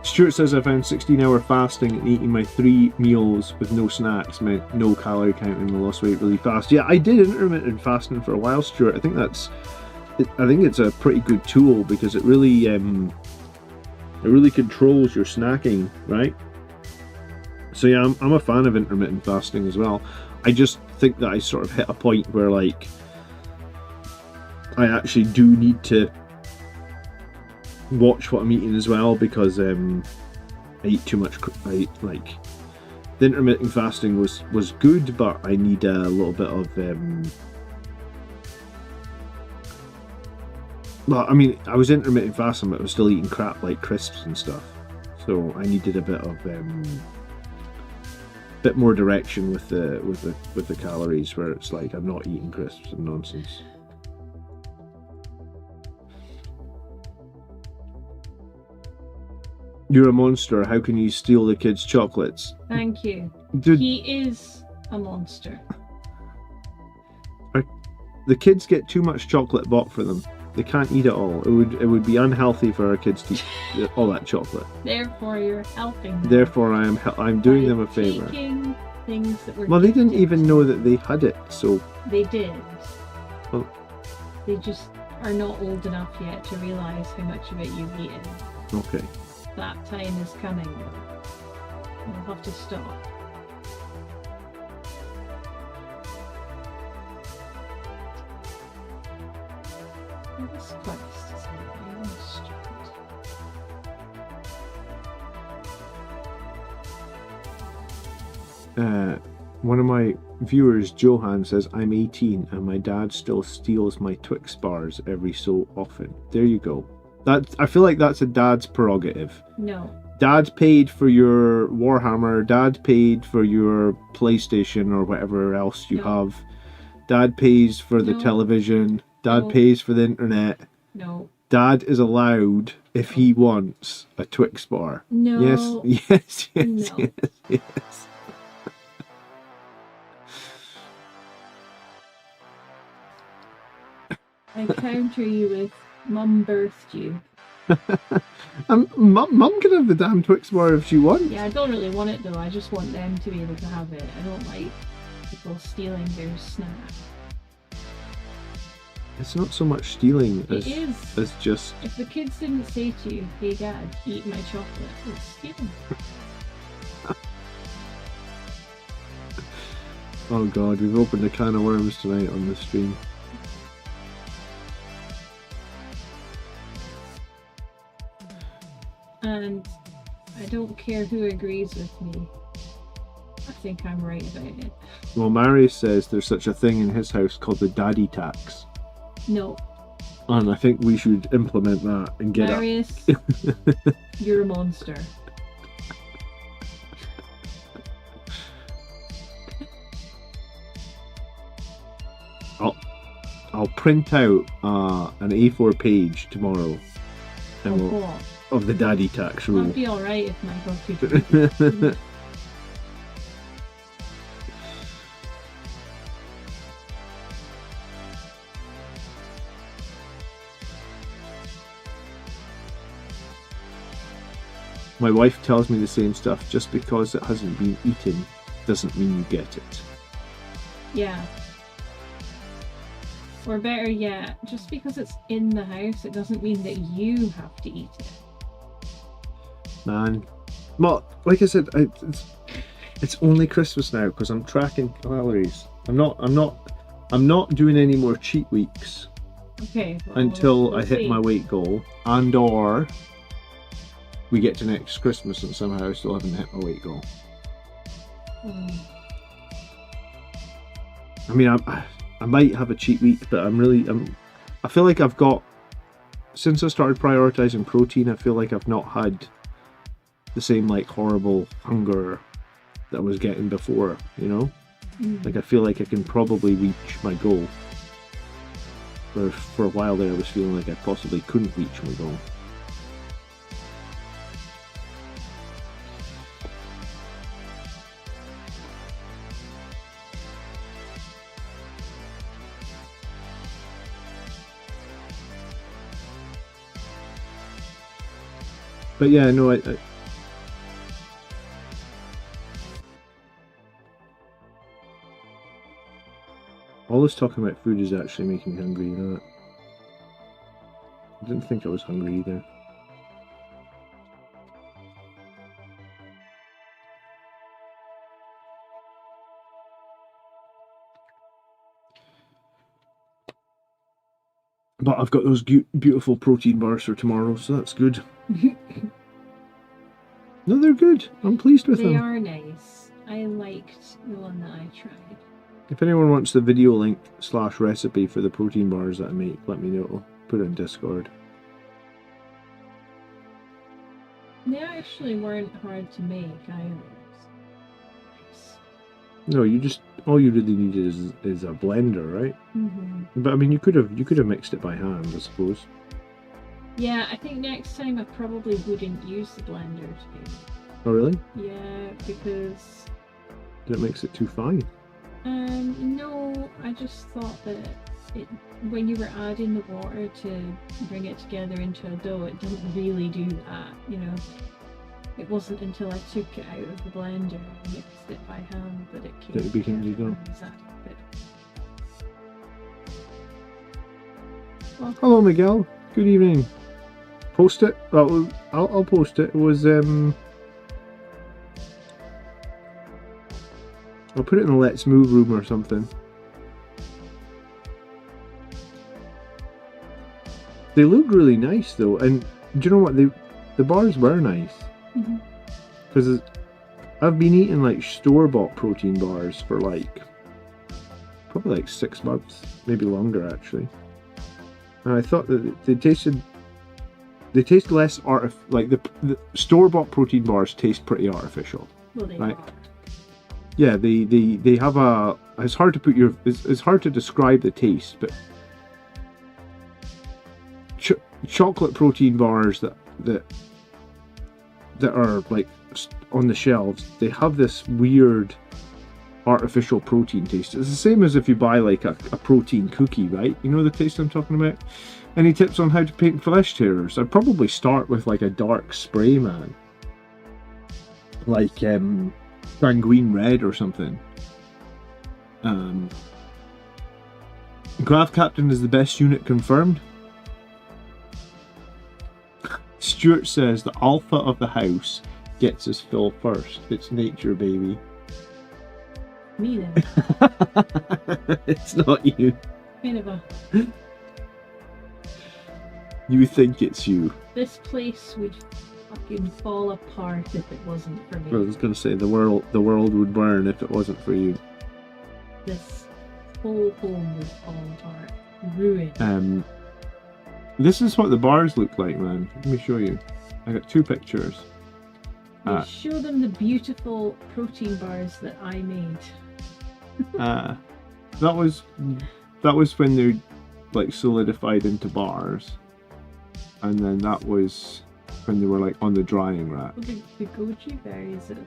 Stuart says I found 16-hour fasting and eating my 3 meals with no snacks meant no calorie counting and lost weight really fast. Yeah, I did intermittent fasting for a while, Stuart. I think it's a pretty good tool because it really controls your snacking, right? So yeah, I'm a fan of intermittent fasting as well. I just think that I sort of hit a point where, like, I actually do need to watch what I'm eating as well, because I eat too much. The intermittent fasting was good, but I need a little bit of well, I mean, I was intermittent fasting, but I was still eating crap like crisps and stuff, so I needed a bit of bit more direction with the calories, where it's like I'm not eating crisps and nonsense. You're a monster. How can you steal the kids' chocolates? Thank you. Dude, he is a monster. The kids get too much chocolate bought for them. They can't eat it all. It would be unhealthy for our kids to eat all that chocolate. Therefore, you're helping them. Therefore, I'm doing them a favor. Things that were. Well, they didn't even know that they had it, so. They did. Well, they just are not old enough yet to realise how much of it you've eaten. Okay. That time is coming. You'll have to stop. This quest is very strange. One of my viewers, Johan, says I'm 18 and my dad still steals my Twix bars every so often. There you go. I feel like that's a dad's prerogative. No. Dad paid for your Warhammer. Dad paid for your PlayStation or whatever else you have. Dad pays for the television. Dad pays for the internet. No. Dad is allowed, if he wants, a Twix bar. No. Yes. No. Yes. I counter you with Mum birthed you. Mum can have the damn Twix bar if she wants. Yeah, I don't really want it though. I just want them to be able to have it. I don't like people stealing their snack. It's not so much stealing as just. If the kids didn't say to you, "Hey Dad, eat my chocolate," it's stealing. Oh God, we've opened a can of worms tonight on the stream. And I don't care who agrees with me. I think I'm right about it. Well, Marius says there's such a thing in his house called the daddy tax. No. And I think we should implement that and get Marius, you're a monster. I'll print out an A4 page tomorrow of the daddy tax rule. That'd be alright if Michael could. My wife tells me the same stuff. Just because it hasn't been eaten doesn't mean you get it. Yeah. Or better yet, just because it's in the house, it doesn't mean that you have to eat it. Man. Well, like I said, it's only Christmas now because I'm tracking calories. I'm not doing any more cheat weeks. Okay. Well, until we'll I hit see. my weight goal, and or we get to next Christmas and somehow I still haven't hit my weight goal. I mean, I might have a cheat week, but I feel like I've got, since I started prioritizing protein, I feel like I've not had the same like horrible hunger that I was getting before, you know? Like I feel like I can probably reach my goal. Where for a while there I was feeling like I possibly couldn't reach my goal. But yeah, no, all this talking about food is actually making me hungry, you know that? I didn't think I was hungry either. But I've got those beautiful protein bars for tomorrow, so that's good. No, they're good. I'm pleased with them. They are nice. I liked the one that I tried. If anyone wants the video link / recipe for the protein bars that I make, let me know. I'll put it in Discord. They actually weren't hard to make either. Nice. No, all you really need is a blender, right? But I mean, you could have mixed it by hand, I suppose. Yeah, I think next time I probably wouldn't use the blender to be. Oh really? Yeah, because Did it makes it too fine? no, I just thought that when you were adding the water to bring it together into a dough, it didn't really do that, you know. It wasn't until I took it out of the blender and mixed it by hand that it came That it became the dough. exactly. Hello, Miguel. Good evening. Post it. Well, I'll post it. It was I'll put it in the Let's Move room or something. They look really nice though, and do you know what? The bars were nice. Because I've been eating like store-bought protein bars for like probably like 6 months, maybe longer actually. And I thought that they taste less like the store-bought protein bars taste pretty artificial. Well, they right? are. Yeah, they have a. It's hard to it's hard to describe the taste, but chocolate protein bars that are like on the shelves, they have this weird artificial protein taste. It's the same as if you buy like a protein cookie, right? You know the taste I'm talking about? Any tips on how to paint flesh tearers? I'd probably start with like a dark spray, man. Like sanguine red or something. Grav Captain is the best unit confirmed. Stuart says the alpha of the house gets his fill first. It's nature, baby. Me then. It's not you. Kind of a. You think it's you. This place would fucking fall apart if it wasn't for me. I was going to say the world would burn if it wasn't for you. This whole home would fall apart. Ruined. This is what the bars look like, man. Let me show you. I got 2 pictures. You show them the beautiful protein bars that I made. That was when they're like solidified into bars, and then that was when they were like on the drying rack. Well, the goji berries are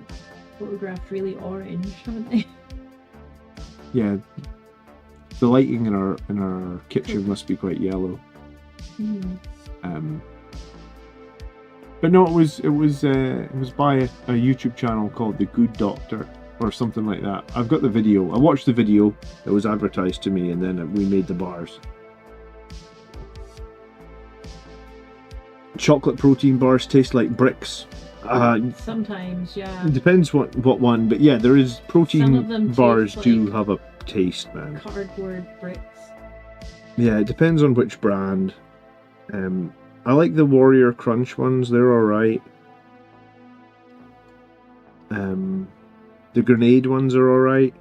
photographed really orange, haven't they? Yeah, the lighting in our kitchen must be quite yellow. But no, it was by a YouTube channel called The Good Doctor or something like that. I've got the video. I watched the video that was advertised to me, and then we made the bars. Chocolate protein bars taste like bricks. Sometimes, yeah. It depends what one, but yeah, there is protein Some of them bars taste do like have a taste, man. cardboard bricks. Yeah, it depends on which brand. I like the Warrior Crunch ones, they're alright. The grenade ones are alright.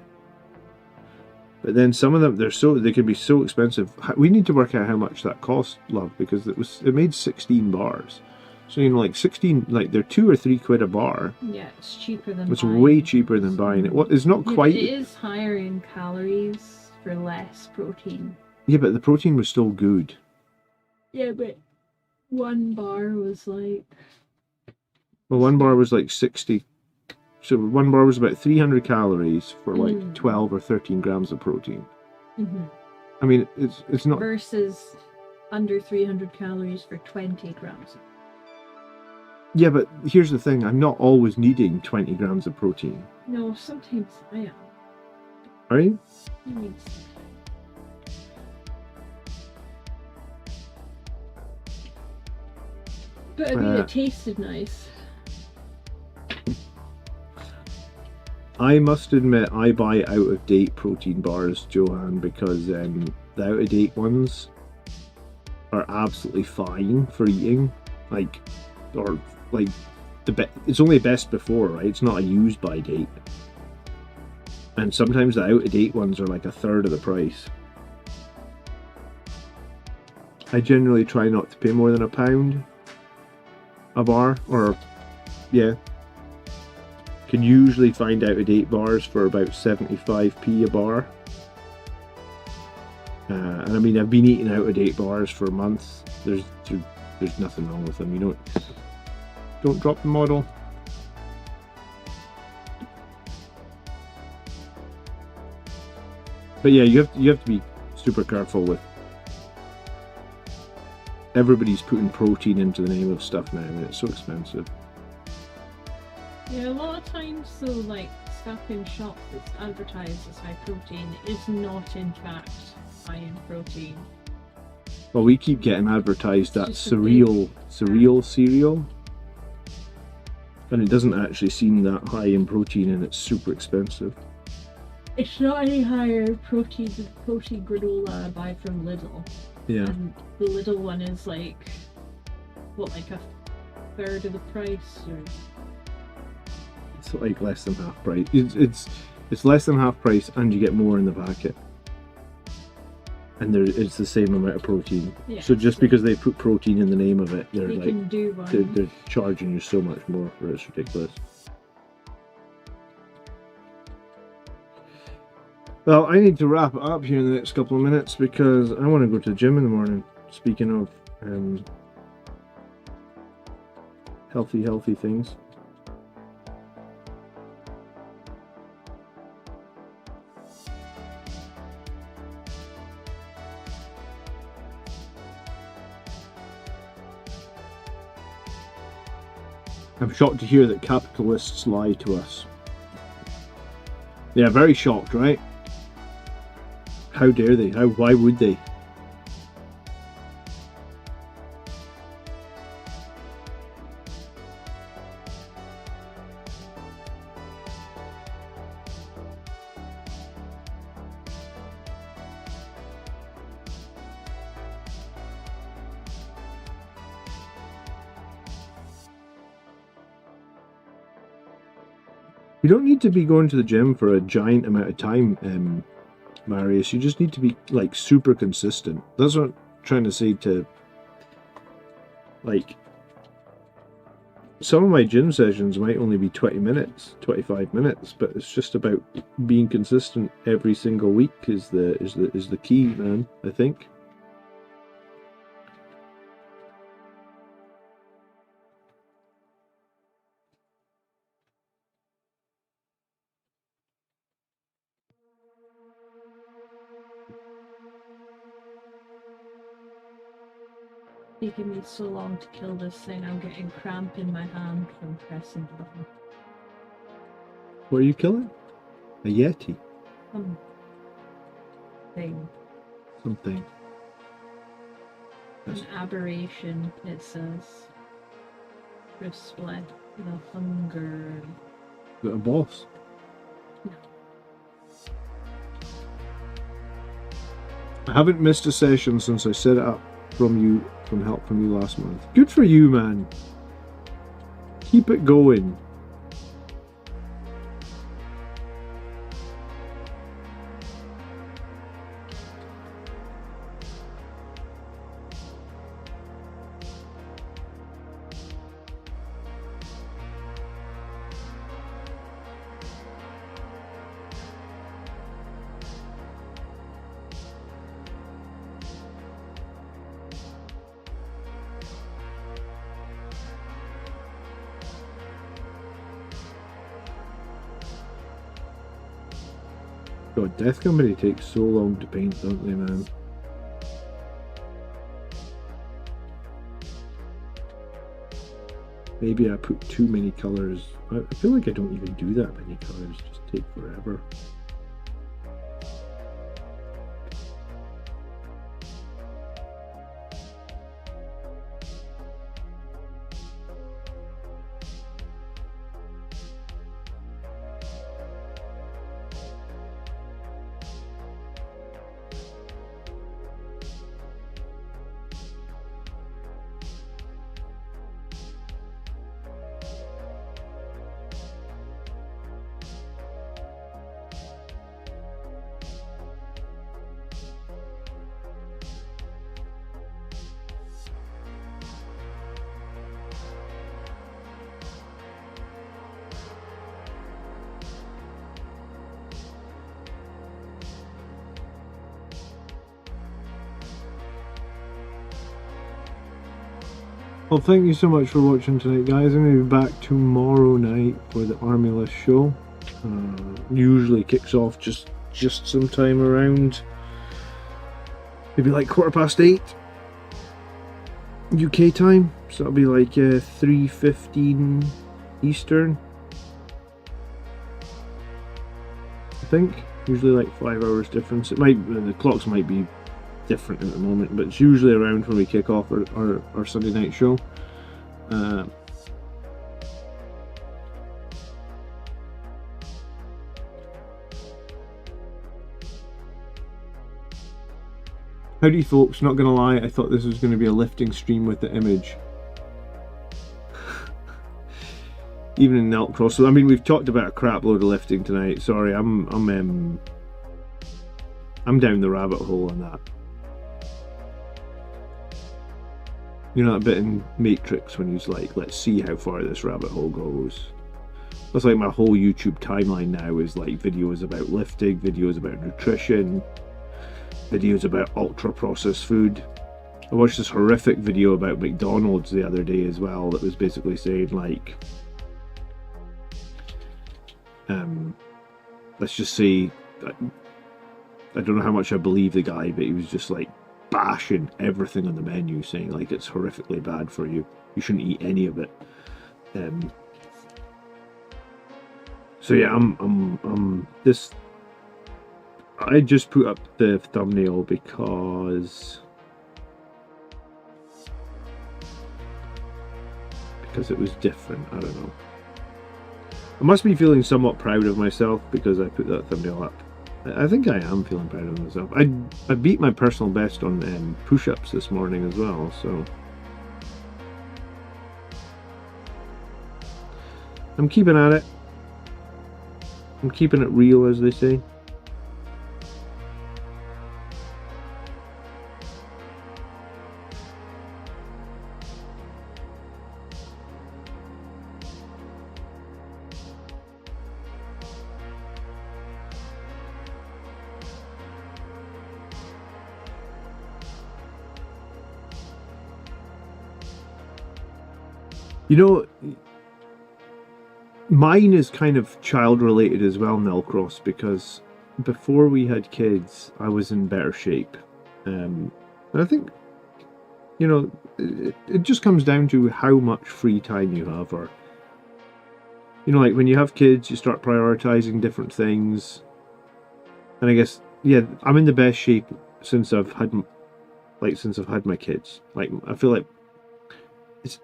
But then some of them, they can be so expensive. We need to work out how much that cost, love, because it made 16 bars. So, you know, like 16, like they're £2 or £3 a bar. Yeah, it's cheaper than It's buying. way cheaper than buying it. It's not quite. But it is higher in calories for less protein. Yeah, but the protein was still good. Yeah, but one bar was like... Well, one bar was like 60. So one bar was about 300 calories for like 12 or 13 grams of protein. I mean, it's not... Versus under 300 calories for 20 grams. Yeah, but here's the thing. I'm not always needing 20 grams of protein. No, sometimes I am. Are you? But I mean, it tasted nice. I must admit, I buy out-of-date protein bars, Joanne, because the out-of-date ones are absolutely fine for eating. It's only best before, right? It's not a use-by date. And sometimes the out-of-date ones are like a third of the price. I generally try not to pay more than £1 a bar, or yeah. Can usually find out-of-date bars for about 75p a bar. And I mean, I've been eating out-of-date bars for months. There's nothing wrong with them. You don't drop the model. But yeah, you have to be super careful with. Everybody's putting protein into the name of stuff now, and it's so expensive. Yeah, a lot of times, so like stuff in shop that's advertised as high protein is not in fact high in protein. Well, we keep getting advertised that cereal, and it doesn't actually seem that high in protein, and it's super expensive. It's not any higher protein than protein granola I buy from Lidl. Yeah. And the Lidl one is like, what, like a third of the price? Or... It's like less than half price. It's less than half price, and you get more in the packet. And it's the same amount of protein. Yeah, so just because they put protein in the name of it, they're they're charging you so much more for it. It's ridiculous. Well, I need to wrap it up here in the next couple of minutes because I want to go to the gym in the morning. Speaking of healthy things. I'm shocked to hear that capitalists lie to us. Yeah, very shocked, right? How dare they? Why would they? You don't need to be going to the gym for a giant amount of time, Marius. You just need to be like super consistent. That's what I'm trying to say to Like, some of my gym sessions might only be 20 minutes, 25 minutes, but it's just about being consistent every single week is the key, man, I think. Taking me so long to kill this thing, I'm getting cramp in my hand from pressing the button. What are you killing? A Yeti? Something. An aberration, it says. Reflect the hunger. Is it a boss? No. I haven't missed a session since I set it up from help from you last month. Good for you, man. Keep it going. God, Death Company takes so long to paint, don't they, man? Maybe I put too many colours. I feel like I don't even do that many colours, just take forever. Well, thank you so much for watching tonight, guys. I'm going to be back tomorrow night for the Army List show. Usually kicks off just sometime around maybe like 8:15 UK time. So it'll be like 3:15 Eastern, I think. Usually like 5 hours difference. It might, the clocks might be different at the moment, but it's usually around when we kick off our Sunday night show. Howdy folks, not gonna lie, I thought this was gonna be a lifting stream with the image. Even in Nelt Cross, so I mean, we've talked about a crap load of lifting tonight. Sorry, I'm down the rabbit hole on that. You know that bit in Matrix when he's like, let's see how far this rabbit hole goes. That's like my whole YouTube timeline now is like videos about lifting, videos about nutrition, videos about ultra processed food. I watched this horrific video about McDonald's the other day as well that was basically saying like, let's just say, I don't know how much I believe the guy, but he was just like bashing everything on the menu, saying like it's horrifically bad for you. You shouldn't eat any of it. So yeah, I just put up the thumbnail because it was different. I don't know. I must be feeling somewhat proud of myself because I put that thumbnail up. I think I am feeling proud of myself. I beat my personal best on push-ups this morning as well, so I'm keeping at it. I'm keeping it real, as they say. You know, mine is kind of child related as well, Nilcross, because before we had kids, I was in better shape. And I think, you know, it just comes down to how much free time you have, or, you know, like when you have kids, you start prioritizing different things. And I guess, yeah, I'm in the best shape since I've had my kids. Like, I feel like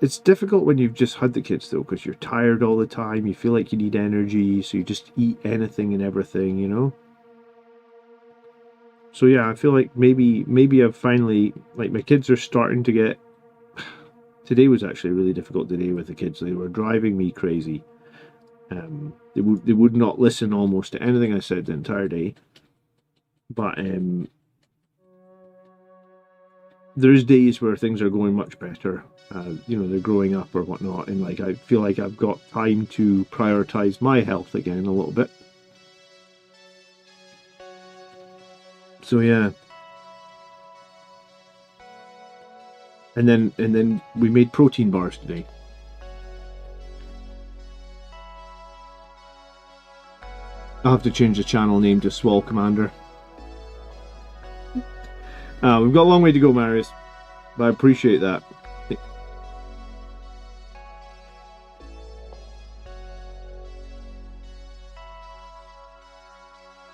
it's difficult when you've just had the kids though, because you're tired all the time. You feel like you need energy, so you just eat anything and everything, you know. So yeah, I feel like maybe I've finally, like, my kids are starting to get. Today was actually a really difficult day with the kids. They were driving me crazy. They would not listen almost to anything I said the entire day. But there's days where things are going much better. You know, they're growing up or whatnot, and like I feel like I've got time to prioritize my health again a little bit. So yeah. And then we made protein bars today. I'll have to change the channel name to Swall Commander. We've got a long way to go, Marius, but I appreciate that.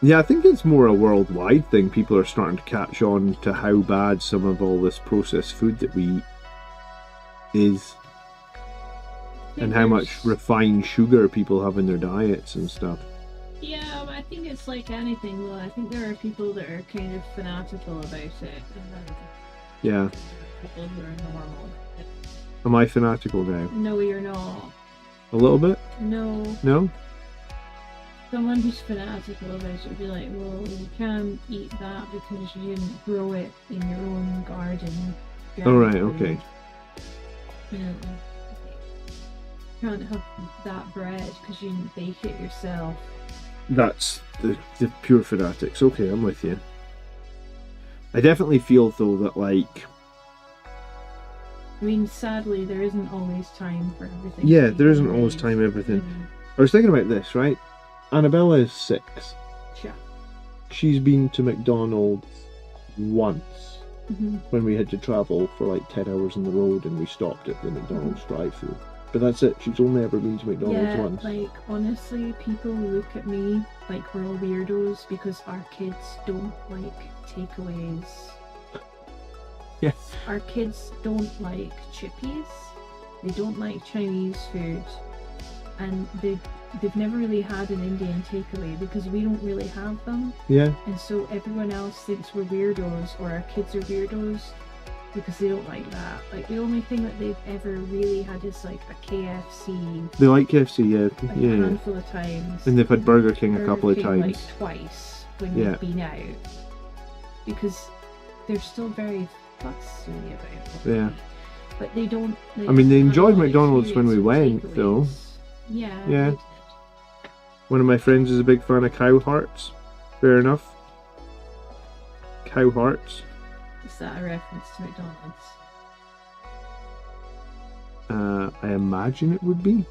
Yeah, I think it's more a worldwide thing. People are starting to catch on to how bad some of all this processed food that we eat is, and how much refined sugar people have in their diets and stuff. Yeah, but I think it's like anything, though. I think there are people that are kind of fanatical about it, and then Yeah. people who are normal. Am I fanatical now? No, you're not. A little bit? No. No? Someone who's fanatical about it would be like, well, you can't eat that because you didn't grow it in your own garden. Oh, right, okay. You know, you can't have that bread because you didn't bake it yourself. That's the pure fanatics. Okay, I'm with you. I definitely feel, though, that, like... I mean, sadly, there isn't always time for everything. Yeah, there isn't always time for everything. I was thinking about this, right? Annabella is 6. Sure. She's been to McDonald's once Mm-hmm. when we had to travel for like 10 hours on the road and we stopped at the McDonald's drive-thru. But that's it. She's only ever been to McDonald's once. Like, honestly, people look at me like we're all weirdos because our kids don't like takeaways. Yeah. Our kids don't like chippies. They don't like Chinese food. And they've never really had an Indian takeaway because we don't really have them. Yeah. And so everyone else thinks we're weirdos, or our kids are weirdos because they don't like that. Like, the only thing that they've ever really had is like a KFC. They like KFC, yeah. Like yeah. a handful of times. And they've had Burger King a couple of King, times. like twice when we've been out. Because they're still very fussy about it. Yeah. But they don't. I mean, they enjoyed McDonald's when we went, though. Yeah. Yeah. One of my friends is a big fan of cow hearts. Fair enough. Cow hearts. Is that a reference to McDonald's? I imagine it would be.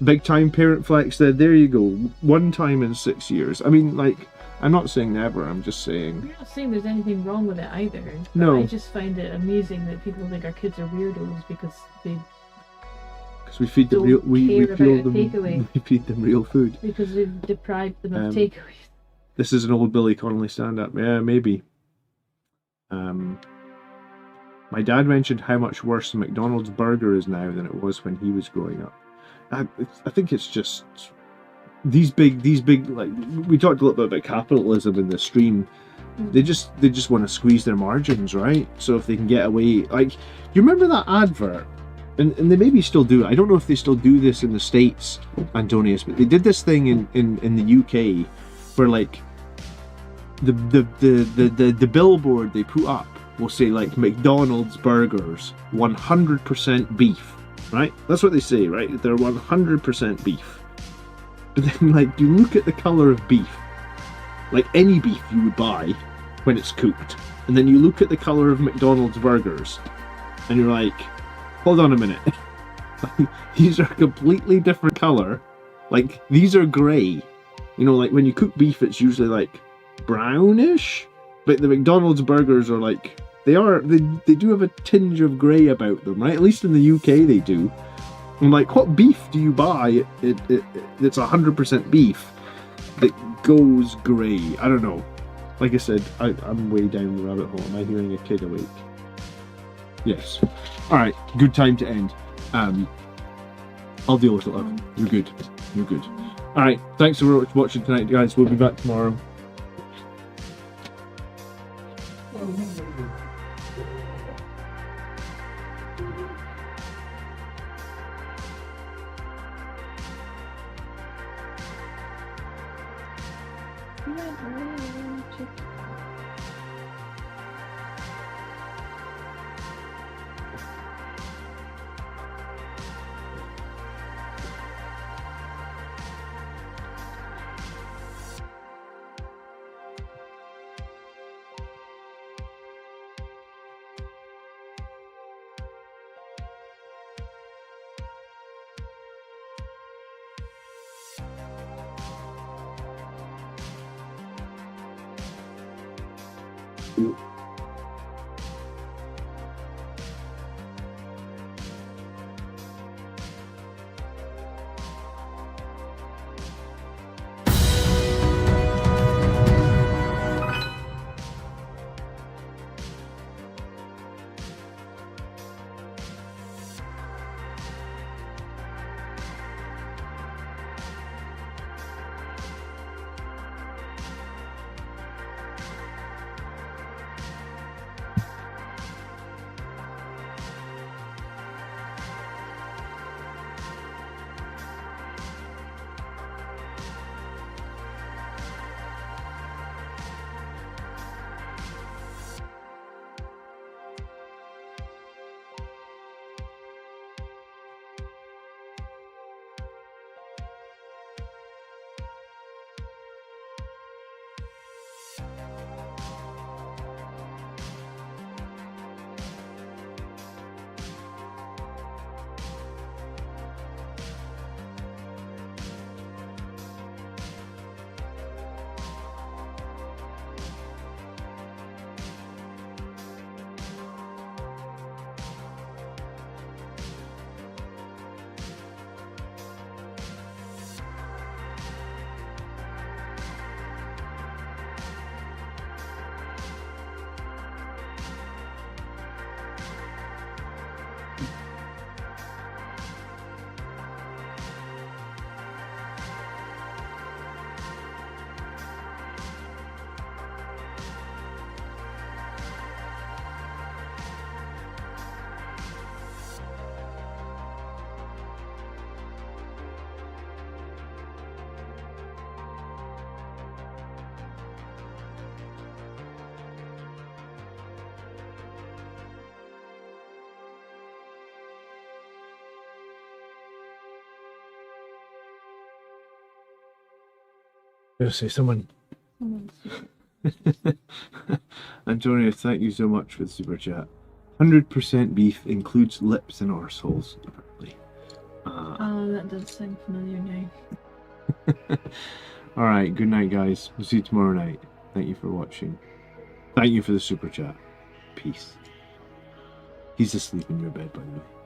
Big time parent flex there. There you go. One time in 6 years. I mean, like, I'm not saying never. I'm just saying. I'm not saying there's anything wrong with it either. No. I just find it amusing that people think our kids are weirdos because they. Because we feed them Don't real. We care feel about a them. takeaway. We feed them real food. Because we've deprived them of takeaways. This is an old Billy Connolly stand-up. Yeah, maybe. My dad mentioned how much worse a McDonald's burger is now than it was when he was growing up. I think it's just these big, like, we talked a little bit about capitalism in the stream. They just want to squeeze their margins, right? So if they can get away, like, you remember that advert? And they maybe still do. I don't know if they still do this in the States, Antonius, but they did this thing in the UK where, like, the billboard they put up will say, like, McDonald's burgers 100% beef, right? That's what they say, right? They're 100% beef. But then, like, you look at the colour of beef, like any beef you would buy when it's cooked, and then you look at the colour of McDonald's burgers, and you're like, hold on a minute. These are completely different color. Like, these are grey. You know, like when you cook beef, it's usually like brownish. But the McDonald's burgers are like, they do have a tinge of grey about them, right? At least in the UK they do. I'm like, what beef do you buy that's 100% beef that goes grey? I don't know. Like I said, I'm way down the rabbit hole. Am I hearing a kid awake? Yes. Alright, good time to end. I'll deal with it, love. You're good. You're good. Alright, thanks for watching tonight, guys. We'll be back tomorrow. I'm gonna say someone. Antonio, thank you so much for the super chat. 100% beef includes lips and arseholes, apparently. Oh, that does sound familiar now. Alright, good night, guys. We'll see you tomorrow night. Thank you for watching. Thank you for the super chat. Peace. He's asleep in your bed, by the way.